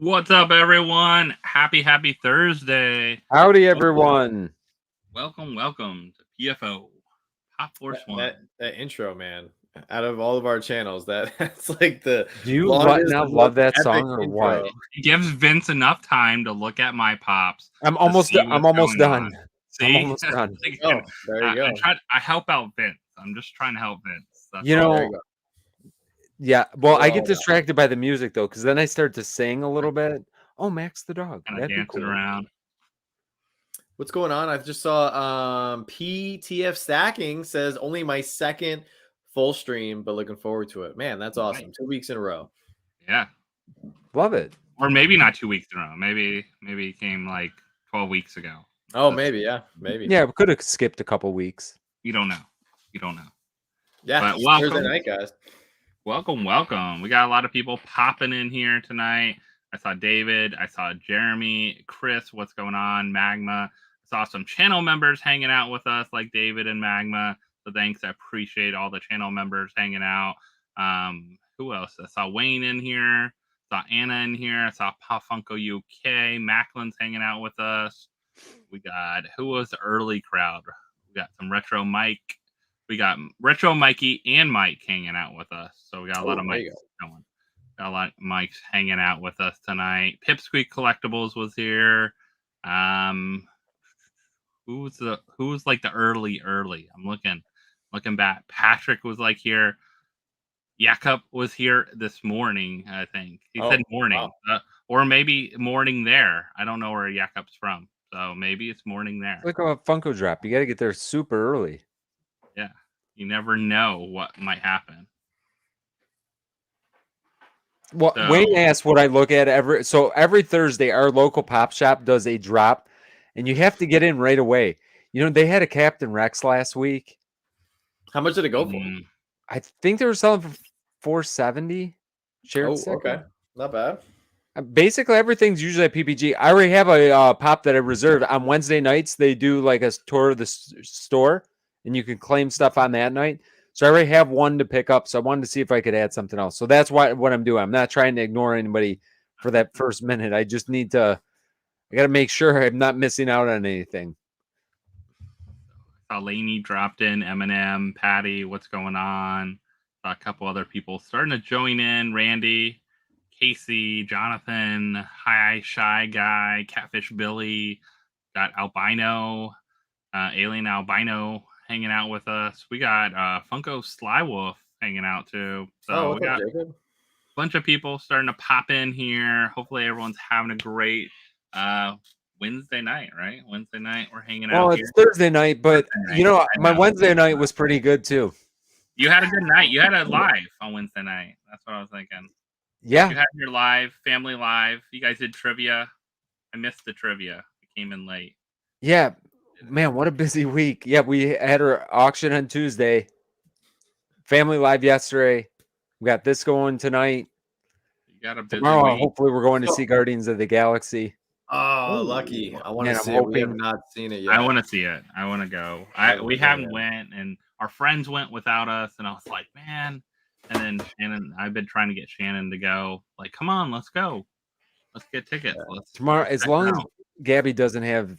What's up, everyone? Happy Thursday. Howdy, everyone. Welcome to PFO, PopFourceOne. That intro, man. Out of all of our channels, that's like the Do you love that song or intro. what? It gives Vince enough time to look at my pops. I'm almost done. See? I'm almost done. Again, there you go. I help out Vince. I'm just trying to help Vince. That's You all. know, yeah. Well, I get Well, distracted by the music though, because then I start to sing a little bit. Oh, Max the dog. Kind of That'd be dancing cool. around. What's going on? I just saw PTF Stacking says only my second full stream, but looking forward to it. Man, that's awesome. Nice. 2 weeks in a row. Yeah. Love it. Or maybe not 2 weeks in a row. Maybe it came like 12 weeks ago. Oh, maybe. Yeah, maybe. Yeah, we could have skipped a couple weeks. You don't know. Yeah. But welcome. Thursday night, guys. Welcome. We got a lot of people popping in here tonight. I saw David. I saw Jeremy, Chris. What's going on? Magma. I saw some channel members hanging out with us, like David and Magma. So thanks. I appreciate all the channel members hanging out. Who else? I saw Wayne in here. I saw Anna in here. I saw Pop Funko UK. Macklin's hanging out with us. We got, who was the early crowd? We got some Retro Mike. We got Retro Mikey and Mike hanging out with us. So we got a lot of mics going. Got a lot of mics hanging out with us tonight. Pipsqueak Collectibles was here. Who was like the early? I'm looking back. Patrick was like here. Jakob was here this morning, I think. He said morning. Wow. Or maybe morning there. I don't know where Jakob's from. So maybe it's morning there. Like a Funko drop. You got to get there super early. Yeah. You never know what might happen. Well, Wayne asked what I look at every Thursday. Our local pop shop does a drop, and you have to get in right away. You know, they had a Captain Rex last week. How much did it go for? I think they were selling for $470. Okay, not bad. Basically, everything's usually at PPG. I already have a pop that I reserved on Wednesday nights. They do like a tour of the store, and you can claim stuff on that night. So I already have one to pick up. So I wanted to see if I could add something else. So that's what I'm doing. I'm not trying to ignore anybody for that first minute. I just need to. I got to make sure I'm not missing out on anything. Laney dropped in. Eminem, Patty, what's going on? Saw a couple other people starting to join in. Randy, Casey, Jonathan, Hi Shy Guy, Catfish Billy, got Albino, Alien Albino hanging out with us. We got Funko Sly Wolf hanging out too. So we got a bunch of people starting to pop in here. Hopefully everyone's having a great Wednesday night, right? Wednesday night we're hanging out. Well, it's Thursday night, but you know, my Wednesday night was pretty good too. You had a good night. You had a live on Wednesday night. That's what I was thinking. Yeah. You had your live, family live. You guys did trivia. I missed the trivia. I came in late. Yeah. Man, what a busy week. Yeah, we had our auction on Tuesday. Family live yesterday. We got this going tonight. You got a busy Tomorrow, week. Hopefully we're going to see Guardians of the Galaxy. Oh, lucky. I want to see it. We have not seen it yet. I want to see it. I want to go. We haven't went, and our friends went without us, and I was like, man. And then Shannon, I've been trying to get Shannon to go. Like, come on, let's go. Let's get tickets. Tomorrow, as long as Gabby doesn't have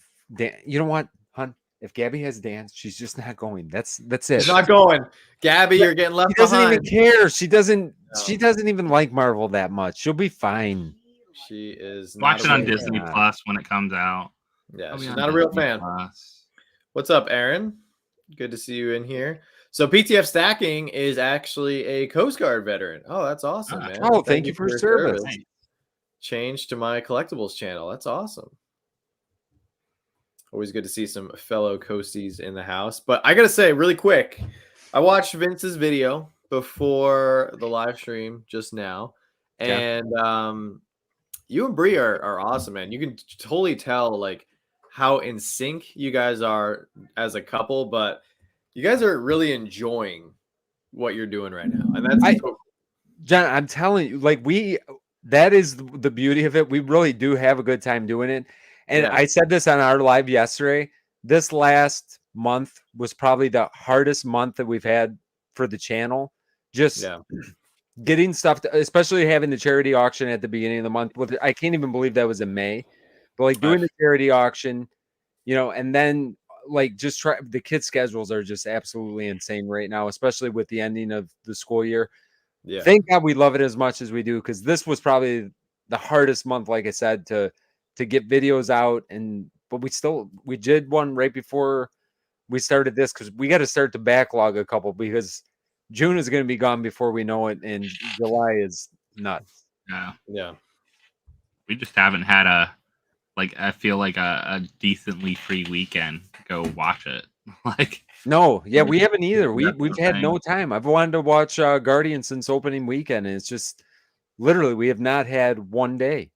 you know what, hon? If Gabby has dance, she's just not going. That's it. She's not going. Gabby, you're getting left behind. She doesn't even care. She doesn't even like Marvel that much. She'll be fine. She is watching on Disney Plus when it comes out. Yeah, she's not a real fan. What's up, Aaron? Good to see you in here. So PTF Stacking is actually a Coast Guard veteran. Oh, that's awesome, man. Oh, thank you for your service. Change to my collectibles channel. That's awesome. Always good to see some fellow Coasties in the house. But I got to say really quick, I watched Vince's video before the live stream just now. And you and Bree are awesome, man. You can totally tell like how in sync you guys are as a couple, but you guys are really enjoying what you're doing right now. And that's John, I'm telling you, like that is the beauty of it. We really do have a good time doing it. And I said this on our live yesterday. This last month was probably the hardest month that we've had for the channel. Just getting stuff, especially having the charity auction at the beginning of the month. I can't even believe that was in May, but like doing the charity auction, you know, and then like just try the kids' schedules are just absolutely insane right now, especially with the ending of the school year. Yeah. Thank God we love it as much as we do, because this was probably the hardest month, like I said, to get videos out. But we did one right before we started this, because we got to start to backlog a couple, because June is going to be gone before we know it, and July is nuts. Yeah. We just haven't had I feel like a decently free weekend to go watch it. Like, no, yeah, we haven't either. That's We've the had thing. no time. I've wanted to watch Guardians since opening weekend, and it's just literally we have not had one day.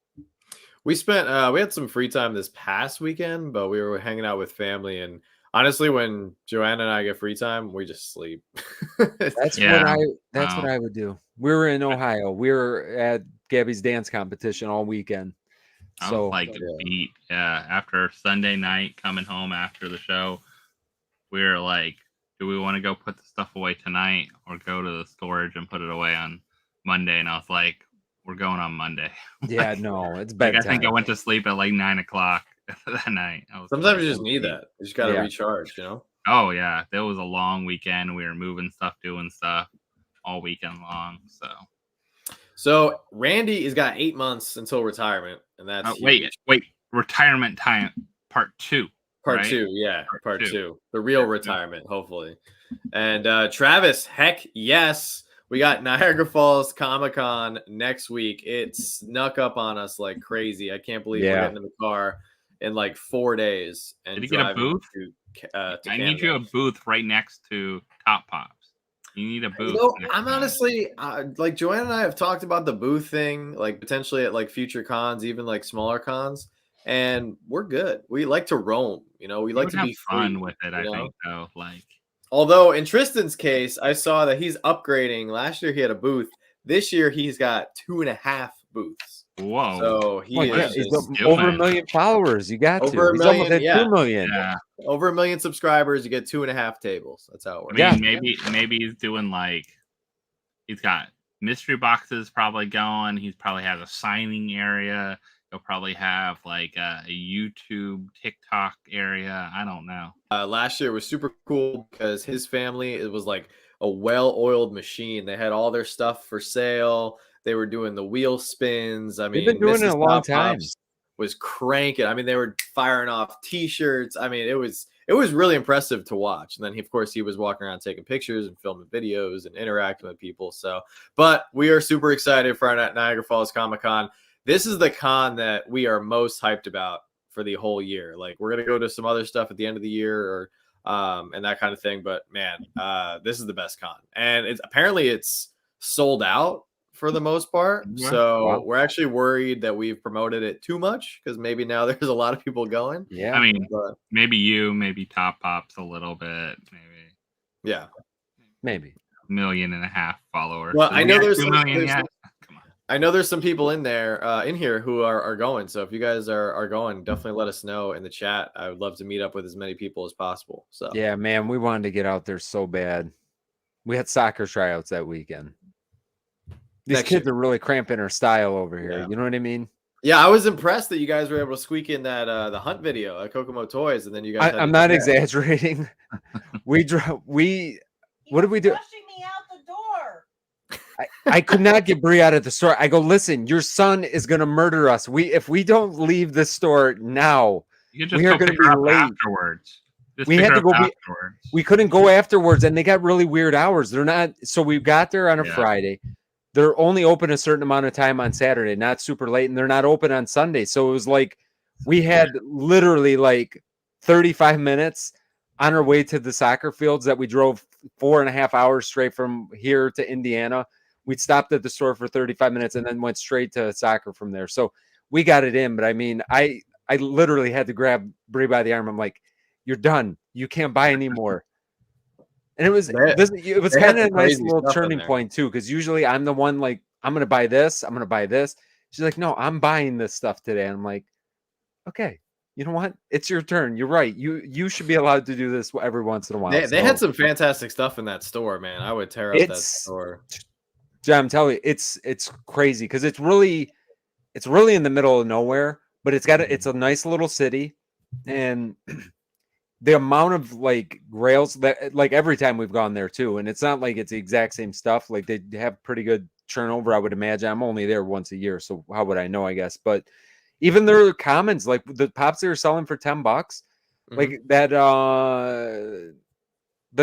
We spent we had some free time this past weekend, but we were hanging out with family, and honestly, when Joanna and I get free time, we just sleep. That's what I would do. We were in Ohio. We were at Gabby's dance competition all weekend. I So was like beat. Yeah, after Sunday night, coming home after the show, we were like, do we want to go put the stuff away tonight or go to the storage and put it away on Monday? And I was like, we're going on Monday. Yeah, no, it's bedtime. I think I went to sleep at like 9 o'clock that night. Sometimes you just need that. You just got to recharge, you know? Oh, yeah. There was a long weekend. We were moving stuff, doing stuff all weekend long. So Randy has got 8 months until retirement. And that's wait, retirement time part 2. Part right? 2, yeah. Part 2. The real retirement, hopefully. And Travis, heck yes. We got Niagara Falls Comic-Con next week. It snuck up on us like crazy. I can't believe we're getting in the car in like 4 days. And did you get a booth? I need you a booth right next to Top Pops. You need a booth. I'm honestly like Joanna and I have talked about the booth thing, like potentially at like future cons, even like smaller cons, and we're good. We like to roam, you know. We like to be fun with it. I think though, like. Although in Tristan's case, I saw that he's upgrading. Last year he had a booth. This year he's got 2.5 booths. Whoa! So he's over 1 million followers. You got over to. He's almost at 2 million. Yeah. Over 1 million subscribers. You get 2.5 tables. That's how it works. I mean, maybe he's doing like he's got mystery boxes probably going. He's probably has a signing area. He'll probably have like a YouTube, TikTok area. I don't know. Last year was super cool because his family, it was like a well-oiled machine. They had all their stuff for sale. They were doing the wheel spins. I mean, they've been doing it a long time. Was cranking. I mean, they were firing off T-shirts. I mean, it was really impressive to watch. And then, of course, he was walking around taking pictures and filming videos and interacting with people. So, but we are super excited for our Niagara Falls Comic-Con. This is the con that we are most hyped about for the whole year. Like, we're gonna go to some other stuff at the end of the year, or and that kind of thing. But man, this is the best con, and it's sold out for the most part. Yeah. So we're actually worried that we've promoted it too much, because maybe now there's a lot of people going. Yeah, I mean, maybe Top Pops a little bit, maybe 1.5 million followers. Well, I know there's 2 million yet. I know there's some people in there, in here who are going. So if you guys are going, definitely let us know in the chat. I would love to meet up with as many people as possible. So yeah, man, we wanted to get out there so bad. We had soccer tryouts that weekend. These kids are really cramping our style over here. Yeah. You know what I mean? Yeah, I was impressed that you guys were able to squeak in that the hunt video at Kokomo Toys, and then you guys. I'm not exaggerating. What did we do? Rushing me out the door. I could not get Bree out of the store. I go, listen, your son is going to murder us. If we don't leave the store now, we are going to be late. Afterwards. We had to go. We couldn't go afterwards, and they got really weird hours. They're not. So we got there on a Friday. They're only open a certain amount of time on Saturday, not super late, and they're not open on Sunday. So it was like we had literally like 35 minutes on our way to the soccer fields that we drove 4.5 hours straight from here to Indiana. We'd stopped at the store for 35 minutes and then went straight to soccer from there. So we got it in. But I mean, I literally had to grab Brie by the arm. I'm like, you're done. You can't buy anymore. And it was kind of a nice little turning point too, because usually I'm the one like, I'm going to buy this. I'm going to buy this. She's like, no, I'm buying this stuff today. And I'm like, okay. You know what? It's your turn. You're right. You should be allowed to do this every once in a while. They had some fantastic stuff in that store, man. I would tear up that store. John, I'm telling you, it's crazy because it's really in the middle of nowhere, but it's a nice little city, and the amount of like grails that like every time we've gone there too, and it's not like it's the exact same stuff. Like they have pretty good turnover, I would imagine. I'm only there once a year, so how would I know? I guess, but even their commons, like the pops they were selling for $10, like that the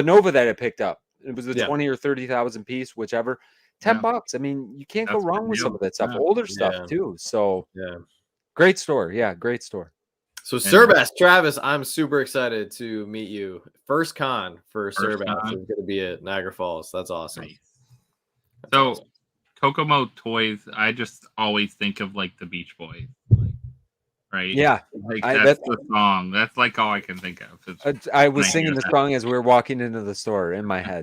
Nova that I picked up, it was the 20 or 30,000 piece, whichever. $10. I mean, you can't go wrong with some of that stuff. Older stuff too. So great store. Yeah, great store. So Serbest, Travis, I'm super excited to meet you. First con for Serbest is going to be at Niagara Falls. That's awesome. Nice. So Kokomo toys, I just always think of like the Beach Boys, right? Yeah, like that's the song. That's like all I can think of. I was singing the song as we were walking into the store in my head.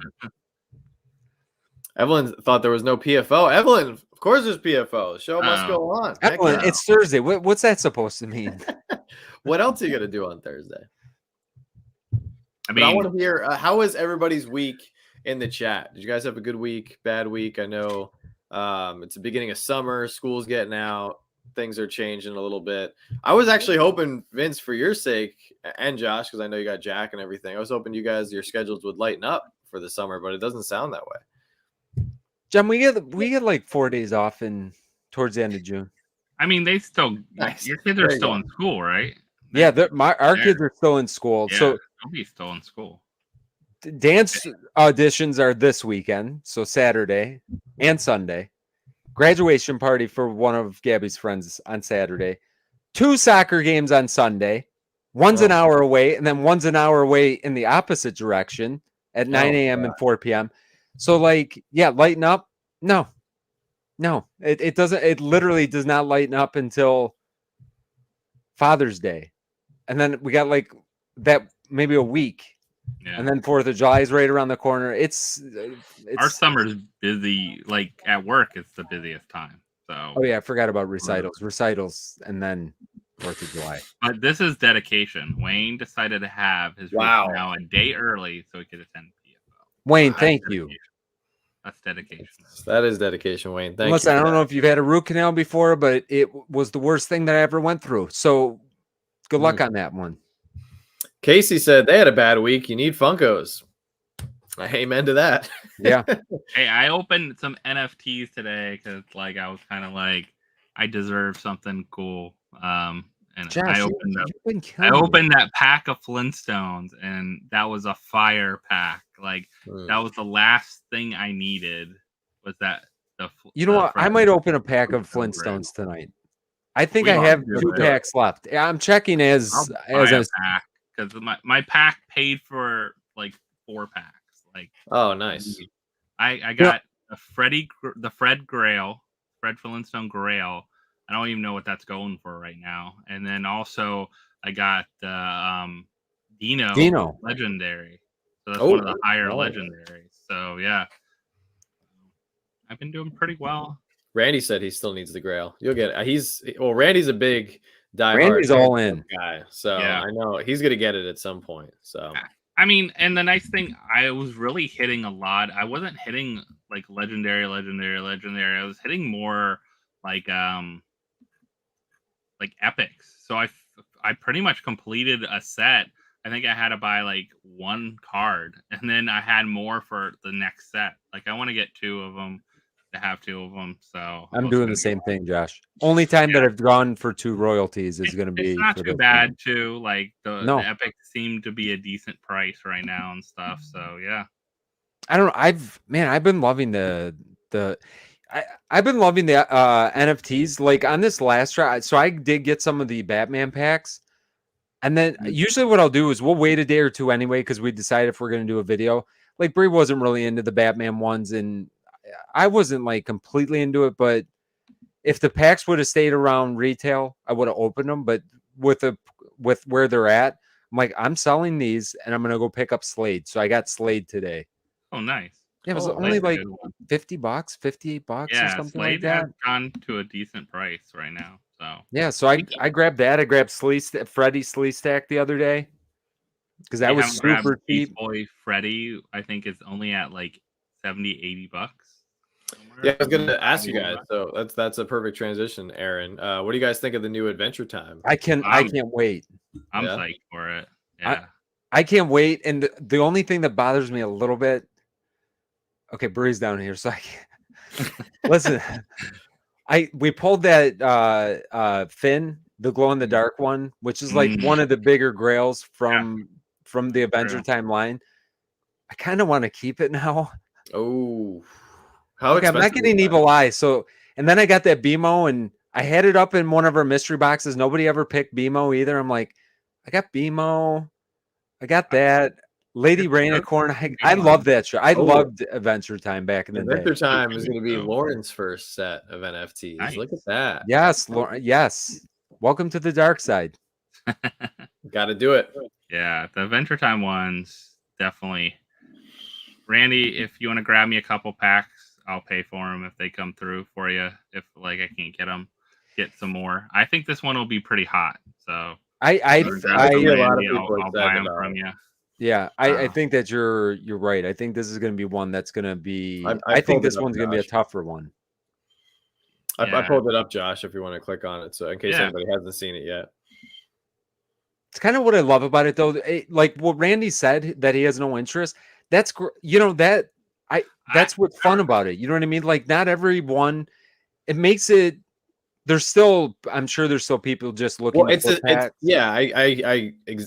Evelyn thought there was no PFO. Evelyn, of course there's PFO. The show must go on. Evelyn, it's Thursday. What's that supposed to mean? What else are you gonna do on Thursday? I mean, I want to hear how was everybody's week in the chat. Did you guys have a good week, bad week? I know it's the beginning of summer, school's getting out, things are changing a little bit. I was actually hoping, Vince, for your sake, and Josh, because I know you got Jack and everything, I was hoping you guys, your schedules would lighten up for the summer, but it doesn't sound that way. John, we get like 4 days off towards the end of June. I mean, they still your kids are still in school, right? Yeah, our kids are still in school. Yeah, so they'll be still in school. Dance auditions are this weekend, so Saturday and Sunday. Graduation party for one of Gabby's friends on Saturday. 2 soccer games on Sunday. One's an hour away, and then one's an hour away in the opposite direction at 9 a.m. and 4 p.m. So, like, yeah, lighten up. No, it doesn't. It literally does not lighten up until Father's Day, and then we got like that maybe a week. Yeah. And then 4th of July is right around the corner. It's our summer's busy. Like at work, it's the busiest time. So yeah, I forgot about recitals, and then 4th of July. But this is dedication. Wayne decided to have his now a day early so he could attend PFO. Wayne, thank you. That's dedication. That is dedication, Wayne. Thank you. Listen, I don't know if you've had a root canal before, but it was the worst thing that I ever went through. So good luck on that one. Casey said they had a bad week. You need Funkos. Amen to that. Yeah. Hey, I opened some NFTs today because, like, I was kind of like, I deserve something cool. And Josh, I opened that pack of Flintstones, and that was a fire pack. Like, that was the last thing I needed. Was that you know what? I might open a pack of Flintstones tonight. I think I have 2 packs left. I'm checking as a pack. Because my pack paid for like 4 packs. Like, oh, nice. I got the Fred Flintstone Grail. I don't even know what that's going for right now. And then also I got the Dino Legendary. So that's one of the higher legendaries. So yeah, I've been doing pretty well. Randy said he still needs the Grail. You'll get it. Randy's a big diehard. Randy's all in guy, so yeah. I know he's gonna get it at some point. So I mean, and the nice thing, I was really hitting a lot. I wasn't hitting like legendary. I was hitting more like epics. So I pretty much completed a set. I think I had to buy like 1 card, and then I had more for the next set. Like I want to get 2 of them. To have 2 of them, so I'm doing the same thing, Josh. Only time that I've gone for 2 royalties is going to be. It's not too bad, too. Like the epic seemed to be a decent price right now and stuff. So yeah, I don't know. I've been loving I've been loving the NFTs. Like on this last try, so I did get some of the Batman packs, and then usually what I'll do is we'll wait a day or 2 anyway because we decide if we're going to do a video. Like Bree wasn't really into the Batman ones, and I wasn't like completely into it, but if the packs would have stayed around retail, I would have opened them. But with where they're at, I'm like, I'm selling these and I'm gonna go pick up Slade. So I got Slade today. Oh, nice. Yeah, it was only like $50, $58 or something Slade like that. Has gone to a decent price right now. So yeah, so I grabbed that. I grabbed Freddy Slee Stack the other day because that was super cheap. Boy Freddy, I think, is only at like $70-$80. Yeah, I was gonna ask you guys. So that's a perfect transition, Aaron. What do you guys think of the new Adventure Time? I can't wait. I'm Yeah? psyched for it. Yeah. I can't wait. And the only thing that bothers me a little bit. Okay, Bree's down here, so I can't listen. We pulled that Finn, the glow in the dark one, which is like one of the bigger grails from the Adventure Time line. I kind of want to keep it now. Oh, how okay, I'm not getting Evil Eye. So, and then I got that BMO, and I had it up in one of our mystery boxes. Nobody ever picked BMO either. I'm like, I got BMO. I got that. Lady Rainicorn. I love that show. I loved Adventure Time back in the day. Adventure Time is going to be Lauren's first set of NFTs. Nice. Look at that. Yes, Lauren. Yes. Welcome to the dark side. Got to do it. Yeah, the Adventure Time ones definitely. Randy, if you want to grab me a couple packs, I'll pay for them if they come through for you. If like I can't get some more. I think this one will be pretty hot. So I hear a lot of people I'll buy them from you. Yeah, I think that you're right. I think this is going to be one that's going to be. I think this one's going to be a tougher one. I pulled it up, Josh. If you want to click on it, so in case anybody hasn't seen it yet. It's kind of what I love about it, though. Like what Randy said, that he has no interest. That's that's what's fun about it. You know what I mean? Like not everyone. It makes it. I'm sure there's still people just looking. Well, I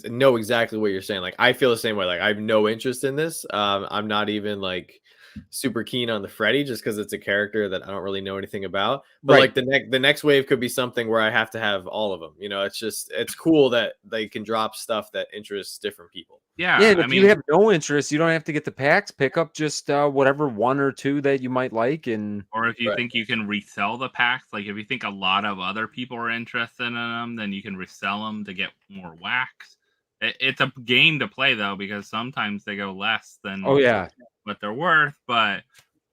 know exactly what you're saying. Like I feel the same way. Like I have no interest in this. I'm not even like super keen on the Freddy just because it's a character that I don't really know anything about. But like the next wave could be something where I have to have all of them. You know, it's cool that they can drop stuff that interests different people. Yeah. And if you have no interest, you don't have to get the packs. Pick up just whatever one or two that you might like, or if you think you can resell the packs, like if you think a lot of other people are interested in them, then you can resell them to get more wax. It's a game to play though, because sometimes they go less than what they're worth. But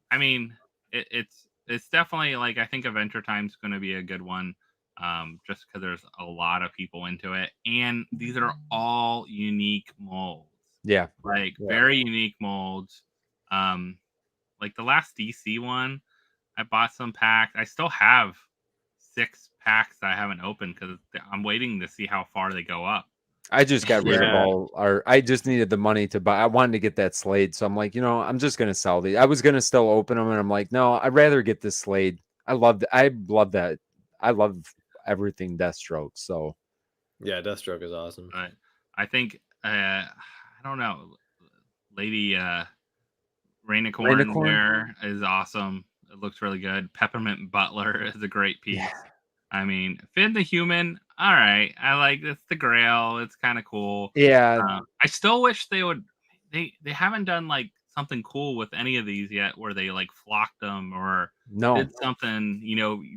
I mean, it's definitely like I think Adventure Time's going to be a good one. Just because there's a lot of people into it, and these are all unique molds. Yeah, very unique molds. Like the last DC one, I bought some packs. I still have 6 packs that I haven't opened because I'm waiting to see how far they go up. I just got rid of all. I just needed the money to buy. I wanted to get that Slade, so I'm like, I'm just gonna sell these. I was gonna still open them, and I'm like, no, I'd rather get this Slade. I love that. I love everything Deathstroke. So yeah, Deathstroke is awesome. But I think I don't know, Lady Rainicorn there is awesome. It looks really good. Peppermint Butler is a great piece. I mean, Finn the Human, all right. I like this. The Grail, it's kind of cool. Yeah. I still wish they would. They haven't done like something cool with any of these yet, where they like flocked them or did something,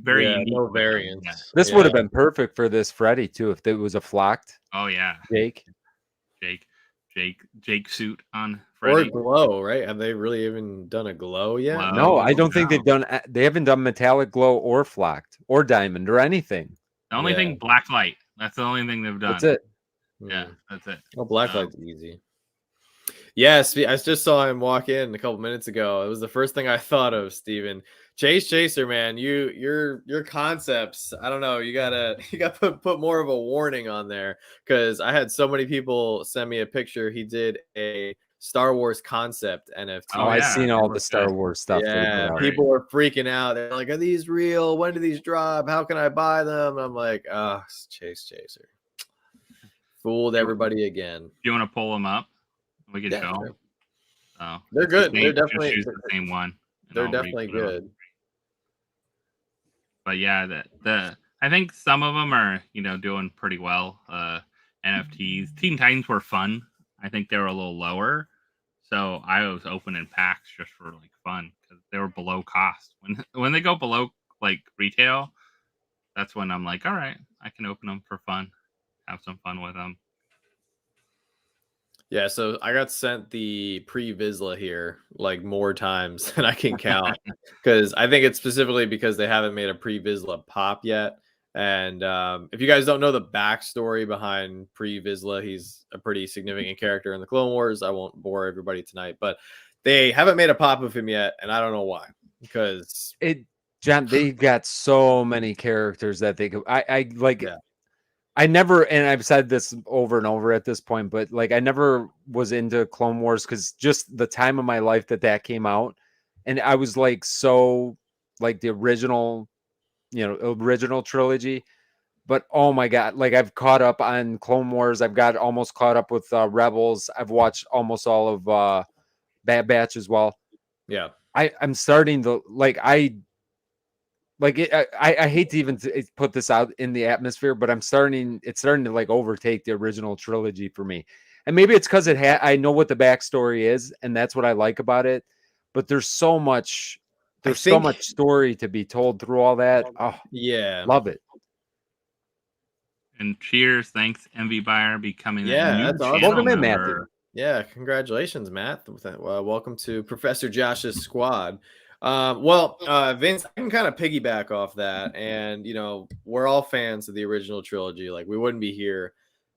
very unique. No variants. This would have been perfect for this Freddy too, if it was a flocked. Oh yeah, Jake suit on Freddy. Or glow, right? Have they really even done a glow yet? Glow. No, I don't think they've done. They haven't done metallic glow or flocked or diamond or anything. The only thing, black light. That's the only thing they've done. That's it. Yeah, that's it. Oh, black light's easy. Yes, I just saw him walk in a couple minutes ago. It was the first thing I thought of, Steven. Chaser, man, your concepts. I don't know. You gotta put more of a warning on there, because I had so many people send me a picture. He did a Star Wars concept NFT. Oh, I've seen all the Star Wars stuff. Yeah, people are freaking out. They're like, "Are these real? When do these drop? How can I buy them?" I'm like, Chaser, fooled everybody again. Do you want to pull them up? We could show them. Sure. Oh, they're good. They're definitely the same one. They're definitely good. But yeah, I think some of them are doing pretty well. NFTs. Teen Titans were fun. I think they were a little lower, so I was opening packs just for like fun because they were below cost. When they go below like retail, that's when I'm like, all right, I can open them for fun, have some fun with them. Yeah, so I got sent the pre-Vizsla here like more times than I can count, because I think it's specifically because they haven't made a pre-Vizsla pop yet. And if you guys don't know the backstory behind pre-Vizsla, he's a pretty significant character in the Clone Wars. I won't bore everybody tonight, but they haven't made a pop of him yet, and I don't know why. because John, they got so many characters that they could. I like. Yeah. I never, and I've said this over and over at this point, but like I never was into Clone Wars because just the time of my life that came out, and I was like so like the original, original trilogy. But oh my god, like I've caught up on Clone Wars. I've got almost caught up with Rebels. I've watched almost all of Bad Batch as well. yeah. I'm starting to I hate to even put this out in the atmosphere, but it's starting to like overtake the original trilogy for me. And maybe it's because I know what the backstory is, and that's what I like about it. But there's so much story to be told through all that. Oh, Yeah. love it. And cheers, thanks Envy Buyer becoming Yeah, a new that's awesome. channel Welcome in, member. Matthew. Yeah, congratulations, Matt. Welcome to Professor Josh's squad. Vince, I can kind of piggyback off that. And, we're all fans of the original trilogy. Like, we wouldn't be here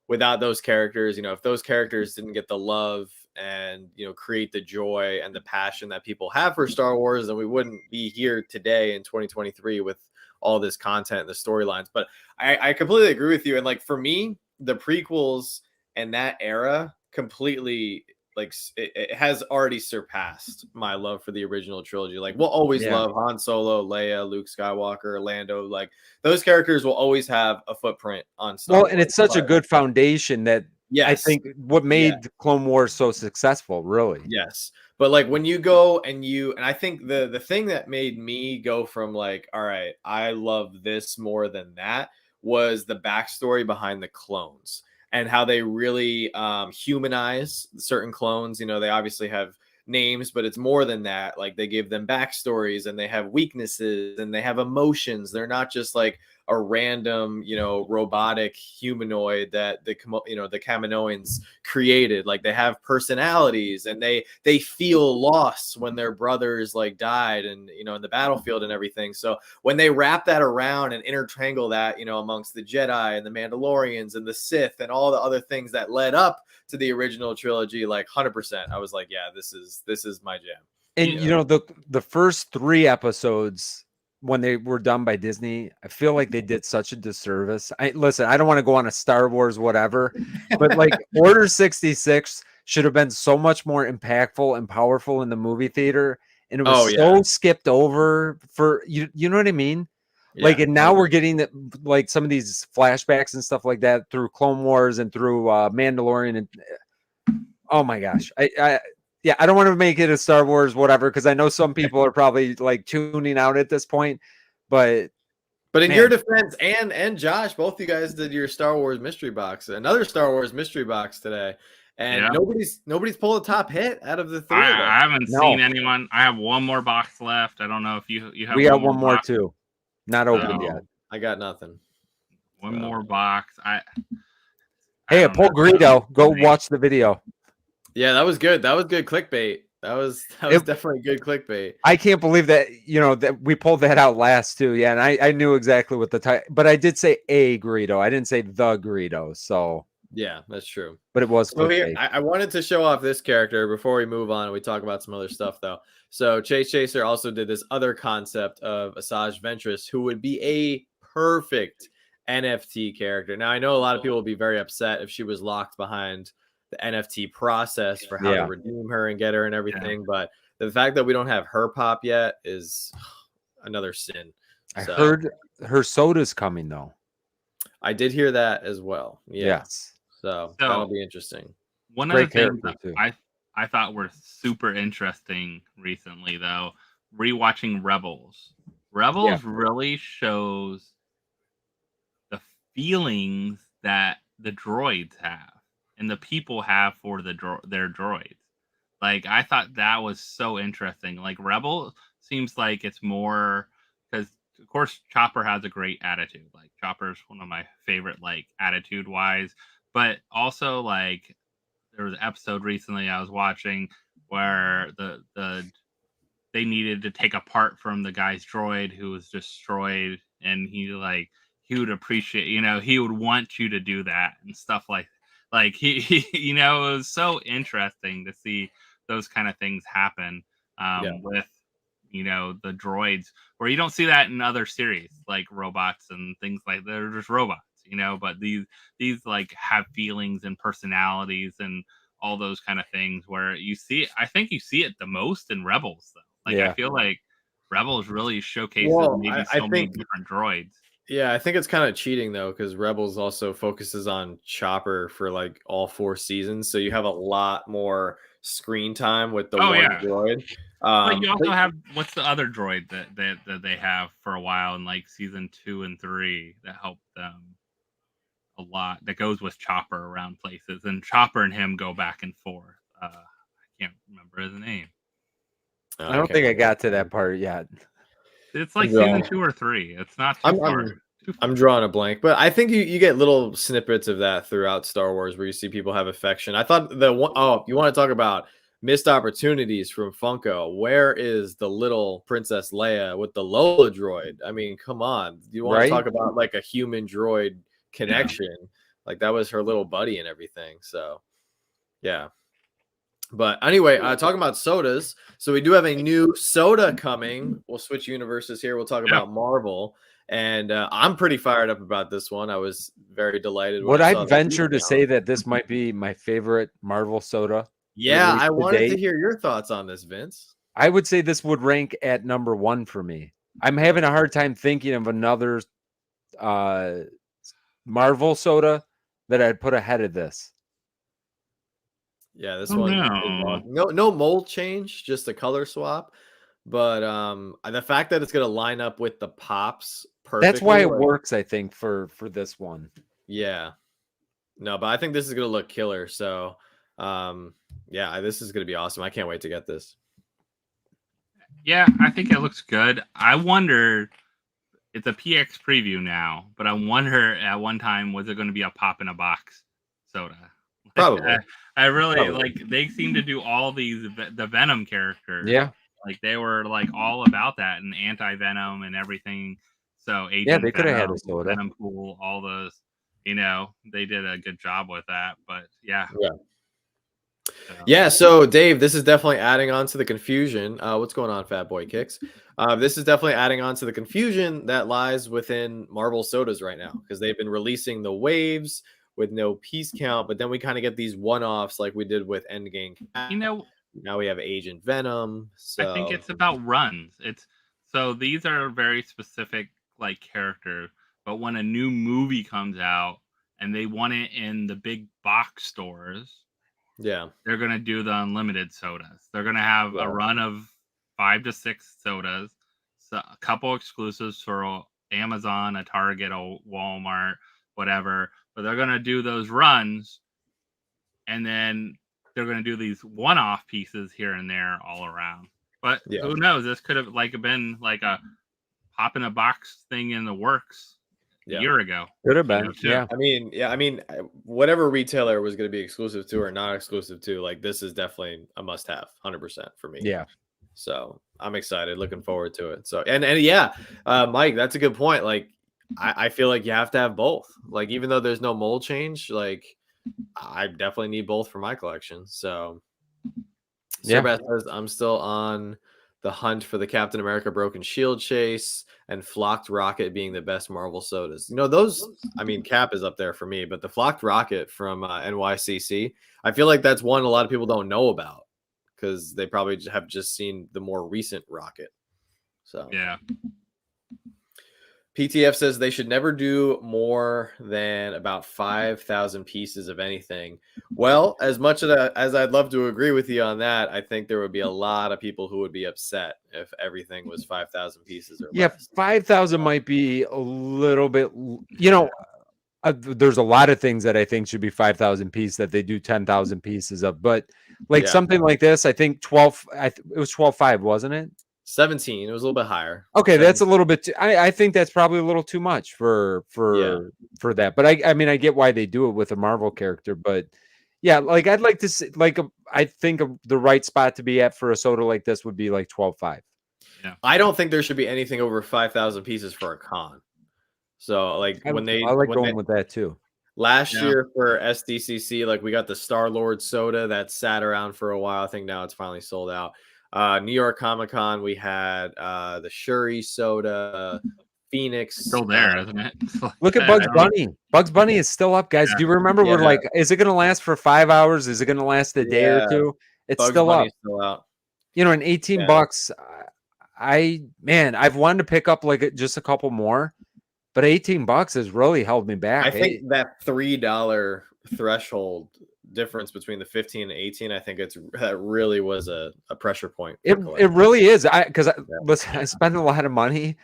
without those characters. If those characters didn't get the love and, create the joy and the passion that people have for Star Wars, then we wouldn't be here today in 2023 with all this content and the storylines. But I completely agree with you. And, like, for me, the prequels and that era completely, like, it has already surpassed my love for the original trilogy. Like, we'll always love Han Solo, Leia, Luke Skywalker, Lando. Like, those characters will always have a footprint on Star Wars. And it's such a good foundation that I think what made Clone Wars so successful, really. Yes. But like when you go and I think the thing that made me go from like, all right, I love this more than that was the backstory behind the clones and how they really humanize certain clones. They obviously have names, but it's more than that. Like, they give them backstories and they have weaknesses and they have emotions. They're not just like a random, robotic humanoid that the Kaminoans created. Like, they have personalities and they feel loss when their brothers like died and, in the battlefield and everything. So when they wrap that around and intertangle that, amongst the Jedi and the Mandalorians and the Sith and all the other things that led up to the original trilogy, like 100%, I was like, yeah, this is my jam. And the first 3 episodes, when they were done by Disney, I feel like they did such a disservice. I don't want to go on a Star Wars whatever, but like Order 66 should have been so much more impactful and powerful in the movie theater, and it was so skipped over for you know what I mean? Like, and now we're getting like some of these flashbacks and stuff like that through Clone Wars and through Mandalorian, and oh my gosh, I don't want to make it a Star Wars whatever, because I know some people are probably like tuning out at this point, but in your defense, and Josh, both you guys did your Star Wars mystery box, another Star Wars mystery box today, and nobody's pulled a top hit out of the 3 of them. I haven't seen anyone. I have one more box left. I don't know if you have. We got one more too, not opened yet. I got nothing. One more box. Hey, Paul Greedo, go watch the video. Yeah, that was good. That was good clickbait. That was definitely good clickbait. I can't believe that that we pulled that out last too. Yeah, and I knew exactly what the title, but I did say a Greedo. I didn't say the Greedo. So yeah, that's true. But it was so here. I wanted to show off this character before we move on and we talk about some other stuff though. So Chase Chaser also did this other concept of Asajj Ventress, who would be a perfect NFT character. Now I know a lot of people will be very upset if she was locked behind the NFT process for how to redeem her and get her and everything. But the fact that we don't have her pop yet is another sin. I heard her soda's coming though. I did hear that as well. Yes. So that'll be interesting. One of the things that I thought were super interesting recently though, rewatching Rebels. Rebels really shows the feelings that the droids have and the people have for their droids. Like, I thought that was so interesting. Like, Rebel seems like it's more, because of course Chopper has a great attitude. Like, Chopper's one of my favorite, like, attitude wise, but also like there was an episode recently I was watching where they needed to take apart from the guy's droid who was destroyed, and he would appreciate, he would want you to do that and stuff like he it was so interesting to see those kind of things happen with you know, the droids, where you don't see that in other series like robots and things like that. They're just robots, you know, but these like have feelings and personalities and all those kind of things where you see it. I think you see it the most in Rebels though. Like I feel like Rebels really showcases maybe so many different droids. Yeah, I think it's kind of cheating though, because Rebels also focuses on Chopper for like all 4 seasons, so you have a lot more screen time with the one droid. But you also have what's the other droid that they have for a while in like season 2 and 3 that helped them a lot. That goes with Chopper around places, and Chopper and him go back and forth. I can't remember his name. I don't think I got to that part yet. It's like season 2 or 3. It's not too far. I'm drawing a blank, but I think you get little snippets of that throughout Star Wars where you see people have affection. I thought you want to talk about missed opportunities from Funko. Where is the little Princess Leia with the Lola droid? I mean, come on. You want to talk about like a human droid connection? Yeah. Like that was her little buddy and everything. So, yeah. But anyway, talking about sodas. So we do have a new soda coming. We'll switch universes here. We'll talk about Marvel. And I'm pretty fired up about this one. I was very delighted. Would I venture to say that this might be my favorite Marvel soda? Yeah, I wanted to hear your thoughts on this, Vince. I would say this would rank at number 1 for me. I'm having a hard time thinking of another Marvel soda that I'd put ahead of this. Yeah, this one. No mold change, just a color swap. But the fact that it's going to line up with the Pops perfectly. That's why it works, I think, for this one. Yeah. No, but I think this is going to look killer. So, yeah, this is going to be awesome. I can't wait to get this. Yeah, I think it looks good. I wonder, it's a PX preview now, but I wonder at one time, was it going to be a pop in a box soda? Probably. I really like, they seem to do all these, the Venom characters. Yeah. Like they were like all about that and anti-Venom and everything. So Agent they could have had a soda. Venom Pool, all those, you know, they did a good job with that. But yeah. Yeah, so Dave, this is definitely adding on to the confusion. What's going on, Fat Boy Kicks? This is definitely adding on to the confusion that lies within Marvel sodas right now, because they've been releasing the waves with no piece count, but then we kind of get these one-offs like we did with Endgame. You know, now we have Agent Venom. So I think it's about runs. So these are very specific like characters, but when a new movie comes out and they want it in the big box stores, they're gonna do the unlimited sodas. They're gonna have a run of 5 to 6 sodas, so a couple exclusives for Amazon, a Target, a Walmart, whatever. But they're gonna do those runs, and then they're going to do these one-off pieces here and there all around. But who knows? This could have like been like a pop in a box thing in the works a year ago. Could have been. I mean, whatever retailer was going to be exclusive to or not exclusive to, like this is definitely a must-have, 100% for me. Yeah. So I'm excited, looking forward to it. So and Mike, that's a good point. Like I feel like you have to have both. Like even though there's no mold change, like I definitely need both for my collection. So Beth says I'm still on the hunt for the Captain America Broken Shield chase and Flocked Rocket being the best Marvel sodas. You know, those, I mean, Cap is up there for me, but the Flocked Rocket from NYCC, I feel like that's one a lot of people don't know about because they probably have just seen the more recent Rocket. So yeah. PTF says they should never do more than about 5,000 pieces of anything. Well, as much as I'd love to agree with you on that, I think there would be a lot of people who would be upset if everything was 5,000 pieces or less. 5,000 might be a little bit, you know, there's a lot of things that I think should be 5,000 pieces that they do 10,000 pieces of, but like something like this, I think it was 12.5, wasn't it? 17. It was a little bit higher. Okay, that's a little bit. I think that's probably a little too much for that. But I mean, I get why they do it with a Marvel character. But yeah, like I'd like to see, like I think the right spot to be at for a soda like this would be like 12.5. Yeah, I don't think there should be anything over 5,000 pieces for a con. So like I like going with that too. Last year for SDCC, like we got the Star-Lord soda that sat around for a while. I think now it's finally sold out. New York Comic Con, we had the Shuri soda, Phoenix. Still there, isn't it? Look at Bugs Bunny. Bugs Bunny is still up, guys. Do you remember we're like, is it going to last for 5 hours? Is it going to last a day or two? It's Bugs still Bunny's up. still out. You know, and 18 bucks, I've wanted to pick up like just a couple more, but 18 bucks has really held me back. I think that $3 threshold difference between the 15 and 18, I think that really was a pressure point. It really is. Because I spend a lot of money,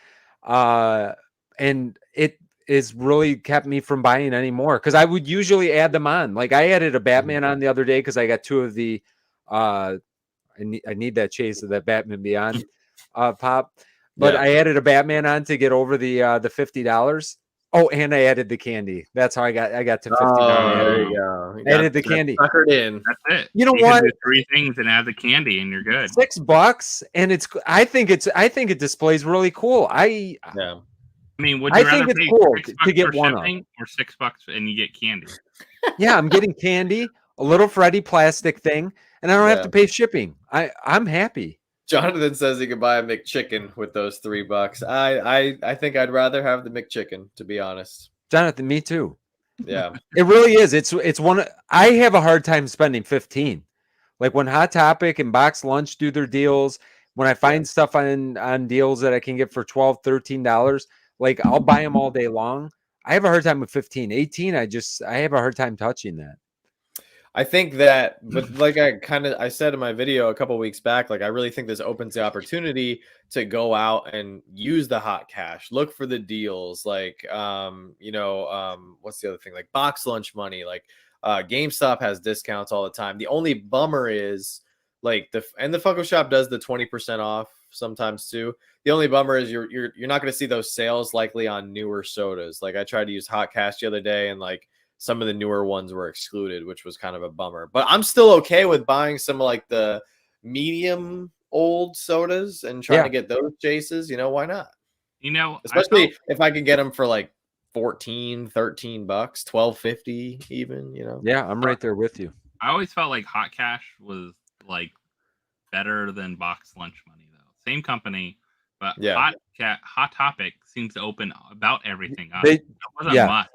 and it is really kept me from buying any more, because I would usually add them on. Like I added a Batman on the other day because I got 2 of the I need that Chase of that Batman Beyond pop, but I added a Batman on to get over the $50. Oh, and I added the candy. That's how I got to $50. There you go. Added the candy. Suckered in. That's it. You know what? Can do 3 things and add the candy, and you're good. $6, and I think it displays really cool. I mean, would you rather think it's pay cool $6 to get for one of shipping or $6 and you get candy? Yeah, I'm getting candy, a little Freddy plastic thing, and I don't have to pay shipping. I'm happy. Jonathan says he could buy a McChicken with those $3. I think I'd rather have the McChicken, to be honest. Jonathan, me too. Yeah, it really is. It's one. I have a hard time spending 15. Like when Hot Topic and Box Lunch do their deals, when I find stuff on deals that I can get for $12, $13, like I'll buy them all day long. I have a hard time with 15. 18, I have a hard time touching that. I think that, but like I said in my video a couple weeks back, like I really think this opens the opportunity to go out and use the hot cash, look for the deals, like what's the other thing, like Box Lunch money, like GameStop has discounts all the time. The only bummer is like the Funko Shop does the 20% off sometimes too. The only bummer is you're not going to see those sales likely on newer sodas. Like I tried to use hot cash the other day, and like some of the newer ones were excluded, which was kind of a bummer. But I'm still okay with buying some like the medium old sodas and trying to get those chases. You know, why not? You know, especially if I can get them for like $14, $13, $12.50 even, you know. Yeah, I'm right there with you. I always felt like hot cash was like better than Box Lunch money though. Same company, but Hot Topic seems to open about everything up. It wasn't much.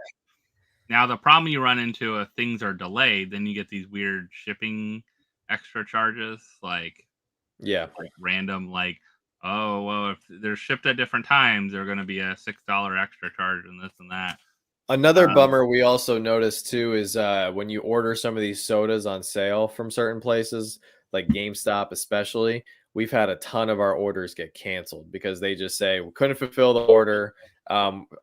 Now, the problem you run into if things are delayed, then you get these weird shipping extra charges, like random, like, oh, well, if they're shipped at different times, they're going to be a $6 extra charge and this and that. Another bummer we also noticed too is when you order some of these sodas on sale from certain places, like GameStop especially, we've had a ton of our orders get canceled because they just say we couldn't fulfill the order,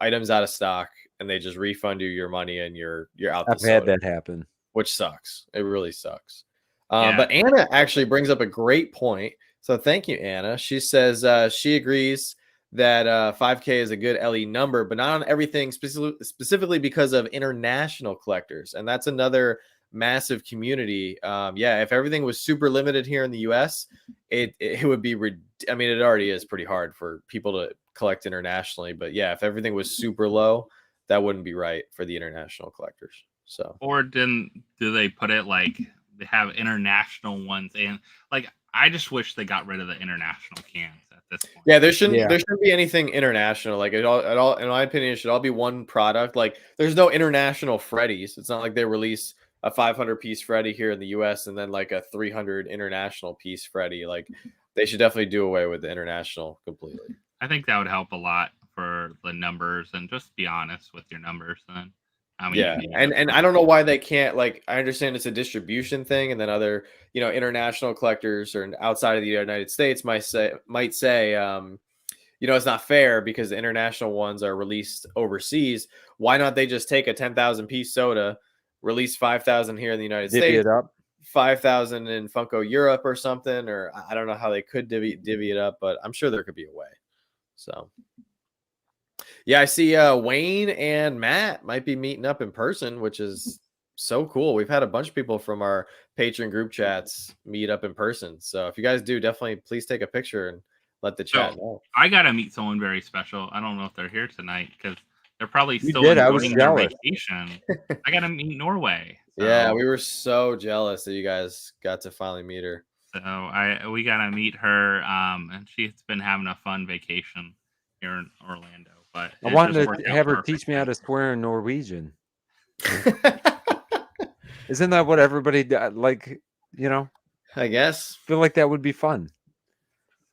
items out of stock, and they just refund you your money and you're out. I've had that happen, which sucks. It really sucks. But Anna actually brings up a great point. So thank you, Anna. She says she agrees that 5K is a good LE number, but not on everything, specifically because of international collectors. And that's another massive community. If everything was super limited here in the US, it would be, I mean, it already is pretty hard for people to collect internationally. But yeah, if everything was super low, that wouldn't be right for the international collectors. So, or do they put it like they have international ones, and like I just wish they got rid of the international cans at this point. Yeah, there shouldn't be anything international. Like it all, in my opinion, it should all be one product. Like there's no international Freddies. It's not like they release a 500 piece Freddy here in the US and then like a 300 international piece Freddy. Like they should definitely do away with the international completely. I think that would help a lot for the numbers, and just be honest with your numbers then. And I don't know why they can't, like, I understand it's a distribution thing, and then other, international collectors or outside of the United States might say, it's not fair because the international ones are released overseas. Why not they just take a 10,000 piece soda, release 5,000 here in the United States, it up, 5,000 in Funko Europe or something, or I don't know how they could divvy it up, but I'm sure there could be a way. So, yeah, I see Wayne and Matt might be meeting up in person, which is so cool. We've had a bunch of people from our Patreon group chats meet up in person. So if you guys do, definitely please take a picture and let the chat know. I got to meet someone very special. I don't know if they're here tonight because they're probably still enjoying their vacation. I got to meet Norway. So. Yeah, we were so jealous that you guys got to finally meet her. So we gotta meet her, and she's been having a fun vacation here in Orlando. But I it wanted just to worked out have her teach me how perfectly. to swear in Norwegian. Isn't that what everybody like? You know, I guess. feel like that would be fun.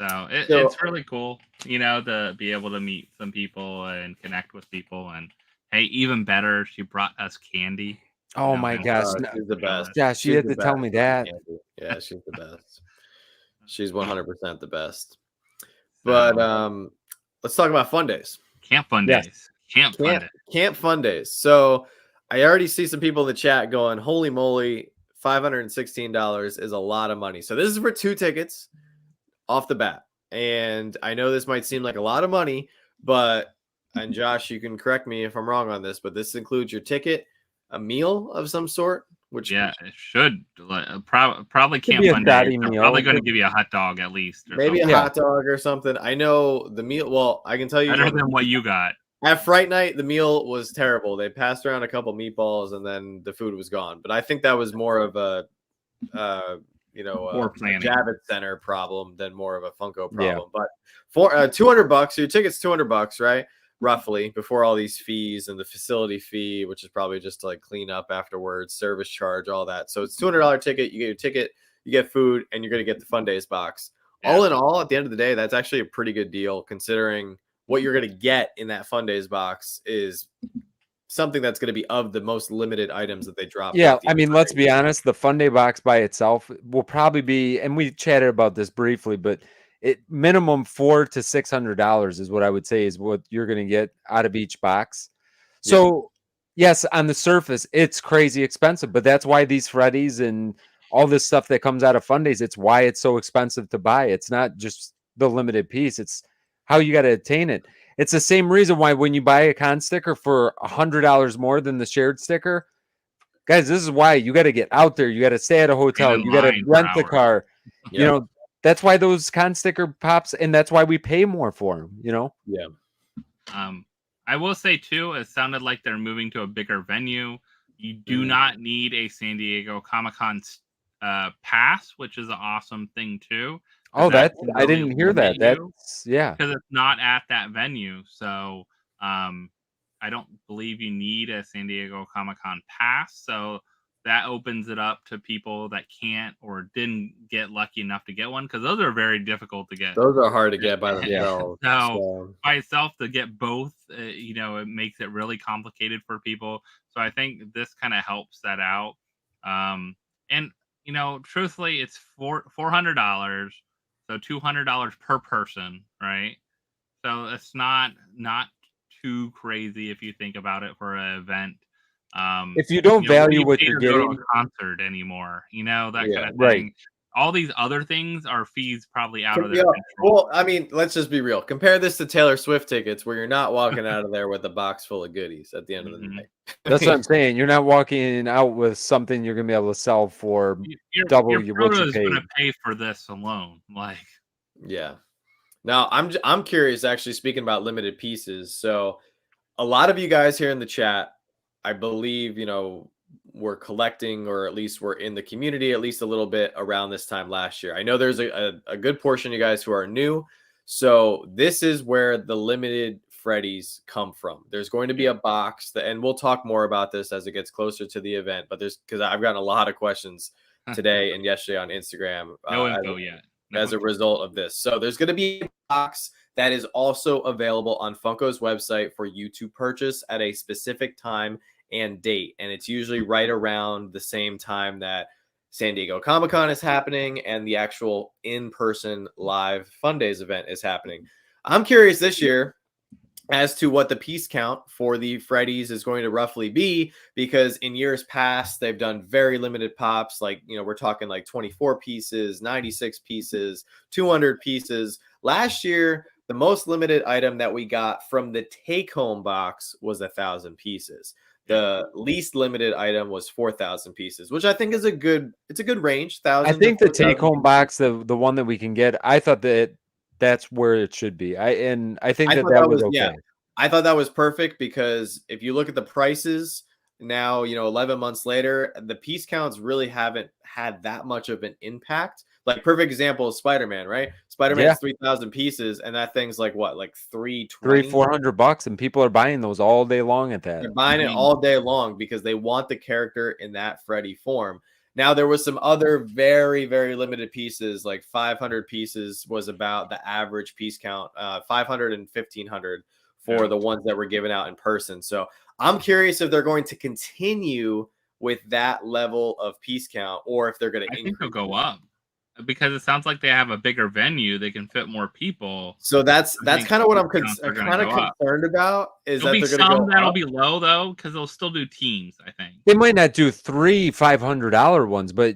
So So- it's really cool, to be able to meet some people and connect with people. And hey, even better, she brought us candy. Oh my gosh! She's the best. Yeah, she She's had the to tell best me with that. candy. Yeah, she's the best. She's 100% the best. But let's talk about Fun Days. Camp Fun Yes. Days. Camp Fun Days. So I already see some people in the chat going, holy moly, $516 is a lot of money. So this is for 2 tickets off the bat. And I know this might seem like a lot of money, and Josh, you can correct me if I'm wrong on this, but this includes your ticket, a meal of some sort, which Yeah, it should. Probably Could Camp be a Fun Days. fatty They're meal. probably going to give you a hot dog at least. Or maybe a something. hot dog or something. I know the meal. Well, I can tell you Better than what you got. at Fright Night, the meal was terrible. They passed around a couple meatballs and then the food was gone. But I think that was more of a, Poor planning. Javits Center problem than more of a Funko problem. Yeah. But for $200, your ticket's $200, right? Roughly, before all these fees and the facility fee, which is probably just to like clean up afterwards, service charge, all that. So it's $200 ticket. You get your ticket, you get food, and you're going to get the Fun Days box. Yeah. All in all, at the end of the day, that's actually a pretty good deal considering what you're going to get in that Fun Days box is something that's going to be of the most limited items that they drop. Yeah, I mean, let's be honest. The Fun Day box by itself will probably be, and we chatted about this briefly, but it minimum $400 to $600 is what I would say is what you're going to get out of each box. So yes, on the surface, it's crazy expensive, but that's why these Freddies and all this stuff that comes out of Fun Days, it's why it's so expensive to buy. It's not just the limited piece; it's how you got to attain it. It's the same reason why when you buy a con sticker for $100 more than the shared sticker, guys, this is why you got to get out there. You got to stay at a hotel. You got to rent the car. Yep. You know, that's why those con sticker pops, and that's why we pay more for them. You know. Yeah. I will say too, it sounded like they're moving to a bigger venue. You do not need a San Diego Comic-Con pass, which is an awesome thing too. Oh, that I really didn't hear that. That's because it's not at that venue. So I don't believe you need a San Diego Comic-Con pass. So that opens it up to people that can't or didn't get lucky enough to get one, because those are very difficult to get. Those are hard to get by themselves. So by itself, to get both, it makes it really complicated for people. So I think this kind of helps that out. And truthfully, it's $400, so $200 per person, right? So it's not too crazy if you think about it for an event. If you don't value what you're go to getting, a concert anymore, that kind of thing. right. All these other things are fees probably out of their Yeah. control. Well, I mean, let's just be real. Compare this to Taylor Swift tickets, where you're not walking out of there with a box full of goodies at the end of the night. That's what I'm saying. You're not walking out with something you're gonna be able to sell for double what you is paid. going to pay for this alone. Yeah. Now I'm curious. Actually, speaking about limited pieces, so a lot of you guys here in the chat, I believe, we're collecting, or at least we're in the community at least a little bit around this time last year. I know there's a good portion of you guys who are new. So this is where the limited Freddies come from. There's going to be a box and we'll talk more about this as it gets closer to the event, but because I've gotten a lot of questions today and yesterday on Instagram. No info yet. As a result of this. So there's going to be a box that is also available on Funko's website for you to purchase at a specific time and date. And it's usually right around the same time that San Diego Comic-Con is happening and the actual in-person live Fun Days event is happening. I'm curious this year as to what the piece count for the Freddies is going to roughly be, because in years past, they've done very limited pops. Like, we're talking like 24 pieces, 96 pieces, 200 pieces. Last year, the most limited item that we got from the take-home box was 1,000 pieces. The least limited item was 4,000 pieces, which I think is a good range. I think the take-home box, the one that we can get, I thought that's where it should be. I think that was okay. Yeah, I thought that was perfect, because if you look at the prices now, 11 months later, the piece counts really haven't had that much of an impact. Like, perfect example is Spider-Man, right? Spider-Man's 3,000 pieces, and that thing's like what, like $300-$400, and people are buying those all day long at that. They're buying it all day long because they want the character in that Freddy form. Now, there was some other very, very limited pieces, like 500 pieces was about the average piece count, 500 and 1,500 for the ones that were given out in person. So I'm curious if they're going to continue with that level of piece count, or if they're going to I think they'll go up, because it sounds like they have a bigger venue. They can fit more people. So that's kind of what I'm kind of concerned about. Is There'll that be they're going to go that'll up. be low though, because they'll still do teams. I think They might not do three $500 ones, but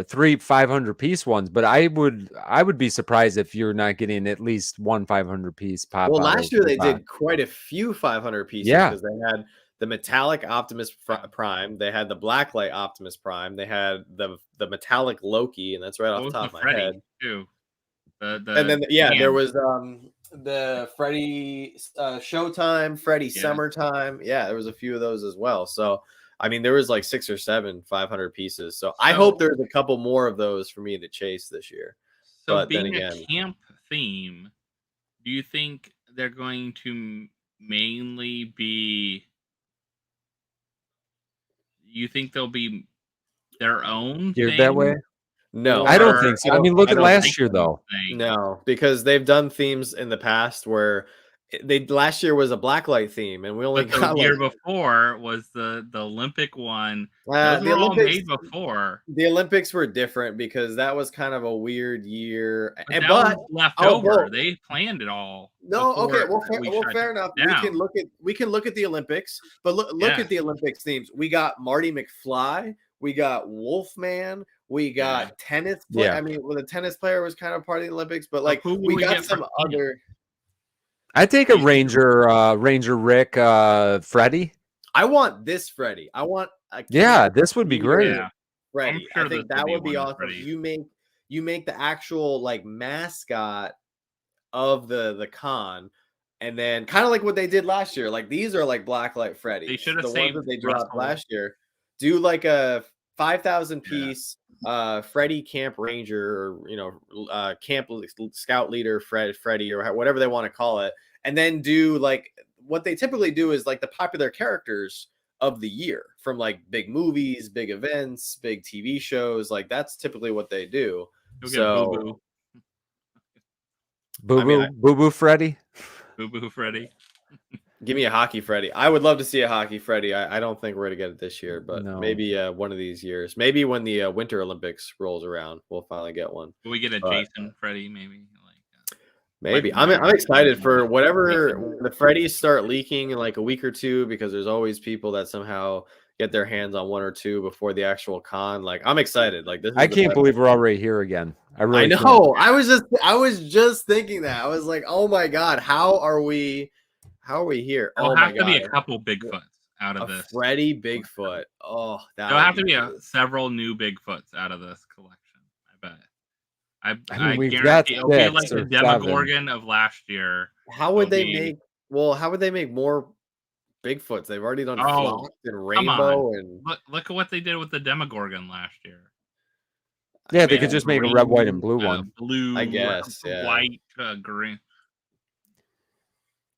three 500 piece ones. But I would be surprised if you're not getting at least one 500 piece pop. Well, last year they did quite a few 500 pieces, because they had the metallic Optimus Prime, they had the blacklight Optimus Prime, they had the metallic Loki, and that's right off the top of my head too. And then there was the Freddy Showtime, Freddy Summertime. Yeah, there was a few of those as well. So I mean, there was like 6 or 7 500 pieces. So I hope there's a couple more of those for me to chase this year. So but being then again, a camp theme, do you think they're going to mainly be? You think they'll be their own geared that way? No, I don't think so. I mean, look at last year though. No, because they've done themes in the past where last year was a blacklight theme, and we only got the year before was the Olympic one. Those the were all Olympics, made before. The Olympics were different because that was kind of a weird year. But that was left over. They planned it all. No, okay, well, fair enough. We can look at the Olympics, but look at the Olympics themes. We got Marty McFly, we got Wolfman, we got tennis. I mean, the tennis player was kind of part of the Olympics, but like we got some other. I take a Ranger Rick, Freddy. I want this Freddy. I want this would be great. Yeah. Freddy. I think that would be awesome. You make the actual like mascot of the con, and then kind of like what they did last year. Like, these are like blacklight Freddy. They should have the saved ones that they dropped last year. Do like a 5,000 piece Freddy Camp Ranger, or Camp Scout Leader Freddy, or whatever they want to call it, and then do like what they typically do is like the popular characters of the year from like big movies, big events, big TV shows. Like, that's typically what they do. So Boo Freddy. Boo Freddy. Give me a hockey Freddy. I would love to see a hockey Freddy. I don't think we're going to get it this year, but maybe one of these years. Maybe when the Winter Olympics rolls around, we'll finally get one. Will we get a Jason Freddy maybe? Maybe. I'm excited for whatever the Freddys start leaking in like a week or two, because there's always people that somehow get their hands on one or two before the actual con. Like, I'm excited. Like, this. I can't believe we're already here again. I know. Can't. I was just thinking that. I was like, oh my God, how are we here? There'll have to be a couple Bigfoots out of this. Freddy Bigfoot. Oh, there'll have to be several new Bigfoots out of this collection. I bet. I guarantee it'll be like the Demogorgon of last year. How would they make more Bigfoots? They've already done Flocked and Rainbow, and look at what they did with the Demogorgon last year. Yeah, they could just make a red, white, and blue one. Blue, I guess. White, green.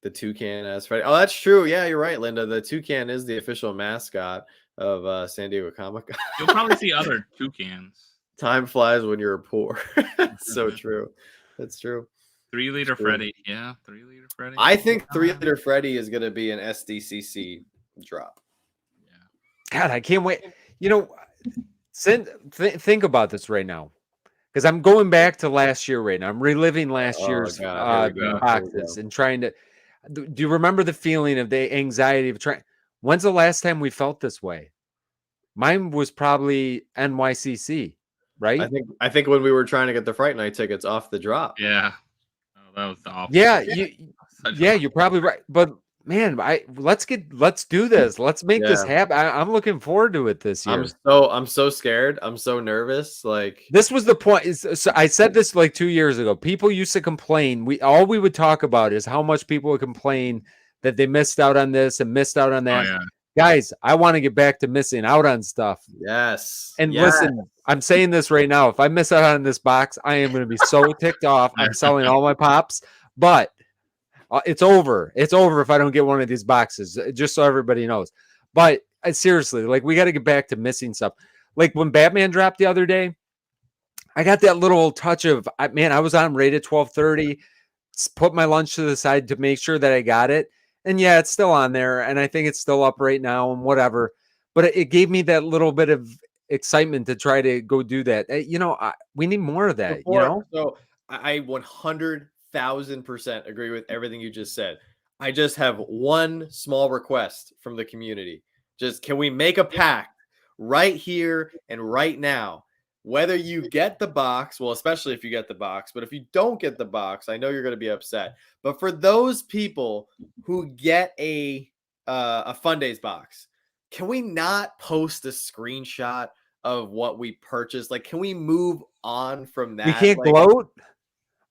The toucan as Freddy. Oh, that's true. Yeah, you're right, Linda. The toucan is the official mascot of San Diego Comic-Con. You'll probably see other toucans. Time flies when you're poor. That's so true. That's true. 3-liter Freddy. Yeah, 3-liter Freddy. I think 3-liter Freddy is going to be an SDCC drop. Yeah. God, I can't wait. Think about this right now, because I'm going back to last year right now. I'm reliving last year's boxes and trying to. Do you remember the feeling of the anxiety of trying? When's the last time we felt this way? Mine was probably NYCC, right? I think when we were trying to get the Fright Night tickets off the drop. Yeah. Oh, that was awful. Yeah, you're probably right. But man, let's do this. Let's make this happen. I'm looking forward to it this year. I'm so scared. I'm so nervous. Like, this was the point. So I said this like 2 years ago. People used to complain. We would talk about is how much people would complain that they missed out on this and missed out on that. Oh, yeah. guys, I want to get back to missing out on stuff. Yes. And yes. listen, I'm saying this right now. If I miss out on this box, I am going to be so ticked off. I'm selling all my pops, but it's over. It's over if I don't get one of these boxes, just so everybody knows. But seriously, like, we got to get back to missing stuff. Like when Batman dropped the other day, I got that little touch of, man, I was on rate at 12:30, put my lunch to the side to make sure that I got it. And yeah, it's still on there. And I think it's still up right now and whatever. But it gave me that little bit of excitement to try to go do that. We need more of that, So I 100,000% agree with everything you just said. I just have one small request from the community. Just, can we make a pact right here and right now? Whether you get the box, well, especially if you get the box, but if you don't get the box, I know you're going to be upset. But for those people who get a Fun Days box, can we not post a screenshot of what we purchased? Like, can we move on from that? We can't like, gloat.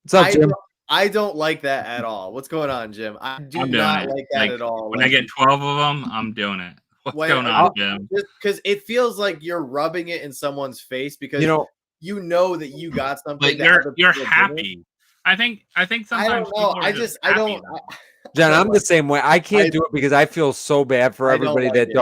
What's up, Jim? I don't like that at all. What's going on, Jim? I do not like that at all. When I get 12 of them, I'm doing it. What's going on, Jim? Because it feels like you're rubbing it in someone's face because you know that you got something. But you're happy. I think sometimes I don't know. I don't. John, I'm the same way. I can't do it because I feel so bad for everybody that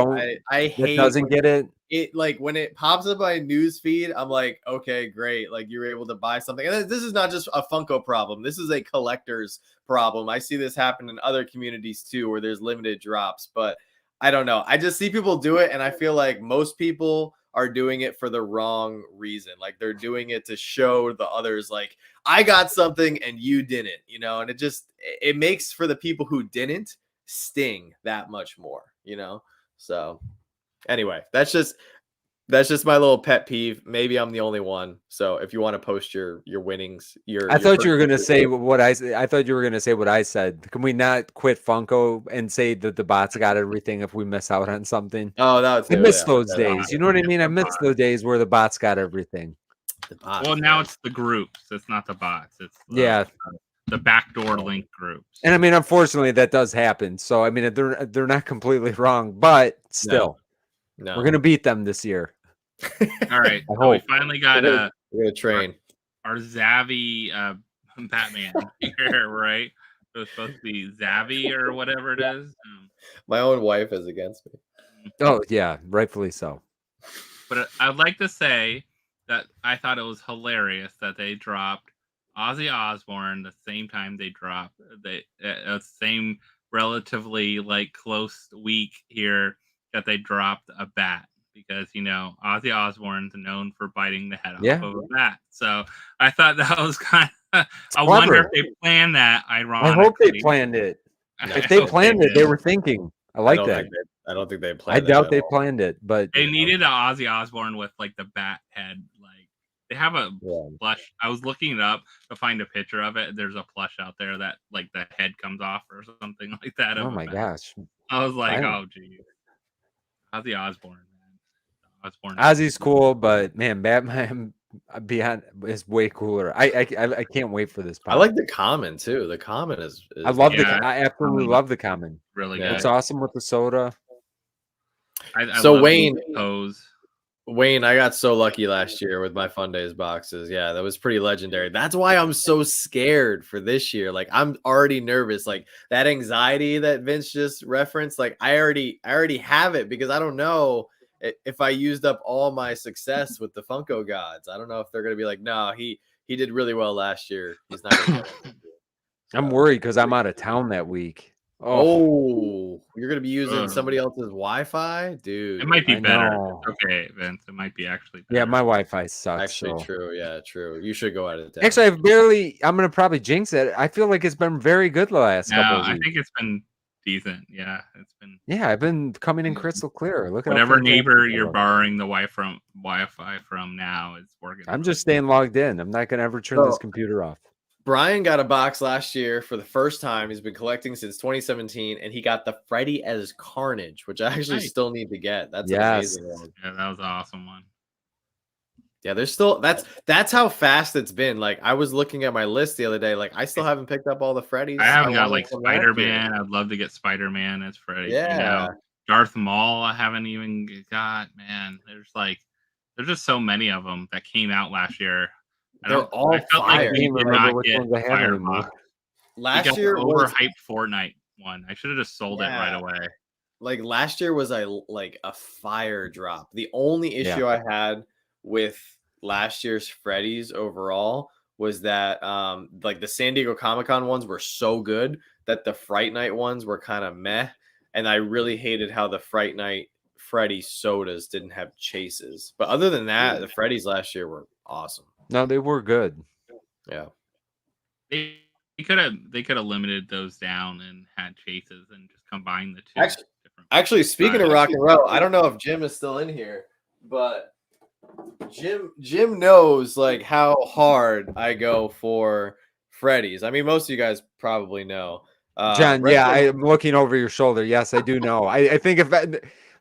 doesn't get it. It, like, when it pops up my news feed, I'm like, okay, great. Like, you're able to buy something. And this is not just a Funko problem. This is a collector's problem. I see this happen in other communities too, where there's limited drops. But I don't know. I just see people do it, and I feel like most people are doing it for the wrong reason. Like, they're doing it to show the others, like, I got something and you didn't, and it makes for the people who didn't sting that much more, So anyway, that's just my little pet peeve. Maybe I'm the only one. So if you want to post your winnings, I thought you were going to say what I thought you were going to say what I said. Can we not quit Funko and say that the bots got everything if we miss out on something? Oh, that's I miss those days. You know what I mean? I miss those days where the bots got everything. Well, now it's the groups. It's not the bots. It's the backdoor link groups. And I mean, unfortunately, that does happen. So I mean, they're not completely wrong, but still, we're gonna beat them this year. All right, so we finally got we're gonna train our Zavi Batman here, right? So it's supposed to be Zavi or whatever it is. My own wife is against me. Oh yeah, rightfully so. But I'd like to say that I thought it was hilarious that they dropped Ozzie Osbourne the same time they dropped the same relatively close week here that they dropped a bat, because Ozzie Osbourne's known for biting the head off of a bat. So I thought that was kind of I wonder if they planned that. Ironically, I hope they planned it. If they planned it, they were thinking. I like that. I don't think they planned it. I doubt they planned it, but they needed an Ozzie Osbourne with the bat head. They have a plush. I was looking it up to find a picture of it. There's a plush out there that the head comes off or something like that. Oh my gosh! I was like, oh geez, Ozzie Osbourne, man. Ozzie's cool, but man, Batman beyond is way cooler. I can't wait for this. I like the common too. The common is I love I absolutely love the common. Really good. It's awesome with the soda. So Wayne, I got so lucky last year with my Fun Days boxes. Yeah, that was pretty legendary. That's why I'm so scared for this year. Like, I'm already nervous. Like, that anxiety that Vince just referenced, I already have it, because I don't know if I used up all my success with the Funko gods. I don't know if they're going to be like, no, he did really well last year. He's not going to. I'm worried because I'm out of town that week. Oh, you're going to be using somebody else's Wi-Fi? Dude. It might be better. Okay, Vince. It might be actually better. Yeah, my Wi-Fi sucks. Actually, true. Yeah, true. You should go out of town. Actually, I'm going to probably jinx it. I feel like it's been very good the last couple of weeks. I think it's been decent. Yeah, it's been. Yeah, I've been coming in crystal clear. Look at whatever neighbor you're borrowing the Wi-Fi from now is working. I'm just staying logged in. I'm not going to ever turn this computer off. Brian got a box last year for the first time. He's been collecting since 2017, and he got the Freddy as Carnage, which I actually still need to get. That's an amazing one. Yeah, that was an awesome one. Yeah, there's still that's how fast it's been. I was looking at my list the other day. I still haven't picked up all the Freddys. I haven't got Spider-Man. I'd love to get Spider-Man as Freddy. Yeah. Darth Maul, I haven't even got. Man, there's just so many of them that came out last year. They're all I felt fire. like we can't did remember not which get ones I have anymore. Firebox. We Last got the year was overhyped Fortnite one. I should have just sold it right away. like last year was a fire drop. The only issue I had with last year's Freddy's overall was that like the San Diego Comic-Con ones were so good that the Fright Night ones were kind of meh, and I really hated how the Fright Night Freddy sodas didn't have chases. But other than that, the Freddy's last year were awesome. No, they were good. Yeah. They could have limited those down and had chases and just combined the two. Actually, speaking of RockNRowe, I don't know if Jim is still in here, but Jim knows like how hard I go for Freddy's. I mean, most of you guys probably know. John, I'm looking over your shoulder. Yes, I do know. I think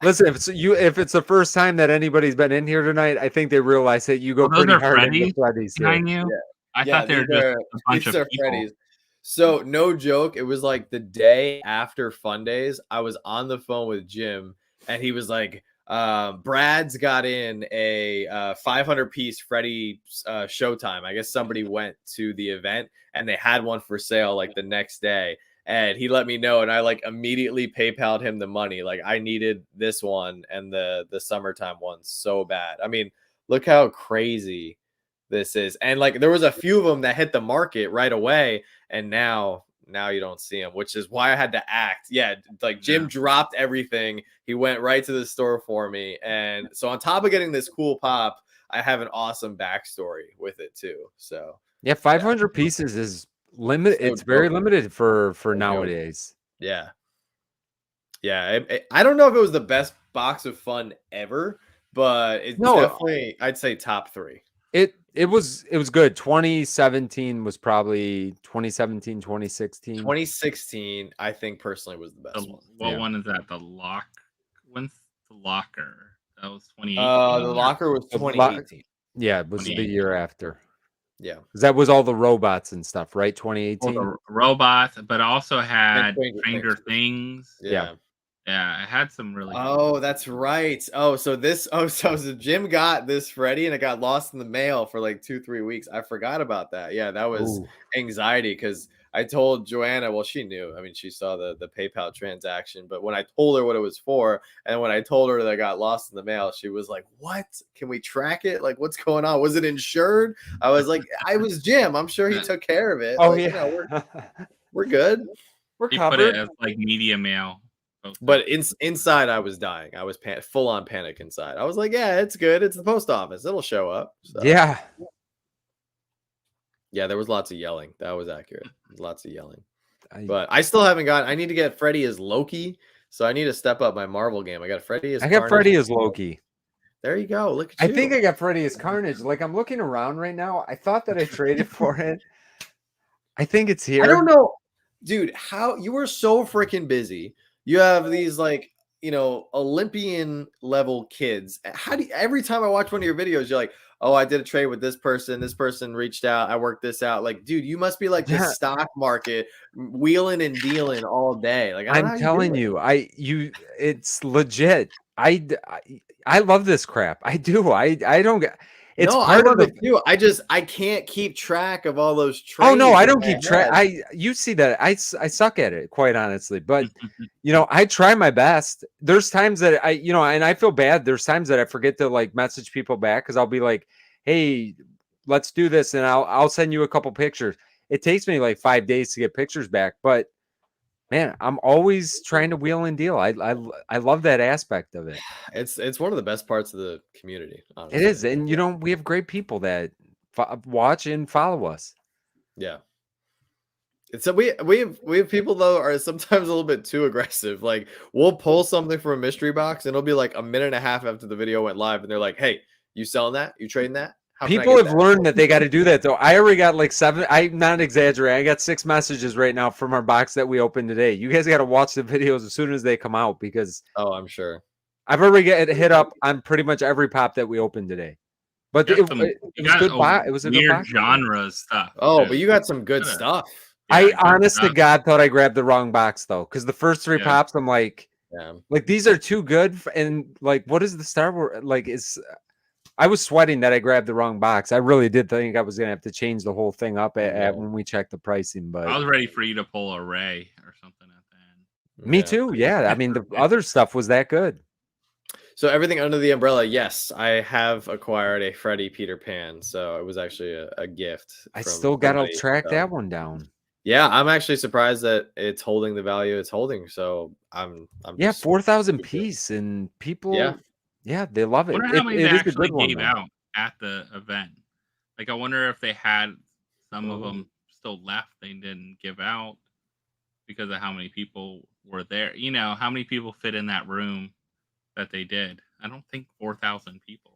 listen, if it's the first time that anybody's been in here tonight, I think they realize that you go pretty hard into Freddy's. Behind you? I thought they were just a bunch of people. Freddy's. So no joke, it was like the day after Fun Days, I was on the phone with Jim, and he was like, Brad's got in a 500 piece Freddy Showtime. I guess somebody went to the event and they had one for sale like the next day. And he let me know, and I like immediately PayPal'd him the money. Like I needed this one and the summertime one so bad. I mean, look how crazy this is. And like there was a few of them that hit the market right away, and now you don't see them, which is why I had to act. Yeah, like Jim dropped everything. He went right to the store for me. And so on top of getting this cool pop, I have an awesome backstory with it too. So yeah, 500 pieces is limited. It's very limited for nowadays. Yeah. I don't know if it was the best box of fun ever, but it's definitely, I'd say top 3. It was good. 2017 was probably 2017, 2016. 2016, I think personally was the best one. What one is that? When's the locker? That was 2018. The locker was 2018. Yeah, it was the year after. Yeah, because that was all the robots and stuff, right? 2018. The robots, but also had Stranger Things. Yeah. Yeah, it had some really. Oh, that's right. So Jim got this Freddy and it got lost in the mail for like 2-3 weeks. I forgot about that. Yeah, that was anxiety because I told Joanna. Well, she knew. I mean, she saw the PayPal transaction, but when I told her what it was for, and when I told her that I got lost in the mail, she was like, "What? Can we track it? Like, what's going on? Was it insured?" I was like, "I was Jim. I'm sure he took care of it." Oh like, yeah, we're good. We're he covered. put it as like media mail. But inside, I was dying. I was full on panic inside. I was like, "Yeah, it's good. It's the post office. It'll show up." So. Yeah. There was lots of yelling. That was accurate. Lots of yelling. But I still haven't got. I need to get Freddy as Loki, so I need to step up my Marvel game. I got Freddy as. I got Freddy as Loki. There you go. Look at you. I think I got Freddy as Carnage. Like I'm looking around right now. I thought that I traded for it. I think it's here. I don't know, dude. How you were so freaking busy. You have these like, Olympian level kids. How do you, every time I watch one of your videos, you're like, "Oh, I did a trade with this person. This person reached out. I worked this out." Like, dude, you must be like the stock market wheeling and dealing all day. Like, I'm telling you, it's legit. I love this crap. I do. I don't get. It's I love it too. I can't keep track of all those trades. Oh no, I don't keep track. You see that I suck at it, quite honestly. But I try my best. There's times that and I feel bad. There's times that I forget to like message people back because I'll be like, "Hey, let's do this," and I'll send you a couple pictures. It takes me like 5 days to get pictures back, but man, I'm always trying to wheel and deal. I love that aspect of it. It's one of the best parts of the community. Honestly. It is, and we have great people that watch and follow us. Yeah. And so we have people though are sometimes a little bit too aggressive. Like we'll pull something from a mystery box and it'll be like a minute and a half after the video went live, and they're like, "Hey, you selling that? You trading that?" People have learned that they got to do that, though. I already got like 7. I'm not exaggerating. I got 6 messages right now from our box that we opened today. You guys got to watch the videos as soon as they come out because I'm sure I've already got hit up on pretty much every pop that we opened today. But it was good. It was a good box. Genre stuff. Oh, but you got some good stuff. I honest to God thought I grabbed the wrong box though, because the first 3 pops, I'm like, Yeah. Like these are too good. And like, what is the Star Wars? Like, I was sweating that I grabbed the wrong box. I really did think I was gonna have to change the whole thing up at when we checked the pricing. But I was ready for you to pull a Ray or something at the end. me too. Yeah, I mean the other stuff was that good. So everything under the umbrella, yes, I have acquired a Freddy Peter Pan. So it was actually a gift. I from still gotta somebody, track so. that one down. Yeah, I'm actually surprised that it's holding the value it's holding. So I'm Yeah, just 4,000 piece, and people, yeah, they love I it. wonder how many It they is a actually good one, gave though. out at the event. Like, I wonder if they had some of Oh. them still left they didn't give out because of how many people were there. You know, how many people fit in that room that they did? I don't think 4,000 people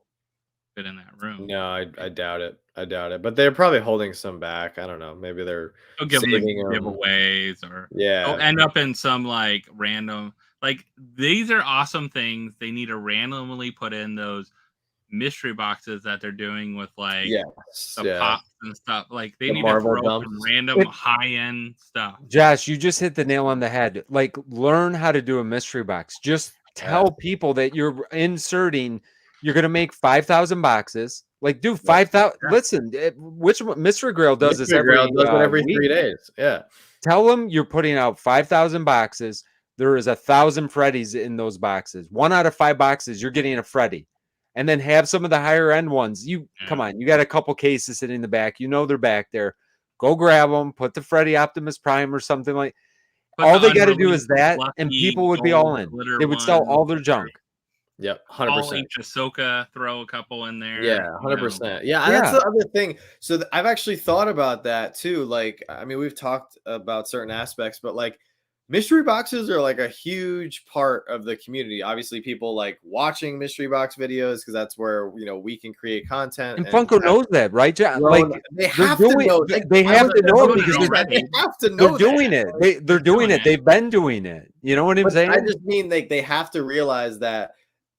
fit in that room. No, I doubt it. I doubt it. But they're probably holding some back. I don't know. Maybe they're They'll give them like saving 'em. giveaways, or Yeah. they'll end up in some like random. Like, these are awesome things. They need to randomly put in those mystery boxes that they're doing with like the pops and stuff. Like, they need to Marvel throw dumps. some random high-end stuff. Josh, you just hit the nail on the head. Like, learn how to do a mystery box. Just tell people that you're inserting. You're gonna make 5,000 boxes. Like, do 5,000. Listen, which Mystery Grail does this every Grail does it every week. 3 days. Yeah. Tell them you're putting out 5,000 boxes. There is 1,000 Freddies in those boxes. 1 out of 5 boxes, you're getting a Freddy. And then have some of the higher end ones. Come on, you got a couple cases sitting in the back. You know they're back there. Go grab them. Put the Freddy Optimus Prime or something like. All they got to do is that, and people would be all in. They would sell all their junk. Yep, 100%. 100%. Ahsoka, throw a couple in there. Yeah, 100%. Yeah, and that's the other thing. So I've actually thought about that too. Like, I mean, we've talked about certain aspects, but like mystery boxes are like a huge part of the community. Obviously, people like watching mystery box videos because that's where we can create content. And Funko knows that, right, John? Like they have to know. They have to know it because they have to know. They're doing it. They're doing it. They've been doing it. You know what I'm saying? I just mean like they have to realize that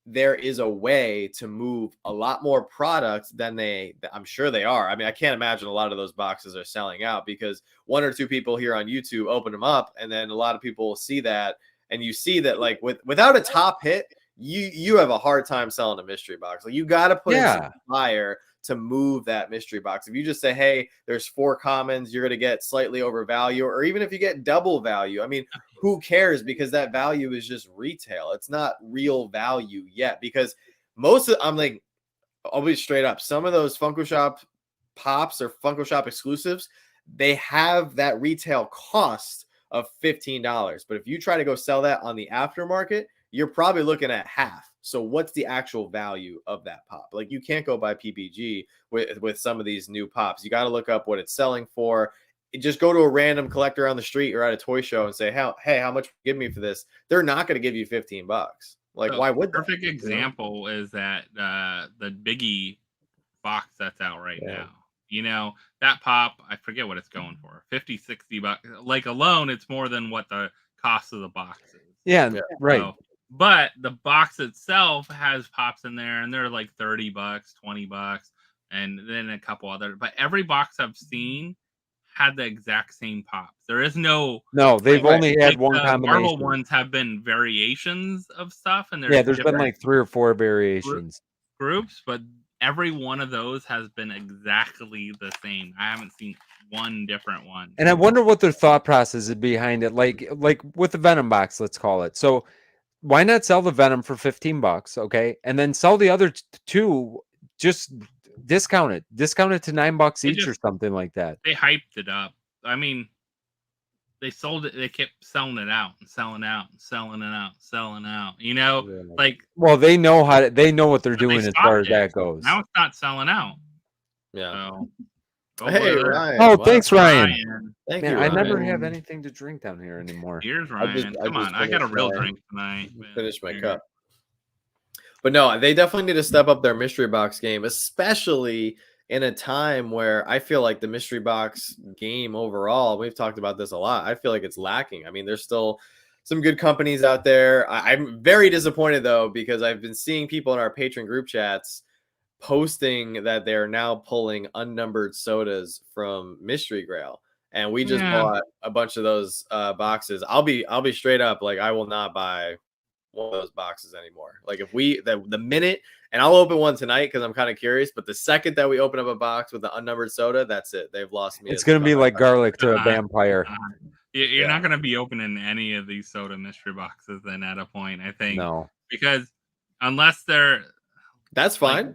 there is a way to move a lot more products than I'm sure they are. I mean, I can't imagine a lot of those boxes are selling out because 1 or 2 people here on YouTube open them up, and then a lot of people will see that, and you see that like without a top hit, you have a hard time selling a mystery box. Like, you got to put in some fire to move that mystery box. If you just say, hey, there's 4 commons, you're going to get slightly over value, or even if you get double value, I mean, who cares? Because that value is just retail. It's not real value yet, because I'm like, I'll be straight up. Some of those Funko Shop pops or Funko Shop exclusives, they have that retail cost of $15. But if you try to go sell that on the aftermarket, you're probably looking at half. So what's the actual value of that pop? Like, you can't go buy PPG with some of these new pops. You got to look up what it's selling for. Just go to a random collector on the street or at a toy show and say, hey, how much give me for this? They're not going to give you $15. Like, why would they? Perfect example is that the Biggie box that's out right now. You know, that pop, I forget what it's going for, 50, 60 bucks. Like, alone, it's more than what the cost of the box is. Yeah, right. So, but the box itself has pops in there, and they're like 30 bucks, 20 bucks, and then a couple other. But every box I've seen had the exact same pops. There is no. They've only had one combination. Marvel ones have been variations of stuff, and there's been like 3 or 4 variations groups, but every one of those has been exactly the same. I haven't seen one different one. And I wonder what their thought process is behind it. Like with the Venom box, let's call it. So why not sell the Venom for $15, okay? And then sell the other 2, just discount it to $9 each or something like that. They hyped it up. I mean, they sold it. They kept selling it out and selling out and selling it out, selling out. You know, like, well, they know what they're doing as far as that goes. Now it's not selling out. Yeah. So, hey, Ryan. Oh, thanks, Ryan. Thank you, you, Ryan. I never have anything to drink down here anymore. Here's Ryan. Come on, I got a real drink tonight. Finish my cup. But no, they definitely need to step up their mystery box game, especially in a time where I feel like the mystery box game overall, we've talked about this a lot, I feel like it's lacking. I mean, there's still some good companies out there. I'm very disappointed, though, because I've been seeing people in our patron group chats posting that they're now pulling unnumbered sodas from Mystery Grail. And we just bought a bunch of those boxes. I'll be straight up, like, I will not buy one of those boxes anymore. Like if we the minute, and I'll open one tonight because I'm kind of curious, but the second that we open up a box with the unnumbered soda, that's it. They've lost me. It's gonna be like garlic to a vampire. You're not going to be opening any of these soda mystery boxes then at a point, I think. No, because unless they're that's fine.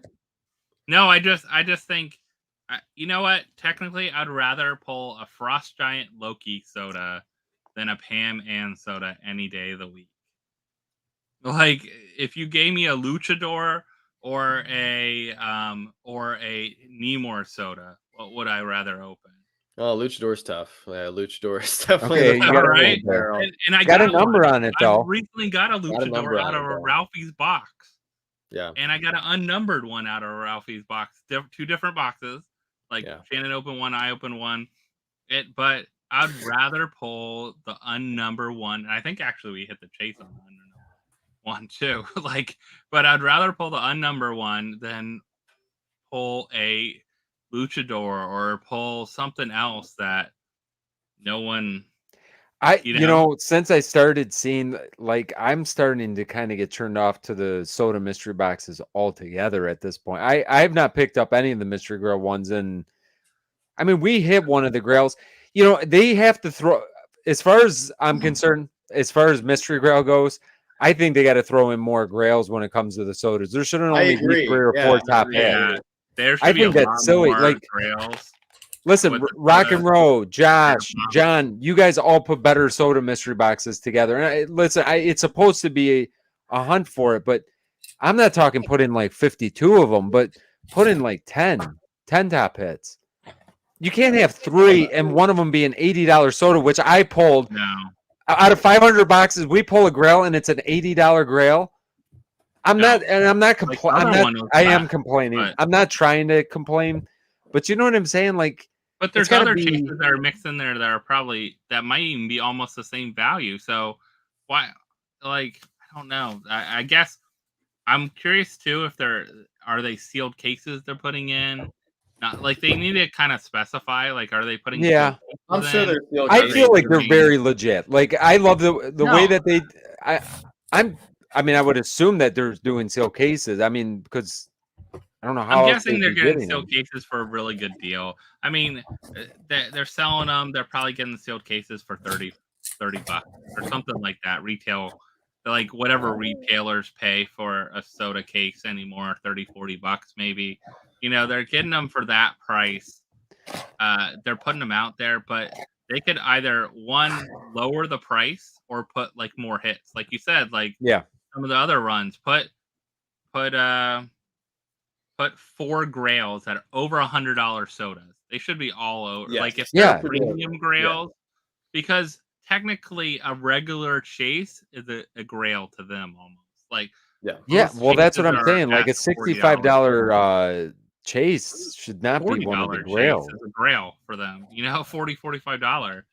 No, I just think, you know what? Technically, I'd rather pull a Frost Giant Loki soda than a Pam Ann soda any day of the week. Like, if you gave me a Luchador or a Nemor soda, what would I rather open? Oh, Luchador's tough. Yeah, Luchador is definitely okay, you got right. And I got a number on it though. I recently got a Luchador out of a Ralphie's box. Yeah, and I got an unnumbered one out of Ralphie's box. Two different boxes. Like Shannon opened one, I opened one. But I'd rather pull the unnumbered one. And I think actually we hit the chase on the unnumbered one too. But I'd rather pull the unnumbered one than pull a Luchador or pull something else that no one. Since I started seeing, like, I'm starting to kind of get turned off to the soda mystery boxes altogether at this point. I have not picked up any of the mystery Grail ones, and I mean, we hit one of the Grails. They have to throw, as far as I'm concerned, as far as mystery Grail goes, I think they got to throw in more Grails when it comes to the sodas. There shouldn't only be 3 or 4 top hits. I think that's silly. Like Grails. Listen, RockNRowe, Josh, John, you guys all put better soda mystery boxes together. And it's supposed to be a hunt for it, but I'm not talking put in like 52 of them, but put in like 10 top hits. You can't have 3 and one of them be an $80 soda, which I pulled. No. Out of 500 boxes, we pull a Grail and it's an $80 Grail. I am complaining. But I'm not trying to complain, but you know what I'm saying? Like, but there's other chases that are mixed in there that are that might even be almost the same value. So why, like, I don't know. I guess I'm curious too if are they sealed cases they're putting in? Not like they need to kind of specify, like, are they putting I'm sure they're sealed cases. I feel like they're very legit. Like, I love the way that they I mean, I would assume that they're doing sealed cases. I mean, because I don't know how. I'm guessing they're getting sealed cases for a really good deal. I mean, they're selling them. They're probably getting the sealed cases for $30 or something like that. Retail, like whatever retailers pay for a soda case anymore, $30-$40 maybe. They're getting them for that price. They're putting them out there, but they could either lower the price or put like more hits, like you said, like some of the other runs. Put 4 Grails that are over $100 sodas. They should be all over. Yes. Like if they're premium Grails, because technically a regular chase is a Grail to them almost. Like well, that's what I'm saying. Like a $65 chase should not be one of the Grails. It's a Grail for them. $40-$45.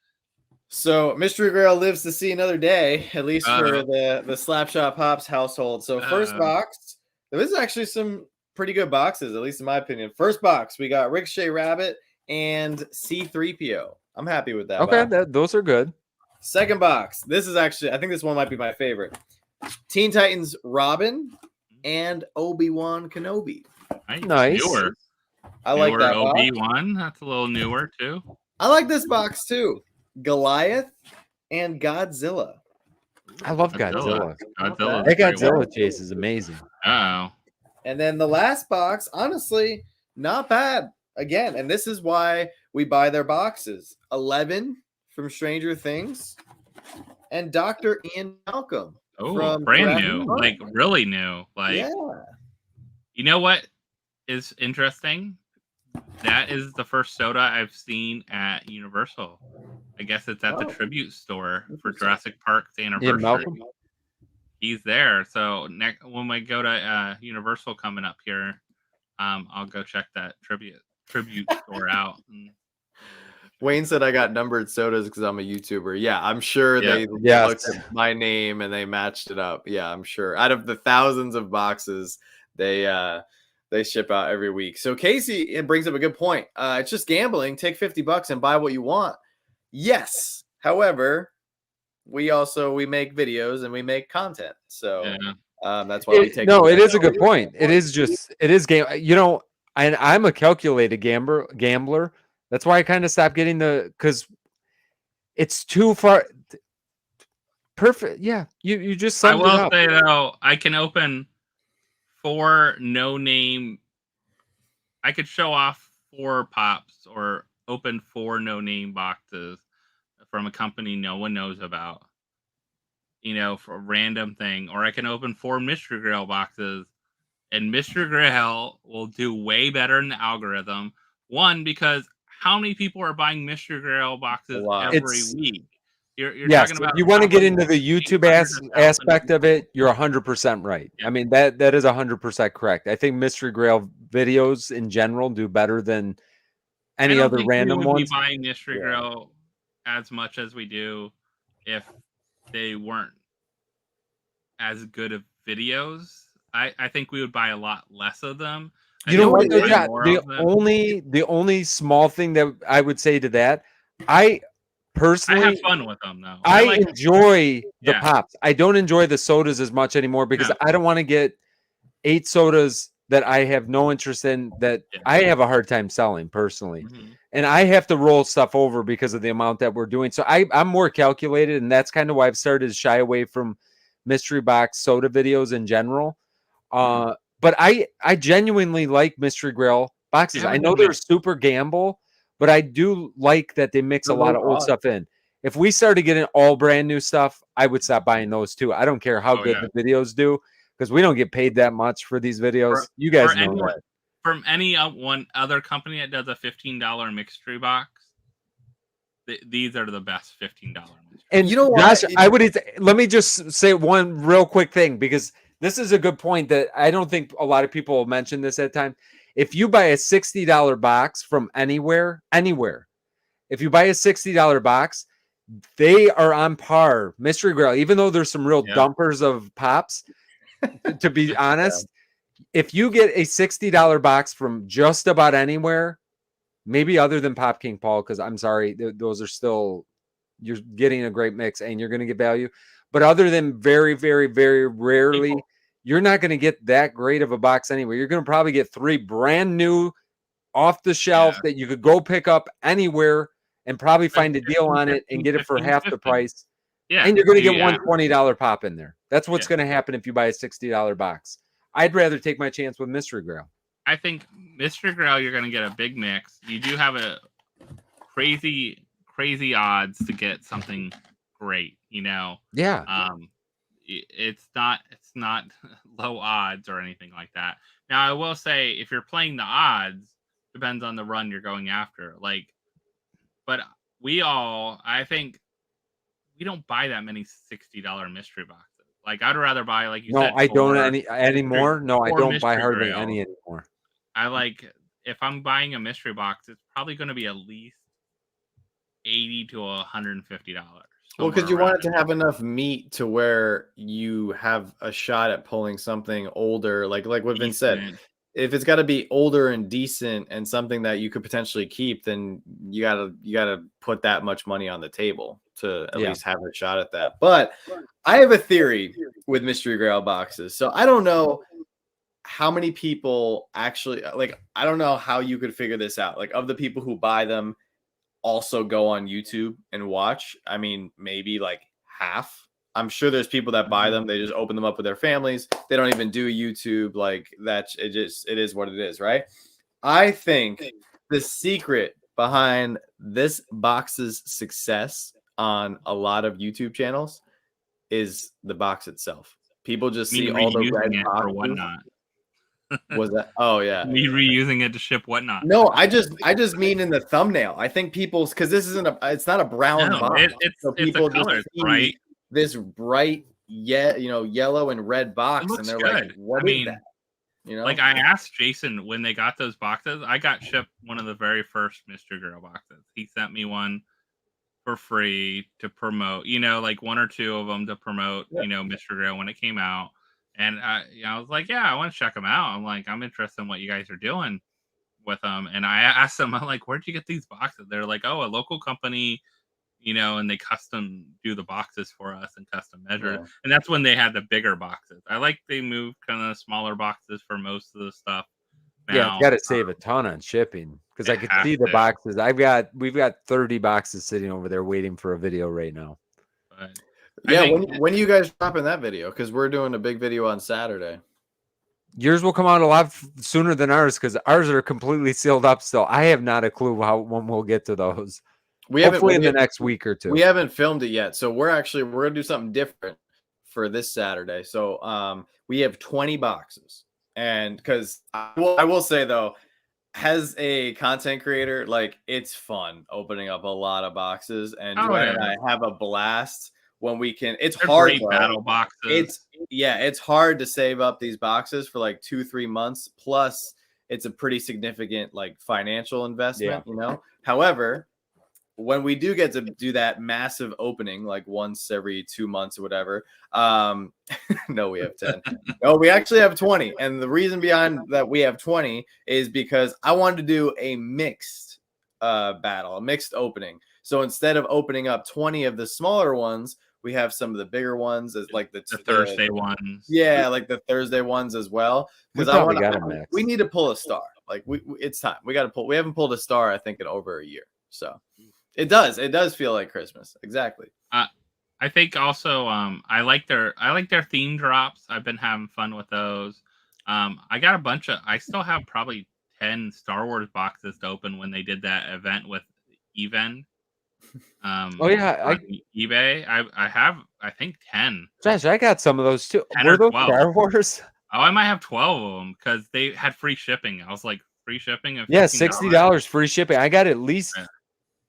So Mystery Grail lives to see another day, at least for the Slapshotpops household. So first box, there is actually some pretty good boxes, at least in my opinion. First box, we got Ricochet Rabbit and C-3PO. I'm happy with that. Okay, those are good. Second box, this is actually, I think this one might be my favorite. Teen Titans Robin and Obi-Wan Kenobi. Nice. Newer. I like that Obi-Wan. That's a little newer too. I like this box too. Goliath and Godzilla. I love Godzilla. That Godzilla chase is amazing. Oh. And then the last box, honestly, not bad. Again, and this is why we buy their boxes. 11 from Stranger Things and Dr. Ian Malcolm. Oh, brand new. Like really new. Like, you know what is interesting? That is the first soda I've seen at Universal. I guess it's at the tribute store for Jurassic Park's anniversary. He's there. So when we go to Universal coming up here, I'll go check that tribute store out. Wayne said I got numbered sodas because I'm a YouTuber. Yeah, I'm sure they looked at my name and they matched it up. Yeah, I'm sure. Out of the thousands of boxes they ship out every week. So Casey, it brings up a good point. It's just gambling. Take $50 and buy what you want. Yes. However, we make videos and we make content. So that's why we take. No, it is a good point. It is game. You know, and I'm a calculated gambler. That's why I kind of stopped getting because it's too far. Perfect. Yeah, you just summed it up. I will say though, I can open 4 no-name. I could show off 4 pops or open 4 no-name boxes from a company no one knows about. You know, for a random thing, or I can open 4 Mystery Grail boxes, and Mystery Grail will do way better in the algorithm. One, because how many people are buying Mystery Grail boxes every week? You're talking about. You want to get into the YouTube aspect of it. You're 100% right. Yeah. I mean that is 100% correct. I think Mystery Grail videos in general do better than any other random ones. We would be buying Mystery Grail as much as we do if they weren't as good of videos. I think we would buy a lot less of them. You know what? The only small thing that I would say to that, I personally have fun with them though. I enjoy the pops. I don't enjoy the sodas as much anymore because I don't want to get 8 sodas that I have no interest in that I have a hard time selling personally. And I have to roll stuff over because of the amount that we're doing. So I'm more calculated, and that's kind of why I've started to shy away from mystery box soda videos in general. But I genuinely like Mystery Grail boxes. I know they're super gamble, but I do like that they mix a lot of old stuff in. If we started getting all brand new stuff, I would stop buying those too. I don't care how good the videos do, because we don't get paid that much for these videos. You guys know that. From any one other company that does a $15 mystery box, these are the best $15 mystery. And you know what? Josh, let me just say one real quick thing, because this is a good point that I don't think a lot of people will mention this at time. If you buy a $60 box from anywhere, if you buy a $60 box, they are on par. Mystery Grail, even though there's some real dumpers of pops, to be honest, if you get a $60 box from just about anywhere, maybe other than Pop King Paul, because I'm sorry, those are still, you're getting a great mix and you're going to get value. But other than very, very, very rarely, you're not going to get that great of a box anywhere. You're going to probably get 3 brand new off the shelf that you could go pick up anywhere and probably find a deal on it and get it for half the price. Yeah. And you're going to get one $20 pop in there. That's what's going to happen if you buy a $60 box. I'd rather take my chance with Mystery Grail. I think Mystery Grail, you're going to get a big mix. You do have a crazy odds to get something great, you know? Yeah. It's not low odds or anything like that. Now, I will say, if you're playing the odds, depends on the run you're going after. But I think we don't buy that many $60 mystery boxes. I'd rather buy, like you said. No, I don't anymore. No, I don't buy hardly any anymore. If I'm buying a mystery box, it's probably going to be at least $80 to $150. Well, because you want it to have enough meat to where you have a shot at pulling something older, like what Vince said. If it's got to be older and decent and something that you could potentially keep, then you gotta put that much money on the table to at least have a shot at that. But I have a theory with Mystery Grail boxes. So I don't know how many people actually, I don't know how you could figure this out. Of the people who buy them also go on YouTube and watch. I mean, maybe half. I'm sure there's people that buy them. They just open them up with their families. They don't even do YouTube that. It is what it is, right? I think the secret behind this box's success on a lot of YouTube channels is the box itself. People just see all the red boxes. Or whatnot. Was that? Oh yeah, me reusing it to ship whatnot. No, I just mean in the thumbnail. I think people's, because this isn't it's not a brown box. So people just see right? This bright yellow and red box, and they're good. Like, what is that? You know, I asked Jason when they got those boxes. I got shipped one of the very first Mystery Grail boxes. He sent me one for free to promote, one or two of them to promote, Mystery Grail when it came out. And I was like, yeah, I want to check them out. I'm like, I'm interested in what you guys are doing with them. And I asked them, I'm like, where'd you get these boxes? They're like, oh, a local company, you know, and they custom do the boxes for us and custom measure. Yeah. And that's when they had the bigger boxes. I like they moved kind of smaller boxes for most of the stuff. Yeah, Now, it's got to save a ton on shipping because I it could has see the to. boxes. We've got 30 boxes sitting over there waiting for a video right now. But Yeah, think- when are you guys dropping that video? Because we're doing a big video on Saturday. Yours will come out a lot sooner than ours because ours are completely sealed up still. I have not a clue when we'll get to those. Hopefully in the next week or two. We haven't filmed it yet, so we're gonna do something different for this Saturday. So we have 20 boxes, and because I will say though, as a content creator, like it's fun opening up a lot of boxes, and Joanna and I have a blast when we can. It's hard great battle boxes. It's hard to save up these boxes for like 2-3 months. Plus, it's a pretty significant like financial investment, you know. However, when we do get to do that massive opening, like once every 2 months or whatever, no, we have 10. No, we actually have 20. And the reason behind that we have 20 is because I wanted to do a mixed battle, a mixed opening. So instead of opening up 20 of the smaller ones, we have some of the bigger ones as like the Thursday ones. Yeah, like the Thursday ones as well. Because we need to pull a star. Like it's time. We got to pull. We haven't pulled a star, I think, in over a year. So it does feel like Christmas. Exactly. I think also I like their theme drops. I've been having fun with those. I got a bunch of. I still have probably 10 Star Wars boxes to open when they did that event with Even. Oh yeah, on eBay. I have I think 10. Josh, I got some of those too. 10 Were or those 12. Star Wars? Oh, I might have 12 of them because they had free shipping. I was like, free shipping? Of Yeah, $15? $60 free shipping. I got at least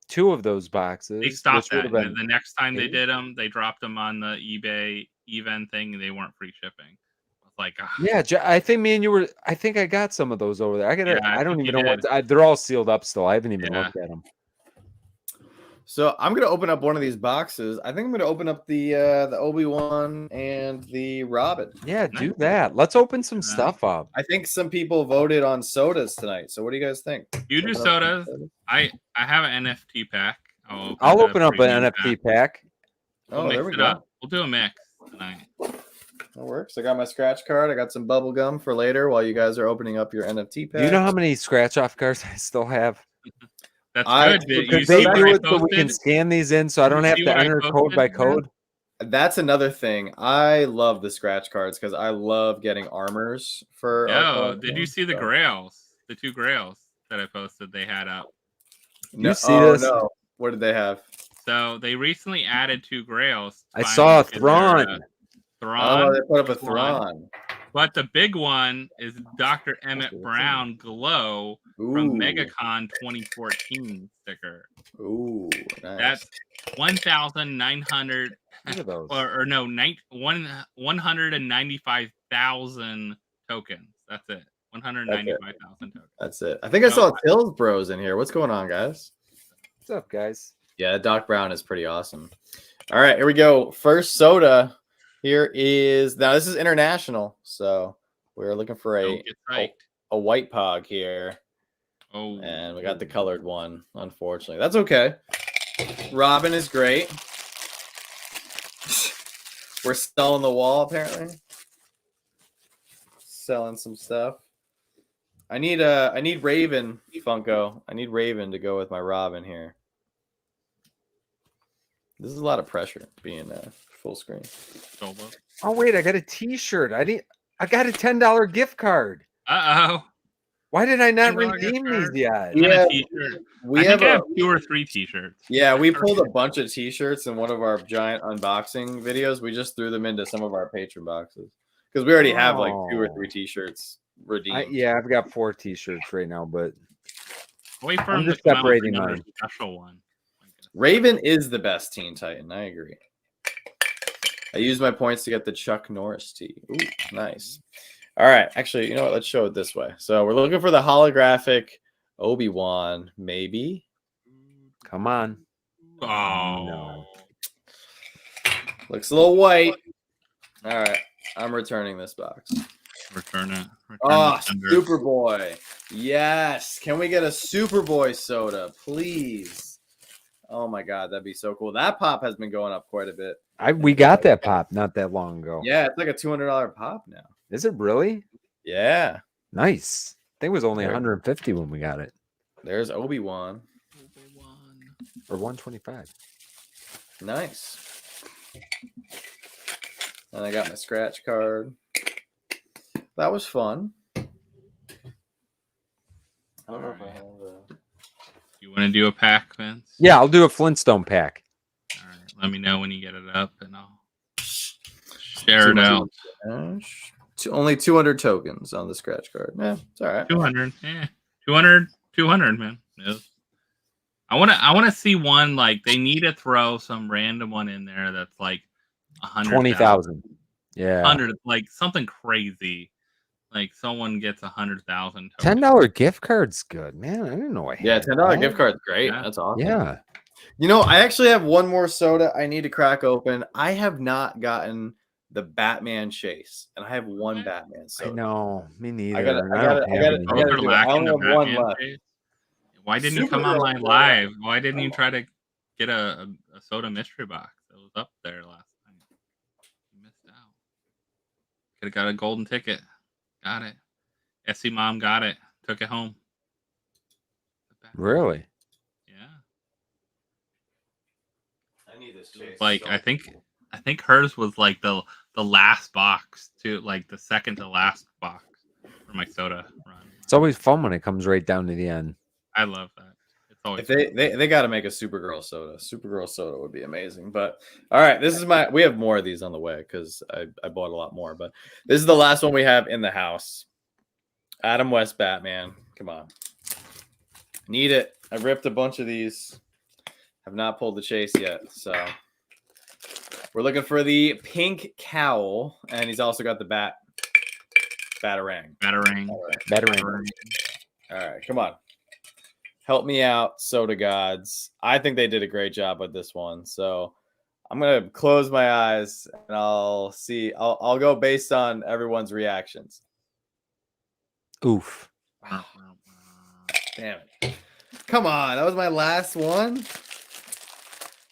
2 of those boxes. They stopped that. The next time they did them, they dropped them on the eBay event thing. They weren't free shipping. I was like, yeah, I think me and you were. I think I got some of those over there. I don't even know what. They're all sealed up still. I haven't even looked at them. So I'm gonna open up one of these boxes. I think I'm gonna open up the Obi-Wan and the Robin. Yeah, do that. Let's open some stuff up. I think some people voted on sodas tonight. So what do you guys think? You do sodas. I have an NFT pack. I'll open up an NFT pack. Oh, there we go. We'll do a mix tonight. That works. I got my scratch card. I got some bubble gum for later while you guys are opening up your NFT pack. Do you know how many scratch off cards I still have? That's good. Because they do it so we can scan these in, so I don't have to enter code by code. That's another thing. I love the scratch cards because I love getting armors for. Oh, did you see the Grails? The 2 Grails that I posted, they had up. You see this? No. What did they have? So they recently added 2 Grails. I saw a Thrawn. Oh, they put up a Thrawn. But the big one is Dr. Emmett Brown Glow from MegaCon 2014 sticker. Ooh, nice. That's 1,900 or no, 195,000 tokens. That's it. 195,000 tokens. That's it. I think I saw Tills Bros in here. What's going on, guys? What's up, guys? Yeah, Doc Brown is pretty awesome. All right, here we go. First soda. Here is now. This is international, so we're looking for a white pog here. Oh, and we got the colored one. Unfortunately, that's okay. Robin is great. We're selling the wall apparently. Selling some stuff. I need Raven Funko. I need Raven to go with my Robin here. This is a lot of pressure being full screen. Oh wait, I got a T-shirt. I got a $10 gift card. Uh-oh. Why did I not redeem these yet? Yeah, I think I have 2 or 3 T-shirts. Yeah, we pulled a bunch of T-shirts in one of our giant unboxing videos. We just threw them into some of our Patreon boxes because we already have like 2 or 3 T-shirts redeemed. Yeah, I've got 4 T-shirts right now, but wait for I'm just separating mine. Special one. Raven is the best Teen Titan. I agree. I used my points to get the Chuck Norris tee. Ooh, nice. All right. Actually, you know what? Let's show it this way. So we're looking for the holographic Obi-Wan, maybe. Come on. Oh, no. Looks a little white. All right. I'm returning this box. Return it. Superboy. Yes. Can we get a Superboy soda, please? Oh my god, that'd be so cool. That pop has been going up quite a bit. We got that pop not that long ago. Yeah, it's like a $200 pop now. Is it really? Yeah. Nice. I think it was only There- 150 when we got it. There's Obi-Wan. Or 125. Nice. And I got my scratch card. That was fun. I don't know if I have You want to do a pack, Vince? Yeah, I'll do a Flintstone pack. All right. Let me know when you get it up, and I'll share it out. Only 200 tokens on the scratch card. Yeah, it's all right. 200. Yeah. 200, man. Yeah. I want to see one, like, they need to throw some random one in there that's like 20,000. Yeah. 100, like something crazy. Like someone gets 100,000. $10 gift card's good, man. I didn't know I had Yeah, $10 that. gift card's great. Yeah. That's awesome. Yeah. You know, I actually have one more soda I need to crack open. I have not gotten the Batman chase, and I have one Batman soda. I know. Me neither. I gotta and I don't have any. Those are do it. I lacking only the have one Batman left. chase. Why didn't you come on my live? Why didn't you try to get a soda mystery box that was up there last time? You missed out. Could have got a golden ticket. Got it. SC Mom got it. Took it home. Really? Yeah. I need this chase. Like I think hers was like the last box to like the second to last box for my soda run. It's always fun when it comes right down to the end. I love that. It's always If they got to make a Supergirl soda. Supergirl soda would be amazing. But all right, this is we have more of these on the way because I bought a lot more. But this is the last one we have in the house. Adam West Batman. Come on. Need it. I ripped a bunch of these. Have not pulled the chase yet. So we're looking for the pink cowl. And he's also got the batarang. Batarang. All right, come on. Help me out, soda gods. I think they did a great job with this one. So I'm going to close my eyes and I'll see. I'll go based on everyone's reactions. Oof. Damn it. Come on. That was my last one.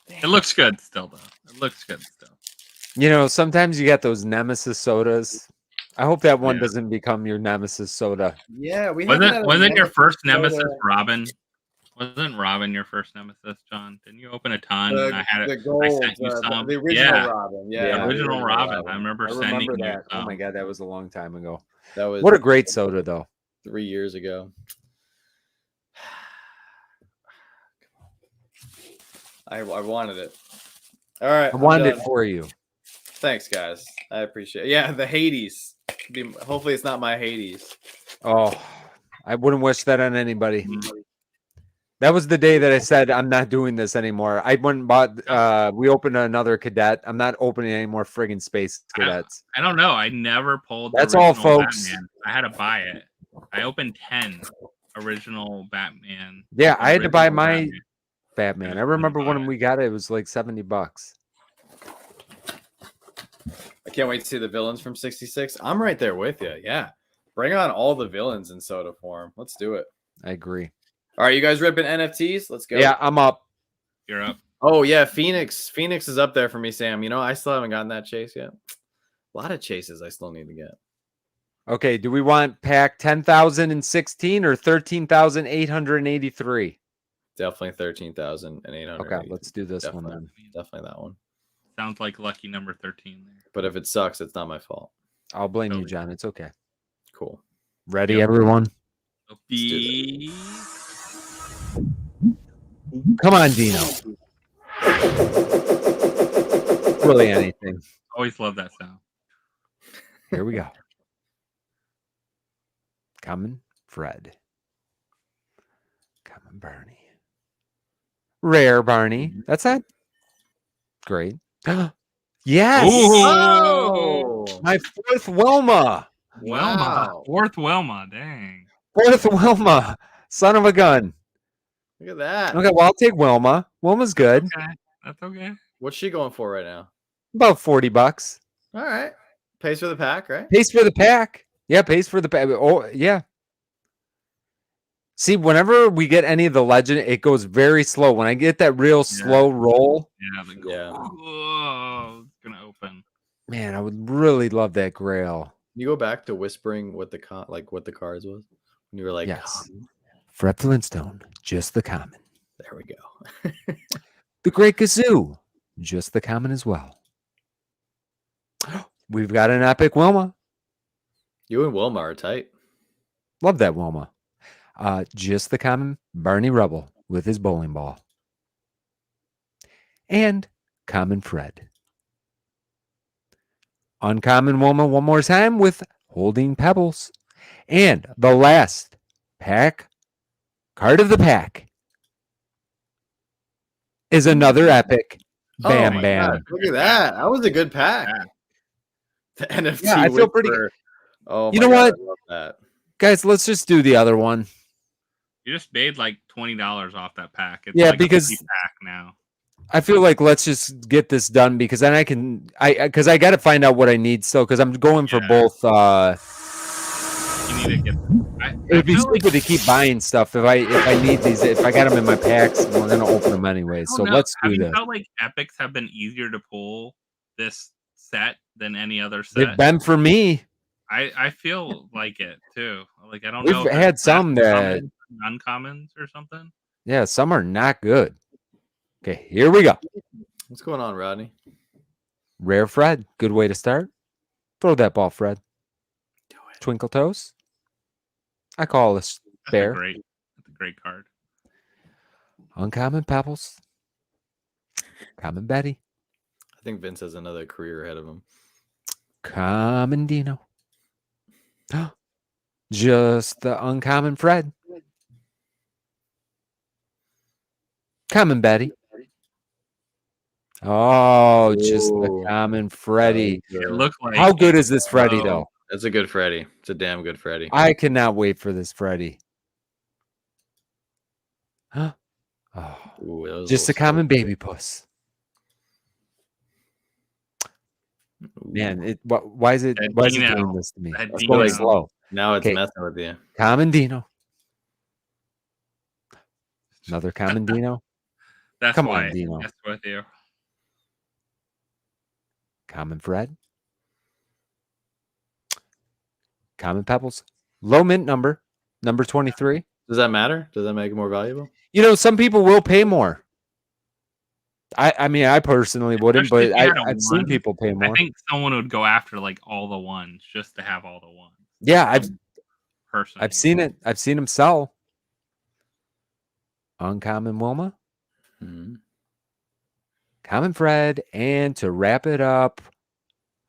It looks good still, though. It looks good still. You know, sometimes you get those nemesis sodas. I hope that one Yeah. doesn't become your nemesis soda. Yeah, we Wasn't your first soda. nemesis Robin? Wasn't Robin your first nemesis, John? Didn't you open a ton? And I had The it. gold, I sent you some. the original Yeah. Robin. Yeah, Yeah, The original the Robin. I remember sending you that. Oh some. my god, that was a long time ago. That was What a great soda, though. 3 years ago. I wanted it. All right. I wanted I'm it done. for you. Thanks, guys. I appreciate it. Yeah, the Hades. Hopefully, it's not my Hades. Oh, I wouldn't wish that on anybody. That was the day that I said I'm not doing this anymore. I went and bought. We opened another cadet. I'm not opening any more friggin' space cadets. I don't know. I never pulled. The That's all, original folks. Batman. I had to buy it. I opened 10 original Batman. Yeah, I had to buy original my Batman. Batman. I remember when we got it. It was like $70. I can't wait to see the villains from 66. I'm right there with you. Yeah. Bring on all the villains in soda form. Let's do it. I agree. All right, you guys ripping NFTs? Let's go. Yeah, I'm up. You're up. Oh, yeah. Phoenix. Phoenix is up there for me, Sam. You know, I still haven't gotten that chase yet. A lot of chases I still need to get. Okay, do we want pack 10,016 or 13,883? Definitely 13,800. Okay, let's do this one then. Definitely that one. Sounds like lucky number 13 there. But if it sucks, it's not my fault. I'll blame you, Totally. John. It's okay. Cool. Ready, Yep. everyone? B. Come on, Dino. Really anything. Always love that sound. Here we go. Coming, Fred. Coming, Barney. Rare Barney. That's it. Great. Yes. Ooh. My fourth Wilma. Wilma. Wow. Fourth Wilma. Dang. Fourth Wilma. Son of a gun. Look at that. Okay, well, I'll take Wilma. Wilma's good. Okay. That's okay. What's she going for right now? About $40. All right. Pays for the pack, right? Pays for the pack. Yeah, pays for the pack. Oh, yeah. See, whenever we get any of the legend, it goes very slow. When I get that real slow roll, Yeah. Oh, it's gonna open. man, I would really love that Grail. You go back to whispering what the what the cards was when you were like, Yes. Fred Flintstone, just the common. there we go. The Great Kazoo, just the common as well. We've got an epic Wilma. You and Wilma are tight. Love that Wilma. Just the common Barney Rubble with his bowling ball. And common Fred. Uncommon Wilma one more time with holding pebbles. And the last pack, card of the pack, is another epic Bam my Bam. God, look at that. That was a good pack. Yeah. The NFT. Yeah, I feel pretty Whisperer. Oh, You my know God, what? I love that. Guys, let's just do the other one. You just made like $20 off that pack. It's Yeah, like because- a pack now. I feel like let's just get this done because then I got to find out what I need still because I'm going for Yeah. both. You need to get. It'd be feel like- stupid to keep buying stuff if I need these. If I got them in my packs, we're gonna open them anyway. I So don't know. let's Have do you this. felt like epics have been easier to pull this set than any other They've set? been for me. I feel like it too. Like I don't We've know. if had it's some less that- common, uncommons or something. Yeah, some are not good. Okay, here we go. What's going on, Rodney? Rare Fred, good way to start. Throw that ball, Fred. Do it. Twinkle Toes. I call this That's bear. That's a great card. Uncommon Pebbles. Common Betty. I think Vince has another career ahead of him. Common Dino. Just the uncommon Fred. Common Betty. Oh, just the Ooh. common Freddy. It looked like How good is this Freddy, though? That's a good Freddy. It's a damn good Freddy. I cannot wait for this Freddy. Huh? Oh, Ooh, that was just a little common slow. baby puss. Ooh. Man, why is it That doing Dino. this to me? That It's going Dino. slow. Now it's Okay. messing with you. Common Dino. Another common Dino. That's Come why on, Dino. I messed with you. Common Fred. Common Pebbles. Low mint number 23. Does that matter? Does that make it more valuable? You know, some people will pay more. I mean, I personally wouldn't, Especially if but you had a I've seen one. people pay more. I think someone would go after like all the ones just to have all the ones. Yeah, Personally, I've seen it. I've seen them sell. Uncommon Wilma, Mhm. Common Fred, and to wrap it up,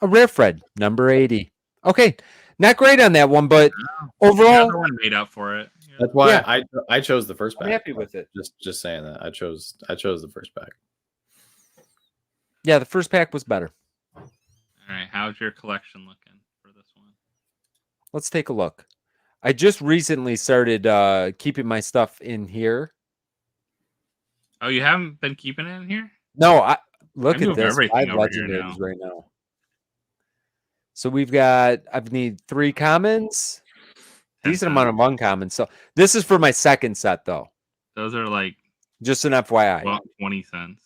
a rare Fred, number 80. Okay, not great on that one, but The overall, other one made up for it. Yeah. That's why Yeah. I chose the first pack. I'm happy with it. Just saying that. I chose the first pack. Yeah, the first pack was better. All right, how's your collection looking for this one? Let's take a look. I just recently started keeping my stuff in here. Oh, you haven't been keeping it in here? No, look I at moved this. everything 5 over here legendaries now. right now. So we've got, I need 3 commons, decent amount of uncommons. So this is for my second set, though. Those are like Just an FYI. 20 cents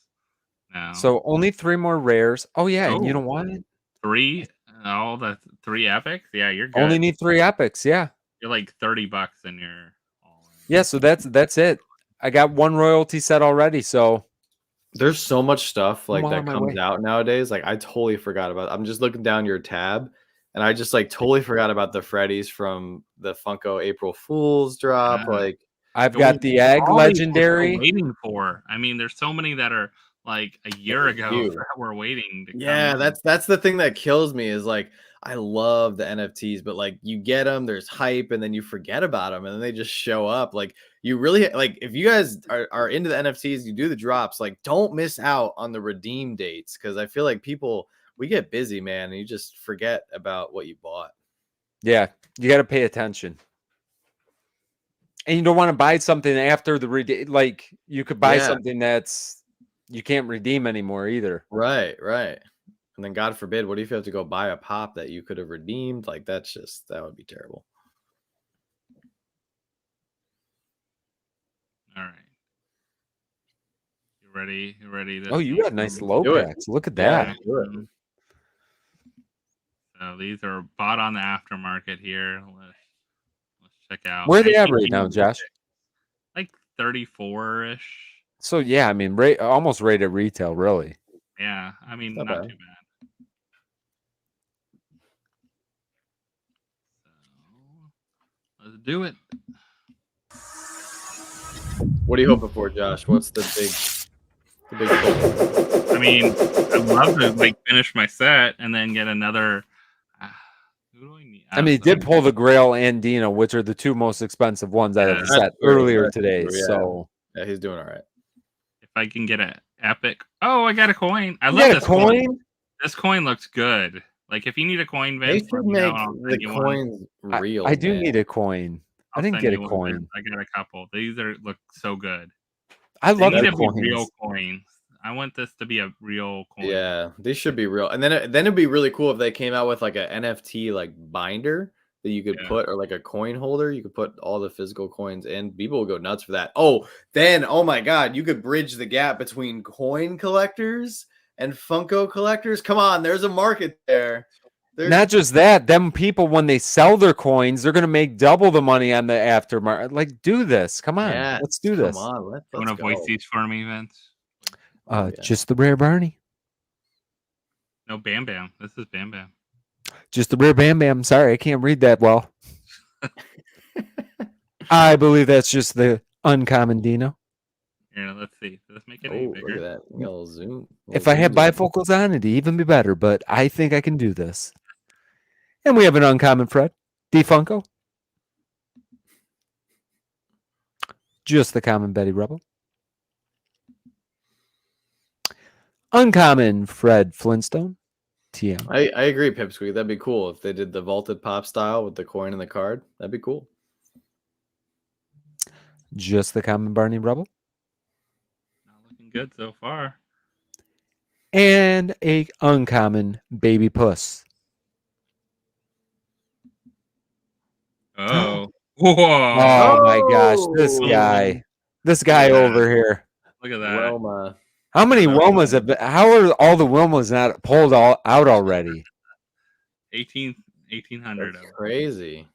now. So only 3 more rares. Oh, yeah. And you know what? 3, all the 3 epics? Yeah, you're good. Only need 3 epics. Yeah. You're like $30 and you're all in. Yeah. So that's it. I got 1 royalty set already. So There's so much stuff like I'm on that my comes way. out nowadays. Like I totally forgot about. I'm just looking down your tab, and I just like totally forgot about the Freddies from the Funko April Fool's drop. Yeah. Like I've got the egg All these we're still legendary. waiting for. I mean, there's so many that are like a year ago Few. that we're waiting to come yeah, in. that's the thing that kills me is like I love the NFTs, but like you get them, there's hype, and then you forget about them, and then they just show up. Like you really like if you guys are into the NFTs, you do the drops. Like don't miss out on the redeem dates because I feel like we get busy, man, and you just forget about what you bought. Yeah. You got to pay attention. And you don't want to buy something after the redeem. Like you could buy Yeah. something that's you can't redeem anymore either. Right. And then God forbid, what if you have to go buy a pop that you could have redeemed? Like that would be terrible. All right. You ready? You ready? Oh, you got nice low Do it. packs. Look at Yeah, that. do it. So these are bought on the aftermarket here. Let's check out. Where are they at right now, 1986, Josh? Like 34-ish. So yeah, I mean, almost right at retail, really. Yeah, I mean, Not not bad. too bad. So, let's do it. What are you hoping for, Josh? What's the big goal? I mean, I'd love to like finish my set and then get another. Who do I need? I mean, he did pull the Grail and Dino, which are the two most expensive ones out of the Yeah, set true, earlier that's today. true, yeah. So Yeah, he's doing all right. If I can get an epic. Oh, I got a coin. I you love got this a coin. This coin looks good. Like if you need a coin, They Vince, should let me know, make I'll the send you one. coins real. I do man. need a coin. I I'll didn't send get a you one, coin. Vince. I got a couple. These look so good. I They love need the to be real coins. coins. I want this to be a real coin. Yeah, they should be real. And then it'd be really cool if they came out with like a NFT like binder that you could Yeah. put, or like a coin holder. You could put all the physical coins in. People will go nuts for that. Oh, then oh my God, you could bridge the gap between coin collectors and Funko collectors. Come on, there's a market there. Not just that, them people when they sell their coins, they're gonna make double the money on the aftermarket. Like, do this. Come on, Yeah, let's do this. Come on, let's You want to voice go. these for me, Vince? Yeah. Just the rare Barney. No, Bam Bam. This is Bam Bam. Just the rare Bam Bam. Sorry, I can't read that well. I believe that's just the uncommon Dino. Here, let's see. Does this make it Oh, any look bigger? at that. We got a little zoom. If I had bifocals on, it'd even be better, but I think I can do this. And we have an uncommon Fred. Defunko. Just the common Betty Rubble. Uncommon Fred Flintstone. TM. I agree, Pipsqueak. That'd be cool if they did the vaulted pop style with the coin and the card. That'd be cool. Just the common Barney Rubble. Not looking good so far. And a uncommon Baby Puss. Oh. Whoa. Oh my gosh, this guy Yeah. over here. Look at that. Wilma. How many Wilmas have been, how are all the Wilmas not pulled out already? 1800 That's of it. crazy.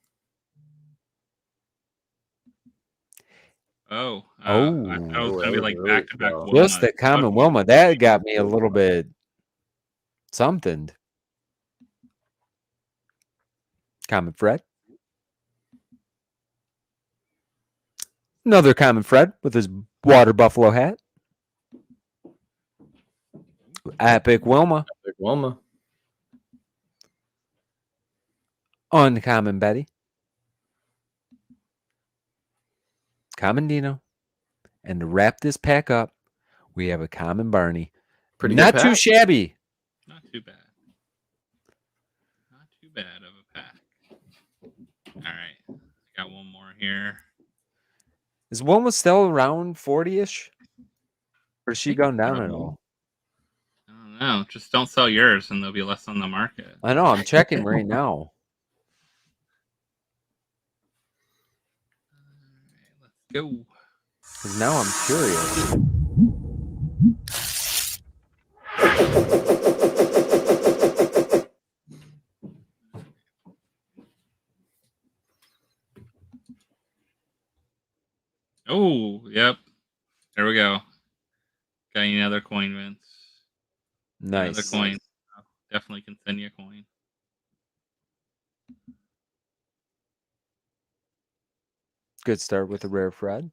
Oh. I thought it was going to be like really back-to-back slow. Wilma. Just the common Wilma. That got me a little bit something. Common Fred. Another common Fred with his water buffalo hat. Epic Wilma. Epic Wilma. Uncommon Betty. Common Dino. And to wrap this pack up, we have a common Barney. Pretty Not good too pack. shabby. Not too bad. Not too bad of a pack. All right. I got one more here. Is Wilma still around 40-ish? Or has she gone down at so. all? I don't know. Just don't sell yours and there'll be less on the market. I know. I'm checking right now. All right, let's go. Because now I'm curious. Oh, yep. There we go. Got you another coin, Vince. Another Nice. coin. Definitely can send you a coin. Good start with a rare Fred.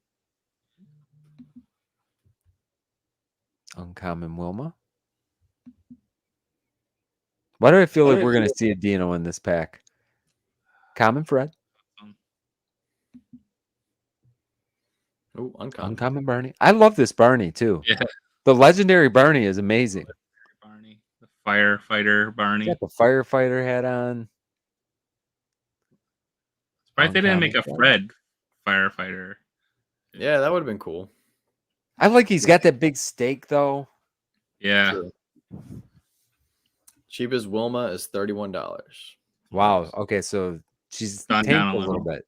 Uncommon Wilma. Why do I feel like we're going to see a Dino in this pack? Common Fred. Oh, uncommon. Uncommon Barney. I love this Barney too. Yeah. The legendary Barney is amazing. Barney. The firefighter Barney. Got the firefighter hat on. Surprised they didn't make a Uncommon Fred firefighter. Yeah, that would have been cool. I like he's got that big stake though. Yeah. True. Cheapest Wilma is $31. Wow. Okay, so she's Gone tanked down a a little little. bit.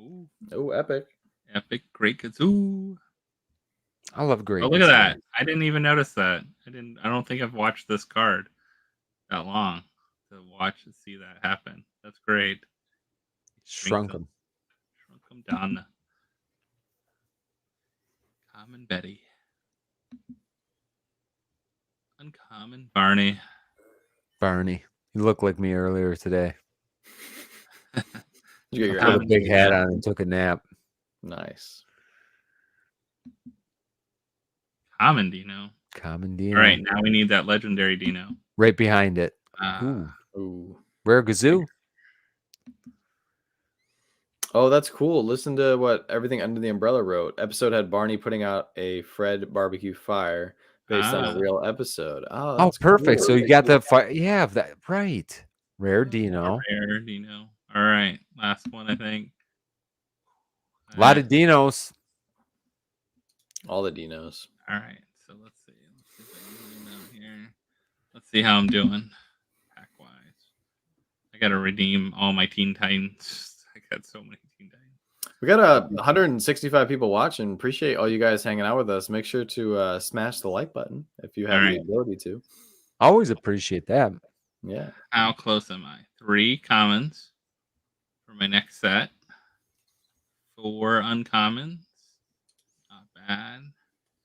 Ooh, Oh, epic. Epic Great Kazoo. I love Great. Oh, look at that! I didn't even notice that. I don't think I've watched this card that long to watch and see that happen. That's great. Shrunk him. Shrunk him down. Common Betty. Uncommon Barney. Barney. You looked like me earlier today. You got your Put a hat. big hat on and took a nap. Nice. Common Dino. Common Dino. All right, now we need that legendary Dino. Right behind it. Ooh. Rare Gazoo. Oh, that's cool. Listen to what Everything Under the Umbrella wrote. Episode had Barney putting out a Fred barbecue fire based on a real episode. Oh, Oh, that's perfect. cool. So you got the fire. Yeah, that right. Rare Dino. Rare Dino. All right, last one, I think. A lot of Dinos. All the Dinos. All right, so let's see. Let's see if I can zoom out here. Let's see how I'm doing pack wise. I gotta redeem all my Teen Titans. I got so many Teen Titans. We got 165 people watching. Appreciate all you guys hanging out with us. Make sure to smash the like button if you have the ability to. Always appreciate that. Yeah. How close am I? 3 commons for my next set. 4 uncommons. Not bad.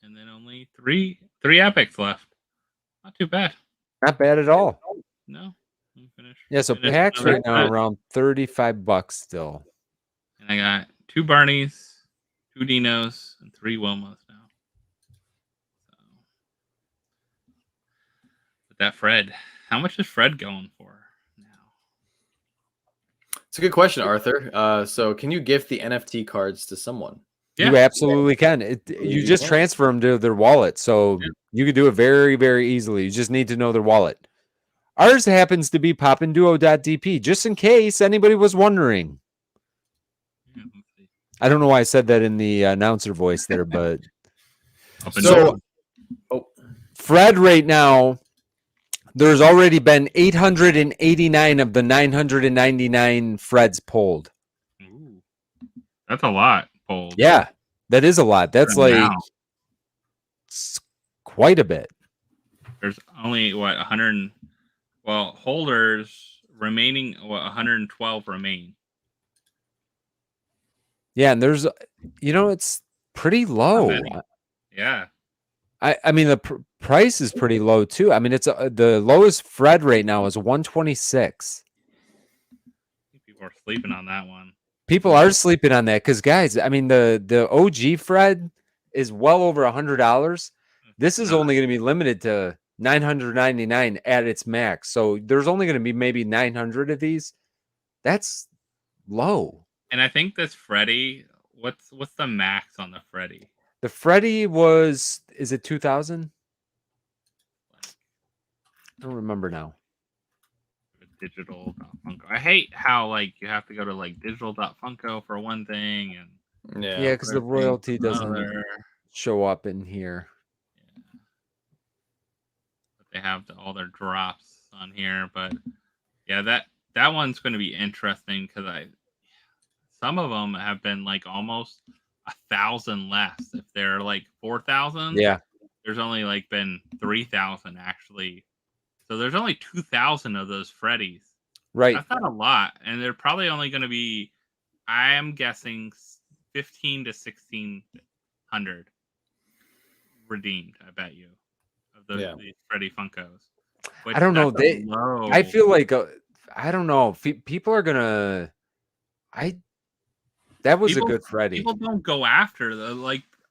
And then only three epics left. Not too bad. Not bad at all. No. We finished. Yeah, so finished packs another right now set. around $35 still. And I got 2 Barneys, 2 Dinos, and 3 Wilmas now. So, with that Fred, how much is Fred going for now? It's a good question, Arthur. So can you gift the NFT cards to someone? Yeah. You absolutely can. You just transfer them to their wallet. So you can do it very, very easily. You just need to know their wallet. Ours happens to be poppinduo.dp, just in case anybody was wondering. Yeah, let's see. I don't know why I said that in the announcer voice there, but So, Fred right now, there's already been 889 of the 999 Freds pulled. Ooh, that's a lot pulled. Yeah, that is a lot. That's For like now. quite a bit. There's only 100. Well, holders remaining. 112 remain. Yeah, and there's, it's pretty low. Yeah. I mean, the price is pretty low too. I mean, it's the lowest Fred right now is 126. I think people are sleeping on that one. People are sleeping on that because, guys, I mean, the OG Fred is well over $100. This is only going to be limited to 999 at its max. So there's only going to be maybe 900 of these. That's low. And I think this Freddy. What's the max on the Freddy? The Freddy is it 2000? I don't remember now. Digital.funko. I hate how you have to go to digital.funko for one thing and Yeah, because the royalty doesn't show up in here. Yeah. But they have all their drops on here, but yeah, that one's going to be interesting because some of them have been almost 1,000 less. If they're 4,000, yeah, there's only been 3,000 actually. So there's only 2,000 of those Freddies. right. That's not a lot, and they're probably only going to be, I am guessing, 15 to 1,600 redeemed. I bet you of these Freddy Funkos. I don't know. I feel like I don't know. People are gonna. That was a good Freddy. People don't go after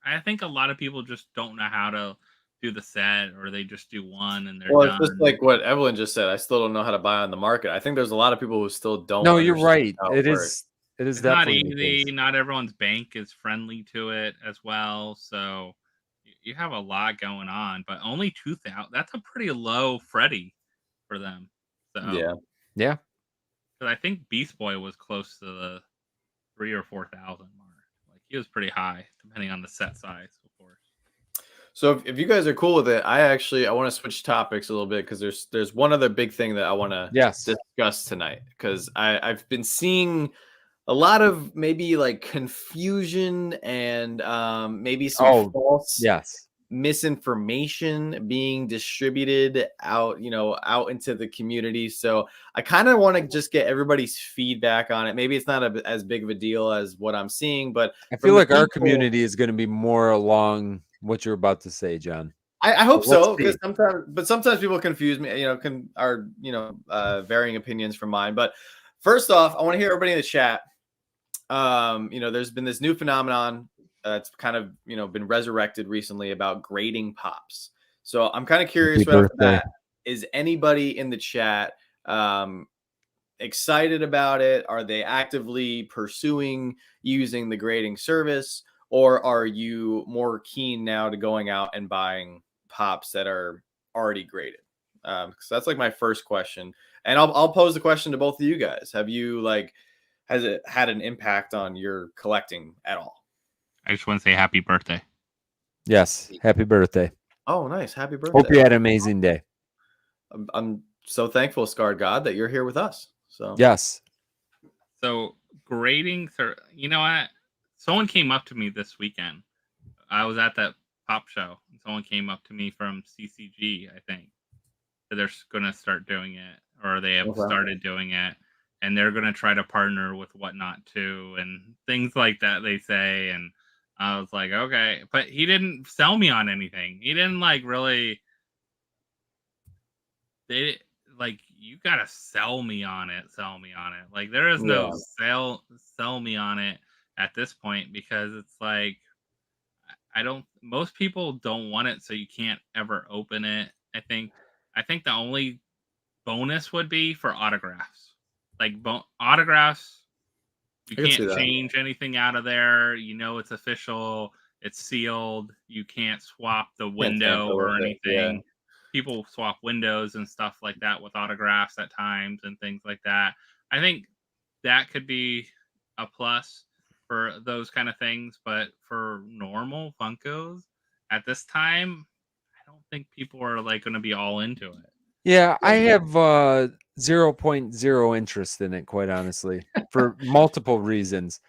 I think a lot of people just don't know how to do the set, or they just do one and they're done. It's just like what Evelyn just said. I still don't know how to buy on the market. I think there's a lot of people who still don't. No, you're right. It works. is It's not definitely easy. Not everyone's bank is friendly to it as well. So you have a lot going on, but only 2,000. That's a pretty low Freddy for them. So yeah. Because I think Beast Boy was close to the 3,000 or 4,000 mark. He was pretty high, depending on the set size, of course. So if you guys are cool with it, I want to switch topics a little bit because there's one other big thing that I want to discuss tonight, because I've been seeing a lot of maybe like confusion and maybe some false yes. misinformation being distributed out, out into the community. So I kind of want to just get everybody's feedback on it. Maybe it's not as big of a deal as what I'm seeing, but I feel like our community is going to be more along what you're about to say, John. I hope so, Let's because sometimes people confuse me, varying opinions from mine. But first off, I want to hear everybody in the chat. There's been this new phenomenon that's kind of, been resurrected recently about grading pops. So I'm kind of curious right after that. Is anybody in the chat excited about it? Are they actively pursuing using the grading service? Or are you more keen now to going out and buying pops that are already graded? So that's like my first question. And I'll pose the question to both of you guys. Has it had an impact on your collecting at all? I just want to say happy birthday. Yes. Happy birthday. Oh, nice. Happy birthday. Hope you had an amazing day. I'm so thankful, Scarred God, that you're here with us. So yes. So grading, you know what? Someone came up to me this weekend. I was at that pop show. And someone came up to me from CCG, I think. That they're going to start doing it, or they have started doing it. And they're going to try to partner with Whatnot too, and things like that, they say. And I was like, okay. But he didn't sell me on anything. He didn't really... you got to sell me on it. Like, there is no sell me on it at this point, because it's like, most people don't want it, so you can't ever open it. I think the only bonus would be for autographs. Like autographs, you can't change anything out of there. It's official. It's sealed. You can't swap the window or anything. People swap windows and stuff like that with autographs at times and things like that. I think that could be a plus for those kind of things. But for normal Funkos at this time, I don't think people are going to be all into it. Yeah, I have 0.0 interest in it, quite honestly, for multiple reasons.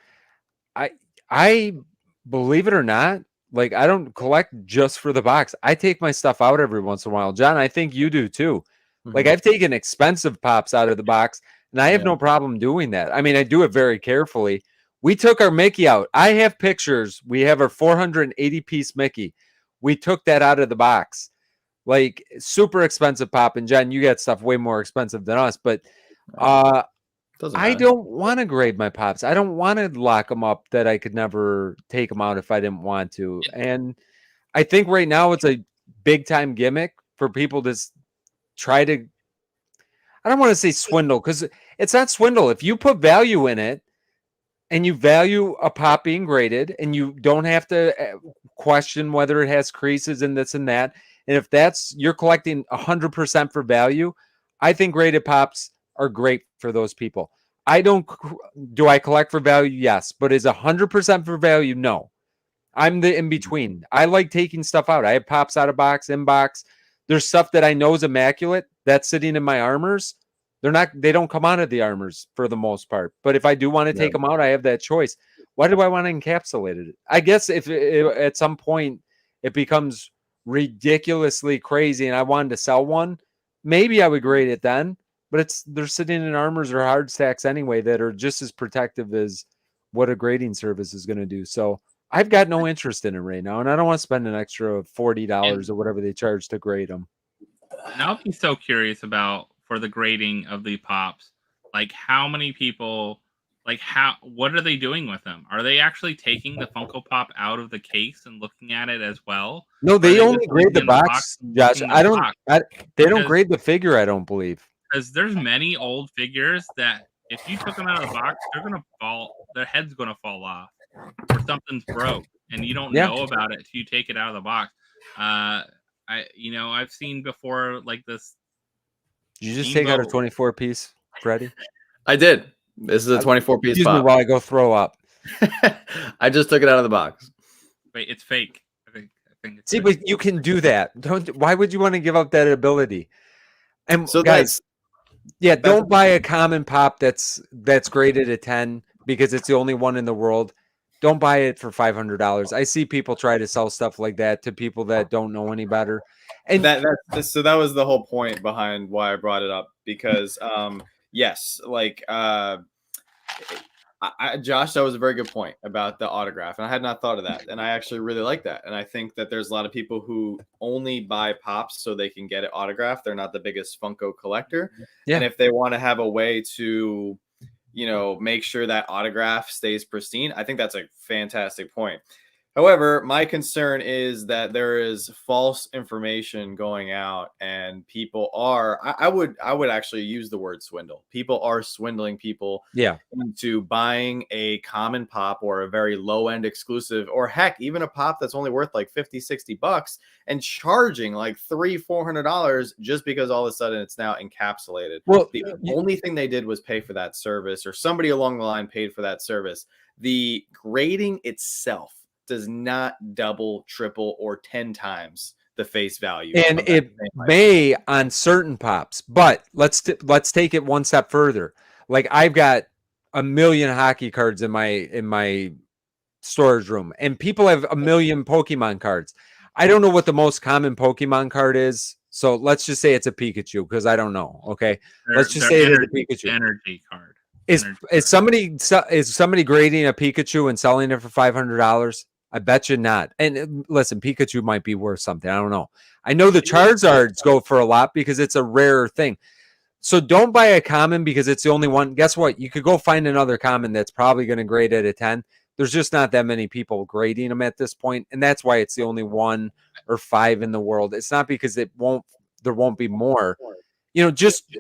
I believe it or not, I don't collect just for the box. I take my stuff out every once in a while. John, I think you do too. Mm-hmm. I've taken expensive pops out of the box, and I have no problem doing that. I mean, I do it very carefully. We took our Mickey out. I have pictures. We have our 480-piece Mickey. We took that out of the box. Super expensive pop. And John, you got stuff way more expensive than us, but I don't want to grade my pops. I don't want to lock them up that I could never take them out if I didn't want to. And I think right now it's a big time gimmick for people to try to, I don't want to say swindle, because it's not swindle. If you put value in it and you value a pop being graded, and you don't have to question whether it has creases and this and that, and if you're collecting 100% for value, I think graded pops are great for those people. Do I collect for value? Yes. But is 100% for value? No. I'm the in between. I like taking stuff out. I have pops out of box, in box. There's stuff that I know is immaculate that's sitting in my armors. They don't come out of the armors for the most part. But if I do want to take them out, I have that choice. Why do I want to encapsulate it? I guess if at some point it becomes ridiculously crazy and I wanted to sell one, maybe I would grade it then. But they're sitting in armors or hard stacks anyway that are just as protective as what a grading service is going to do. So I've got no interest in it right now, and I don't want to spend an extra $40 or whatever they charge to grade them. Now I'd be so curious about, for the grading of the pops, how many people, what are they doing with them? Are they actually taking the Funko Pop out of the case and looking at it as well? No, they only grade the box, Josh. They don't grade the figure, I don't believe. Because there's many old figures that if you took them out of the box, they're gonna fall. Their head's gonna fall off, or something's broke, and you don't know about it till you take it out of the box. I've seen before this. Did you just take out a 24-piece, Freddie? I did. This is a 24-piece. Excuse me while I go throw up. I just took it out of the box. Wait, it's fake. I think it's See, fake. but you can do that. Why would you want to give up that ability? And so guys. Yeah, don't buy a common pop that's graded a 10. because it's the only one in the world. Don't buy it for $500. I see people try to sell stuff like that to people that don't know any better. And so that was the whole point behind why I brought it up, because yes, like Josh, that was a very good point about the autograph, and I had not thought of that, and I actually really like that. And I think that there's a lot of people who only buy pops so they can get it autographed. They're not the biggest Funko collector, and if they want to have a way to, make sure that autograph stays pristine, I think that's a fantastic point. However, my concern is that there is false information going out, and people are, I would actually use the word swindle. People are swindling people into buying a common pop or a very low end exclusive, or heck, even a pop that's only worth like $50-$60 and charging like $300-$400 just because all of a sudden it's now encapsulated. Well, the only thing they did was pay for that service, or somebody along the line paid for that service. The grading itself does not double, triple, or 10 times the face value. And it may on certain pops, but let's take it one step further. Like, I've got 1 million hockey cards in my storage room, and people have 1 million Pokemon cards. I don't know what the most common Pokemon card is, so let's just say it's a Pikachu, because I don't know. Okay, let's just say it is a Pikachu energy card. Is somebody grading a Pikachu and selling it for $500? I bet you not. And listen, Pikachu might be worth something. I don't know. I know the Charizards go for a lot because it's a rare thing. So don't buy a common because it's the only one. Guess what? You could go find another common that's probably going to grade at a 10. There's just not that many people grading them at this point, and that's why it's the only 1 or 5 in the world. It's not because there won't be more. Just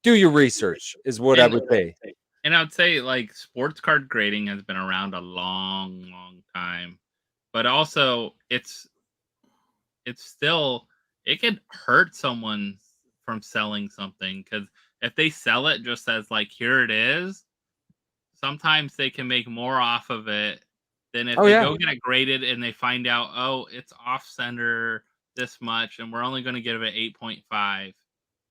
do your research is what I would say. And I would say, like, sports card grading has been around a long, long time. But also, it's still, it could hurt someone from selling something, because if they sell it just as like, here it is, sometimes they can make more off of it than if they go get it graded and they find out, oh, it's off center this much, and we're only going to give it 8.5.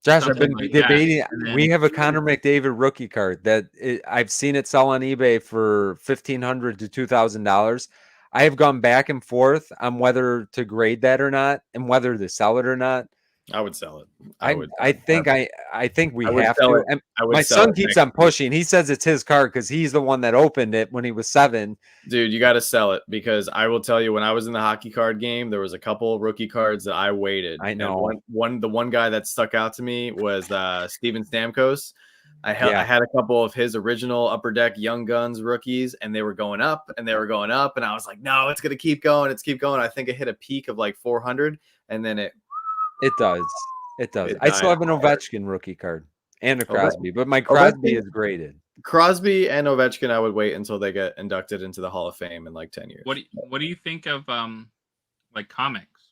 Josh, I've been debating. We have a Connor McDavid rookie card that I've seen it sell on eBay for $1,500 to $2,000. I have gone back and forth on whether to grade that or not, and whether to sell it or not. I would sell it. I think we have to. And my son keeps on pushing. He says it's his card because he's the one that opened it when he was 7. Dude, you got to sell it, because I will tell you, when I was in the hockey card game, there was a couple rookie cards that I waited. I know. The one guy that stuck out to me was Steven Stamkos. I had a couple of his original Upper Deck Young Guns rookies, and they were going up and they were going up, and I was like, no, it's gonna keep going. I think it hit a peak of like 400, and then it does. I still have an Ovechkin rookie card and a Crosby, but my Crosby is graded. Crosby and Ovechkin, I would wait until they get inducted into the Hall of Fame in like 10 years. What do you think of like comics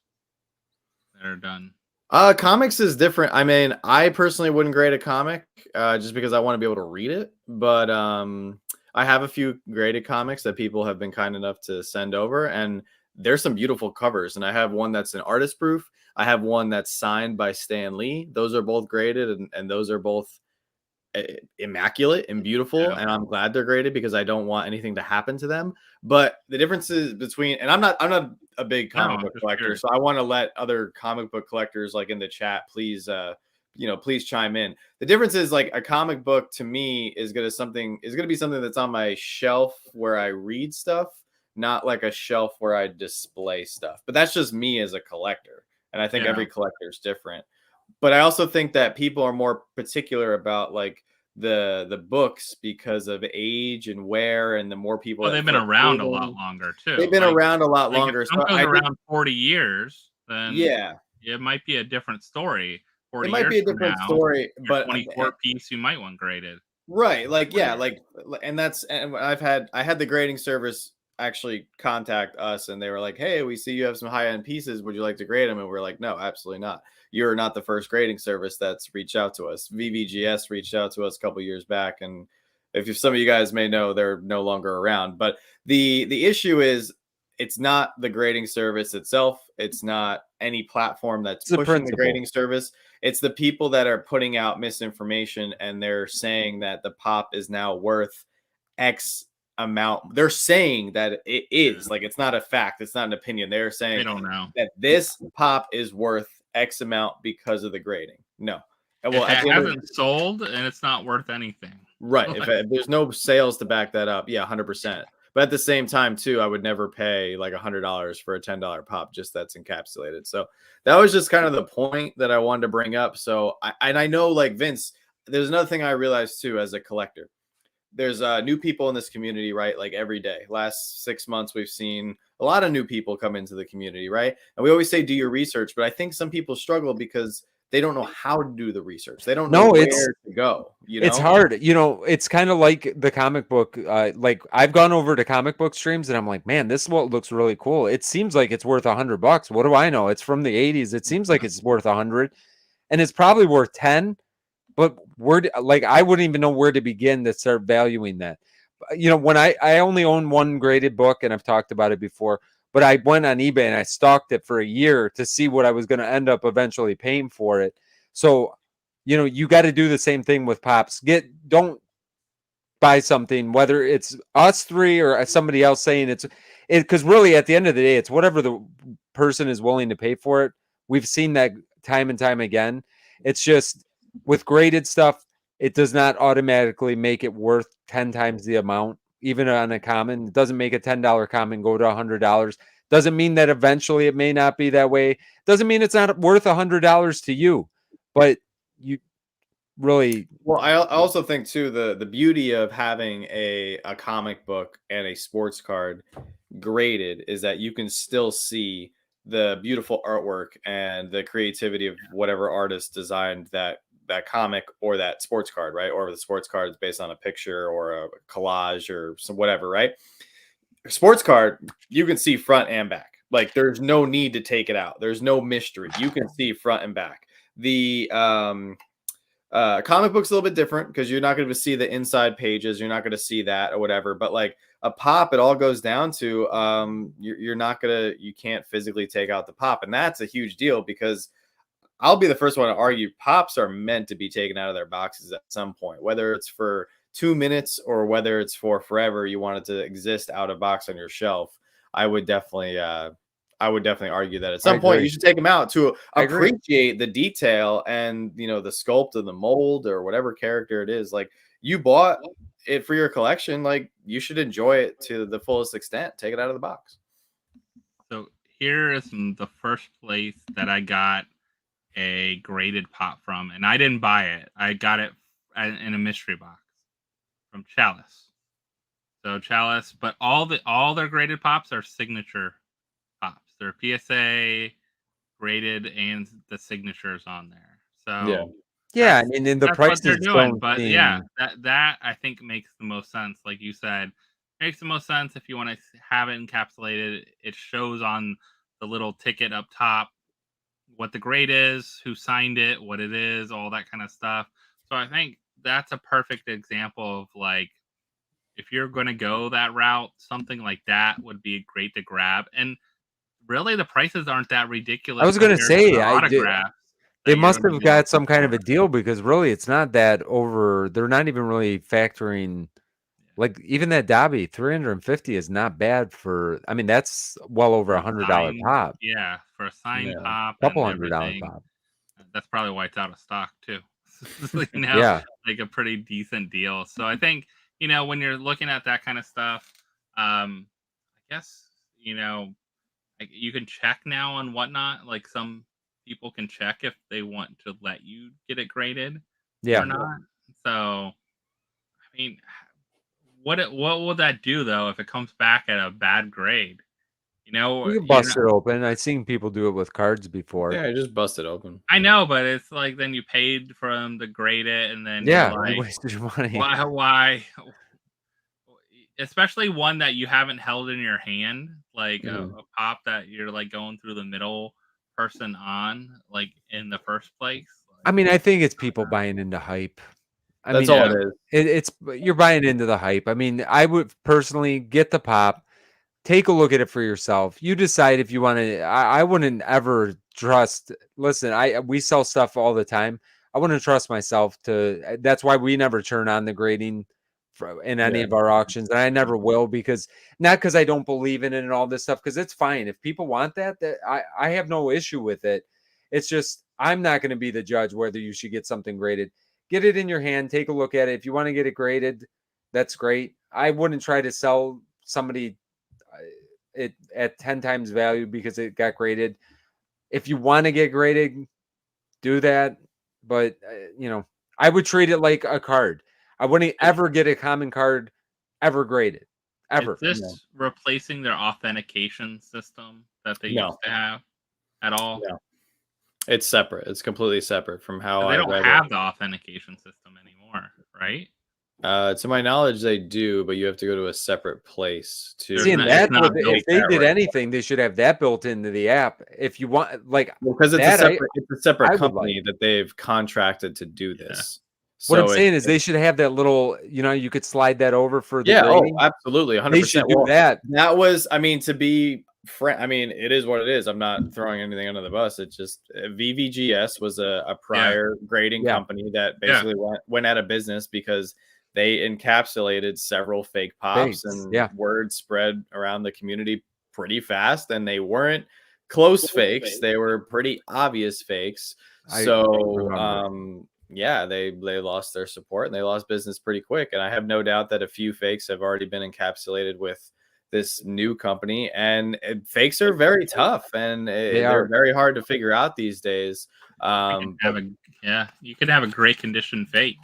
that are done? Comics is different. I mean, I personally wouldn't grade a comic just because I want to be able to read it. But I have a few graded comics that people have been kind enough to send over, and there's some beautiful covers. And I have one that's an artist proof. I have one that's signed by Stan Lee. Those are both graded, and those are both immaculate and beautiful. Yeah. And I'm glad they're graded because I don't want anything to happen to them. But the differences between, and I'm not a big comic book collector, so I want to let other comic book collectors, like in the chat, please please chime in. The difference is, like, a comic book to me is gonna be something that's on my shelf where I read stuff, not like a shelf where I display stuff. But that's just me as a collector, and I think every collector is different. But I also think that people are more particular about, like, the books because of age and wear, and the more people. Well, they've been around a lot longer too. They've been around a lot longer. If Funko's around 40 years, then it might be a different story. 40 it might be a different story, but 24 piece you might want graded. Right, like and I had the grading service actually contact us, and they were like, hey, we see you have some high-end pieces, would you like to grade them? And we're like, no, absolutely not. You're not the first grading service that's reached out to us. VVGS reached out to us a couple years back, and if some of you guys may know, they're no longer around. But the issue is, it's not the grading service itself. It's not any platform that's pushing the grading service. It's the people that are putting out misinformation, and they're saying that the pop is now worth X amount. They're saying that it is like, it's not a fact, it's not an opinion. They're saying They don't know. that this pop is worth X amount because of the grading. No. Well, If at it the end of hasn't sold and it's not worth anything. right. If there's no sales to back that up, yeah, 100%. But at the same time, too, I would never pay like $100 for a $10 pop just that's encapsulated. So that was just kind of the point that I wanted to bring up. So I know, like, Vince, there's another thing I realized too as a collector. There's new people in this community, right? Like every day. Last 6 months, we've seen a lot of new people come into the community, right? And we always say do your research, but I think some people struggle because they don't know how to do the research. They don't know where to go. You know? It's hard. You know, it's kind of like the comic book. Like I've gone over to comic book streams and I'm like, man, this what looks really cool. It seems like it's worth $100. What do I know? It's from the 80s. It seems like it's worth 100, and it's probably worth 10. But like I wouldn't even know where to begin to start valuing that. You know, when I only own one graded book, and I've talked about it before, but I went on eBay and I stalked it for a year to see what I was going to end up eventually paying for it. So, you know, you got to do the same thing with pops. Don't buy something, whether it's us three or somebody else saying it, because really at the end of the day, it's whatever the person is willing to pay for it. We've seen that time and time again. It's just with graded stuff, it does not automatically make it worth 10 times the amount. Even on a common, it doesn't make a $10 common go to $100. Doesn't mean that eventually it may not be that way. Doesn't mean it's not worth $100 to you, but you really. Well, I also think too, the beauty of having a comic book and a sports card graded is that you can still see the beautiful artwork and the creativity of whatever artist designed that comic or that sports card, right? Or the sports card is based on a picture or a collage or some whatever, right? Sports card, you can see front and back. Like there's no need to take it out. There's no mystery. You can see front and back. The comic book's a little bit different because you're not going to see the inside pages. You're not going to see that or whatever. But like a pop, it all goes down to you can't physically take out the pop. And that's a huge deal because I'll be the first one to argue pops are meant to be taken out of their boxes at some point, whether it's for 2 minutes or whether it's for forever. You want it to exist out of box on your shelf. I would definitely argue that at some point you should take them out to appreciate the detail and, you know, the sculpt of the mold or whatever character it is. Like you bought it for your collection, like you should enjoy it to the fullest extent. Take it out of the box. So here is the first place that I got a graded pop from, and I didn't buy it. I got it in a mystery box from Chalice. So Chalice, but all their graded pops are signature pops. They're PSA graded and the signatures on there. So yeah, I mean, in the price they're doing, but yeah, that I think makes the most sense. Like you said, makes the most sense if you want to have it encapsulated. It shows on the little ticket up top what the grade is, who signed it, what it is, all that kind of stuff. So I think that's a perfect example of like, if you're going to go that route, something like that would be great to grab. And really, the prices aren't that ridiculous. I was going to say, they must have got some kind of a deal because really, it's not that over. They're not even really factoring. Like even that Dobby 350 is not bad for. I mean, that's well over $100 pop. Yeah, for a signed pop, couple $100 pop. That's probably why it's out of stock too. Yeah, like a pretty decent deal. So I think, you know, when you're looking at that kind of stuff, I guess, you know, like you can check now on whatnot. Like some people can check if they want to let you get it graded or not. So, I mean, what will that do though if it comes back at a bad grade? You know, you can bust it open. I've seen people do it with cards before. Yeah, just bust it open. I know, but it's like then you paid for them to grade it, and then you wasted your money. Why? Especially one that you haven't held in your hand, like a pop that you're like going through the middle person on, like in the first place. Like, I mean, I think it's people buying into hype. That's all it is. It's you're buying into the hype. I mean, I would personally get the pop. Take a look at it for yourself. You decide if you want to. I wouldn't ever trust. Listen, we sell stuff all the time. I wouldn't trust myself to. That's why we never turn on the grading in any of our auctions, and I never will, because not because I don't believe in it and all this stuff, because it's fine if people want that I have no issue with it. It's just I'm not going to be the judge whether you should get something graded. Get it in your hand, take a look at it. If you want to get it graded, that's great. I wouldn't try to sell somebody it at 10 times value because it got graded. If you want to get graded, do that, but I would treat it like a card. I wouldn't ever get a common card ever graded, ever. Is this replacing their authentication system that they used to have at all? No. It's separate. It's completely separate from how they don't have the authentication system anymore, right? To my knowledge, they do, but you have to go to a separate place to. See, if they did anything, they should have that built into the app. If you want, because it's a separate company that they've contracted to do this. So what I'm saying is they should have that little, you could slide that over for the grading. Absolutely, 100%. They should do that. That was, to be frank, it is what it is. I'm not throwing anything under the bus. It's just VVGS was a prior grading company that basically went out of business because they encapsulated several fake pops, and word spread around the community pretty fast. And they weren't close fakes; they were pretty obvious fakes. So, they lost their support and they lost business pretty quick. And I have no doubt that a few fakes have already been encapsulated with this new company. And fakes are very tough, and they're very hard to figure out these days. You could have a great condition fake.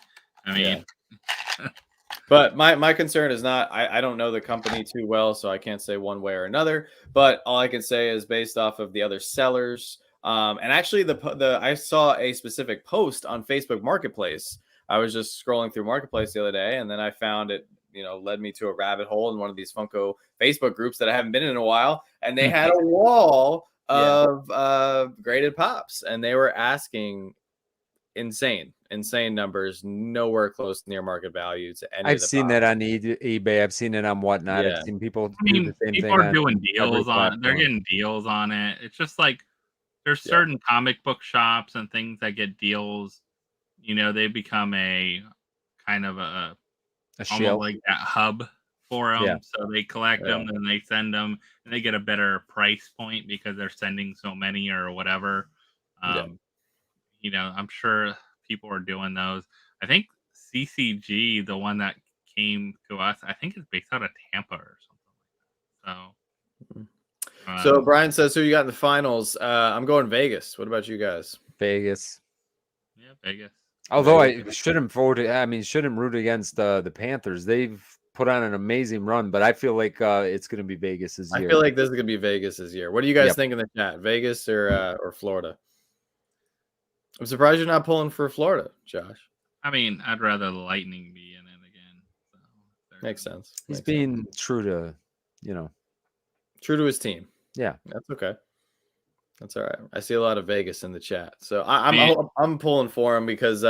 But my concern is not, I don't know the company too well, so I can't say one way or another, but all I can say is based off of the other sellers. And actually I saw a specific post on Facebook Marketplace. I was just scrolling through Marketplace the other day, and then I found it, led me to a rabbit hole in one of these Funko Facebook groups that I haven't been in a while. And they had a wall of graded pops, and they were asking insane numbers, nowhere close near market value to any. I've seen that on eBay. I've seen it on whatnot. I've seen people do the same thing. People are doing deals on it. They're getting deals on it. It's just like there's certain comic book shops and things that get deals. They become a kind of a almost like that hub for them. So they collect them and they send them, and they get a better price point because they're sending so many or whatever. I'm sure people are doing those. I think CCG, the one that came to us, I think it's based out of Tampa or something like that. So Brian says, who you got in the finals? I'm going Vegas. What about you guys? Vegas. Yeah, Vegas. Although I shouldn't root against the Panthers. They've put on an amazing run, but I feel like it's going to be Vegas this year. I feel like this is going to be Vegas this year. What do you guys think in the chat? Vegas or Florida? I'm surprised you're not pulling for Florida, Josh. I'd rather the Lightning be in it again. So makes sense. He's being true to, true to his team. Yeah, that's okay. That's all right. I see a lot of Vegas in the chat, so I'm pulling for him because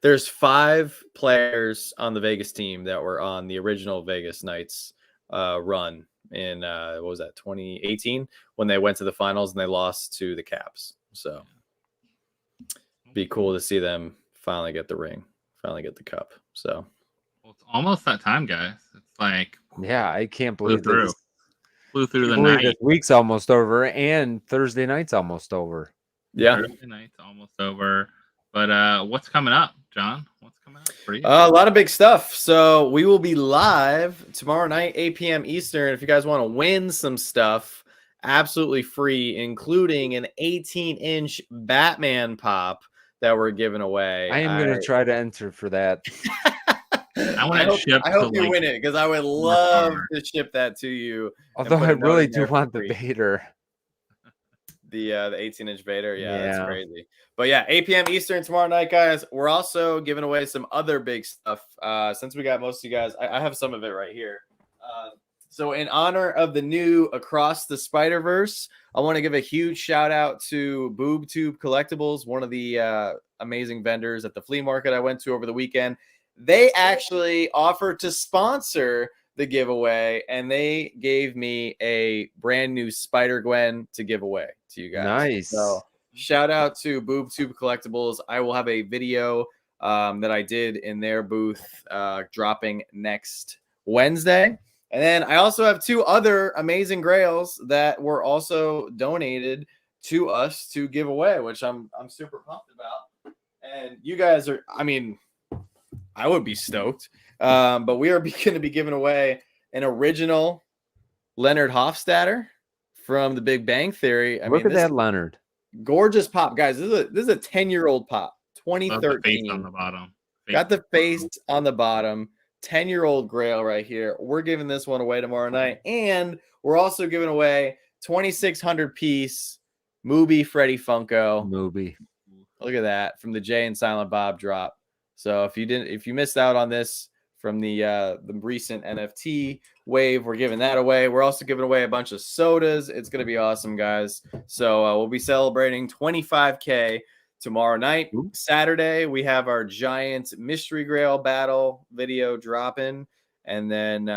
there's 5 players on the Vegas team that were on the original Vegas Knights run in what was that, 2018, when they went to the finals and they lost to the Caps. So. Be cool to see them finally get the ring, finally get the cup. So, it's almost that time, guys. It's like, I can't believe flew through the night. This week's almost over, and Thursday night's almost over. Yeah, Thursday night's almost over. But what's coming up, John? What's coming up for you? A lot of big stuff. So we will be live tomorrow night, 8 p.m. Eastern. If you guys want to win some stuff, absolutely free, including an 18-inch Batman pop that we're giving away. I am going to try to enter for that. I hope you win it, because I would love to ship that to you. Although I really do want the Vader. The 18-inch Vader. Yeah, that's crazy. But 8 p.m. Eastern tomorrow night, guys. We're also giving away some other big stuff. Since we got most of you guys, I have some of it right here. So in honor of the new Across the Spider-Verse, I want to give a huge shout out to BoobTube Collectibles, one of the amazing vendors at the flea market I went to over the weekend. They actually offered to sponsor the giveaway, and they gave me a brand new Spider-Gwen to give away to you guys. Nice. So shout out to BoobTube Collectibles. I will have a video that I did in their booth, dropping next Wednesday. And then I also have 2 other amazing grails that were also donated to us to give away, which I'm super pumped about. And you guys are, I mean, I would be stoked. But we are going to be giving away an original Leonard Hofstadter from The Big Bang Theory. Look at that, Leonard. Gorgeous pop, guys. This is a 10-year-old pop, Love the 2013. face on the bottom. Got the face on the bottom. 10-year-old Grail right here. We're giving this one away tomorrow night, and we're also giving away 2,600 piece Mubi Freddy Funko. Mubi. Look at that from the Jay and Silent Bob drop. So if you missed out on this from the recent NFT wave, we're giving that away. We're also giving away a bunch of sodas. It's gonna be awesome, guys. So we'll be celebrating 25K tomorrow night. Saturday, we have our giant mystery grail battle video dropping, and then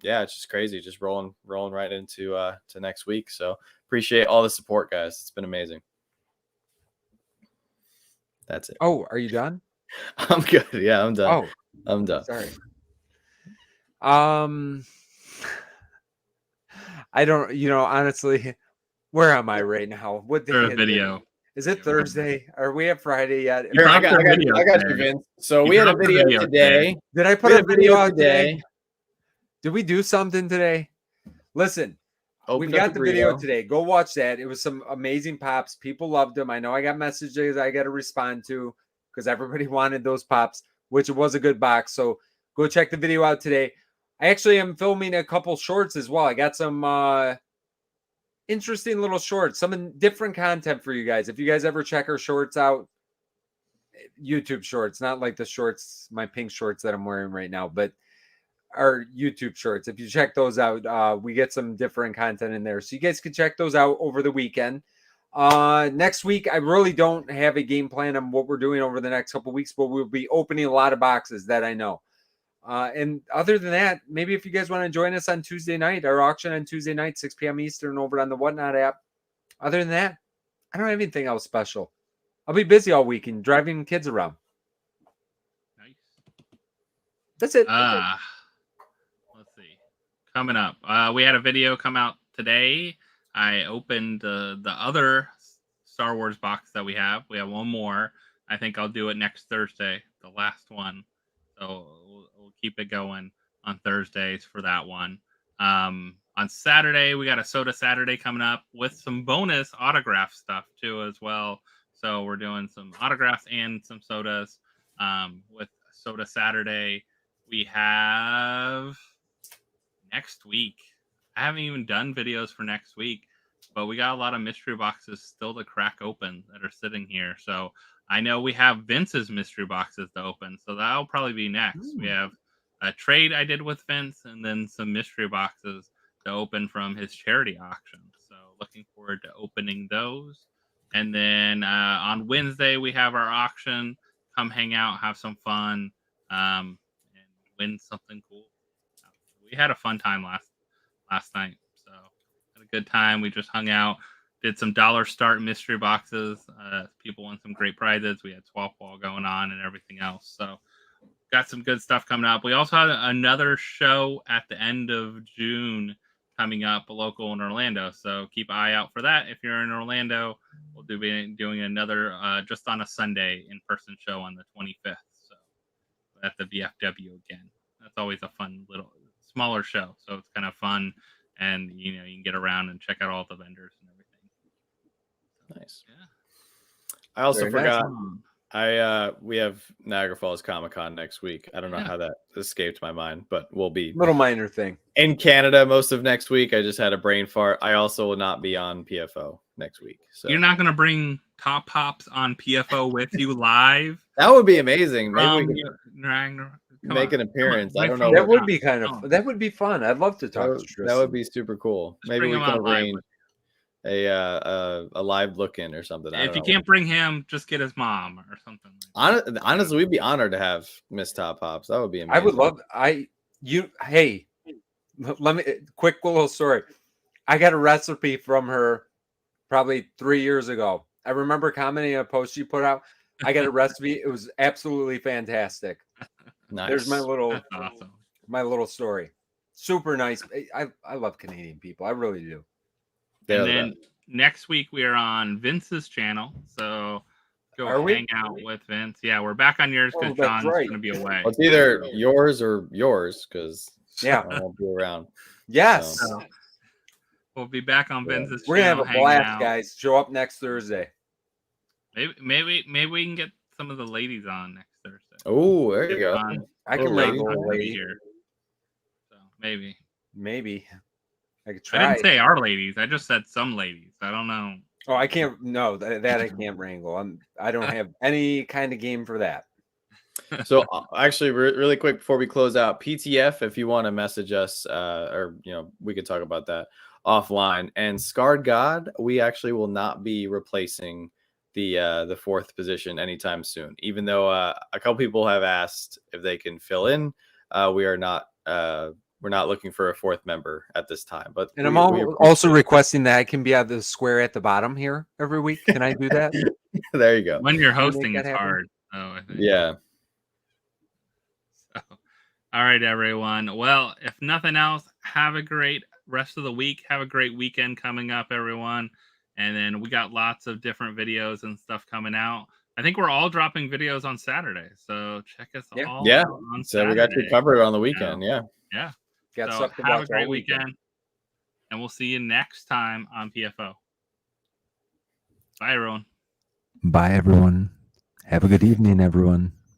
yeah, it's just crazy, just rolling right into to next week. So appreciate all the support, guys. It's been amazing. That's it. Oh, are you done? I'm good. Yeah, I'm done. Oh, I'm done. sorry. I don't, honestly, where am I right now? What day For a is video. it? Is it Thursday? Are we at Friday yet? You Here, I dropped got a video you, today. Vince. So You we had a dropped a video video today. today. Did I We put had a video out today? Did we do something today? Listen, we Opened got up the a video Grail. today. Go watch that. It was some amazing pops. People loved them. I know I got messages I got to respond to because everybody wanted those pops, which was a good box. So go check the video out today. I actually am filming a couple shorts as well. I got some interesting little shorts, some different content for you guys. If you guys ever check our shorts out, YouTube shorts, not like the shorts, my pink shorts that I'm wearing right now, but our YouTube shorts. If you check those out, we get some different content in there. So you guys can check those out over the weekend. Next week, I really don't have a game plan on what we're doing over the next couple weeks, but we'll be opening a lot of boxes that I know. And other than that, maybe if you guys want to join us on Tuesday night, our auction on Tuesday night, 6 p.m. Eastern over on the Whatnot app. Other than that, I don't have anything else special. I'll be busy all weekend driving kids around. Nice. That's it. Let's see. Coming up, we had a video come out today. I opened the other Star Wars box that we have. We have one more. I think I'll do it next Thursday, the last one. So we'll keep it going on Thursdays for that one. On Saturday, we got a Soda Saturday coming up with some bonus autograph stuff too as well. So we're doing some autographs and some sodas with Soda Saturday. We have next week. I haven't even done videos for next week, but we got a lot of mystery boxes still to crack open that are sitting here. So I know we have Vince's mystery boxes to open, so that'll probably be next. We have a trade I did with Vince, and then some mystery boxes to open from his charity auction. So looking forward to opening those. And then on Wednesday, we have our auction. Come hang out, have some fun, and win something cool. We had a fun time last night, so had a good time. We just hung out. Did some dollar start mystery boxes. People won some great prizes. We had swap wall going on and everything else. So got some good stuff coming up. We also had another show at the end of June coming up, local in Orlando. So keep an eye out for that. If you're in Orlando, we'll be doing another just on a Sunday in-person show on the 25th. So at the VFW again. That's always a fun little smaller show. So it's kind of fun. And, you can get around and check out all the vendors and everything. Nice. Yeah. I also Very forgot. nice. We have Niagara Falls Comic-Con next week. I don't know how that escaped my mind, but we'll be Little minor thing. in Canada most of next week. I just had a brain fart. I also will not be on PFO next week. So You're not going to bring Top Pops on PFO with you live? that would be amazing. Maybe we Come can make on. an appearance. Come on. I don't know. That That would be kind of, that would be fun. I'd love to talk to Tristan. That would be super cool. Just Maybe bring we him can on live arrange with a live look-in or something. I If don't you know. can't bring him, just get his mom or something. Honestly, we'd be honored to have Miss Top Pops. That would be amazing. I would love, hey, let me, quick little story. I got a recipe from her probably 3 years ago. I remember commenting on a post she put out. I got a recipe. It was absolutely fantastic. Nice. There's my That's awesome. little story. Super nice. I love Canadian people. I really do. They're And the then best. next week we are on Vince's channel, so go Are we? hang out with Vince. Yeah, we'll be back on yours because Oh, that's John's right. going to be away. Well, it's either yours or yours because Yeah. I won't be around. Yes. So, we'll be back on Yeah. Vince's We're gonna channel have a hanging blast, out. guys. Show up next Thursday. Maybe we can get some of the ladies on next Thursday. Oh, there you go. John, I can Oh, wrangle John's a not gonna be lady. here. So maybe. Maybe. I could I try. didn't say our ladies. I just said some ladies. I don't know. Oh, I can't. No, that I can't wrangle. I don't have any kind of game for that. So actually, really quick before we close out, PTF, if you want to message us, or we could talk about that offline. And Scarred God, we actually will not be replacing the fourth position anytime soon. Even though a couple people have asked if they can fill in, we are not. We're not looking for a fourth member at this time. But And I'm also requesting that I can be at the square at the bottom here every week. Can I do that? There you go. When you're Can you make hosting, that it's happen? hard. So I think. Yeah. So, all right, everyone. Well, if nothing else, have a great rest of the week. Have a great weekend coming up, everyone. And then we got lots of different videos and stuff coming out. I think we're all dropping videos on Saturday. So check us all out on So Saturday. we got you covered on the weekend. Yeah. Yeah. Got So stuff to have a watch great all weekend. weekend. And we'll see you next time on PFO. Bye, everyone. Bye, everyone. Have a good evening, everyone.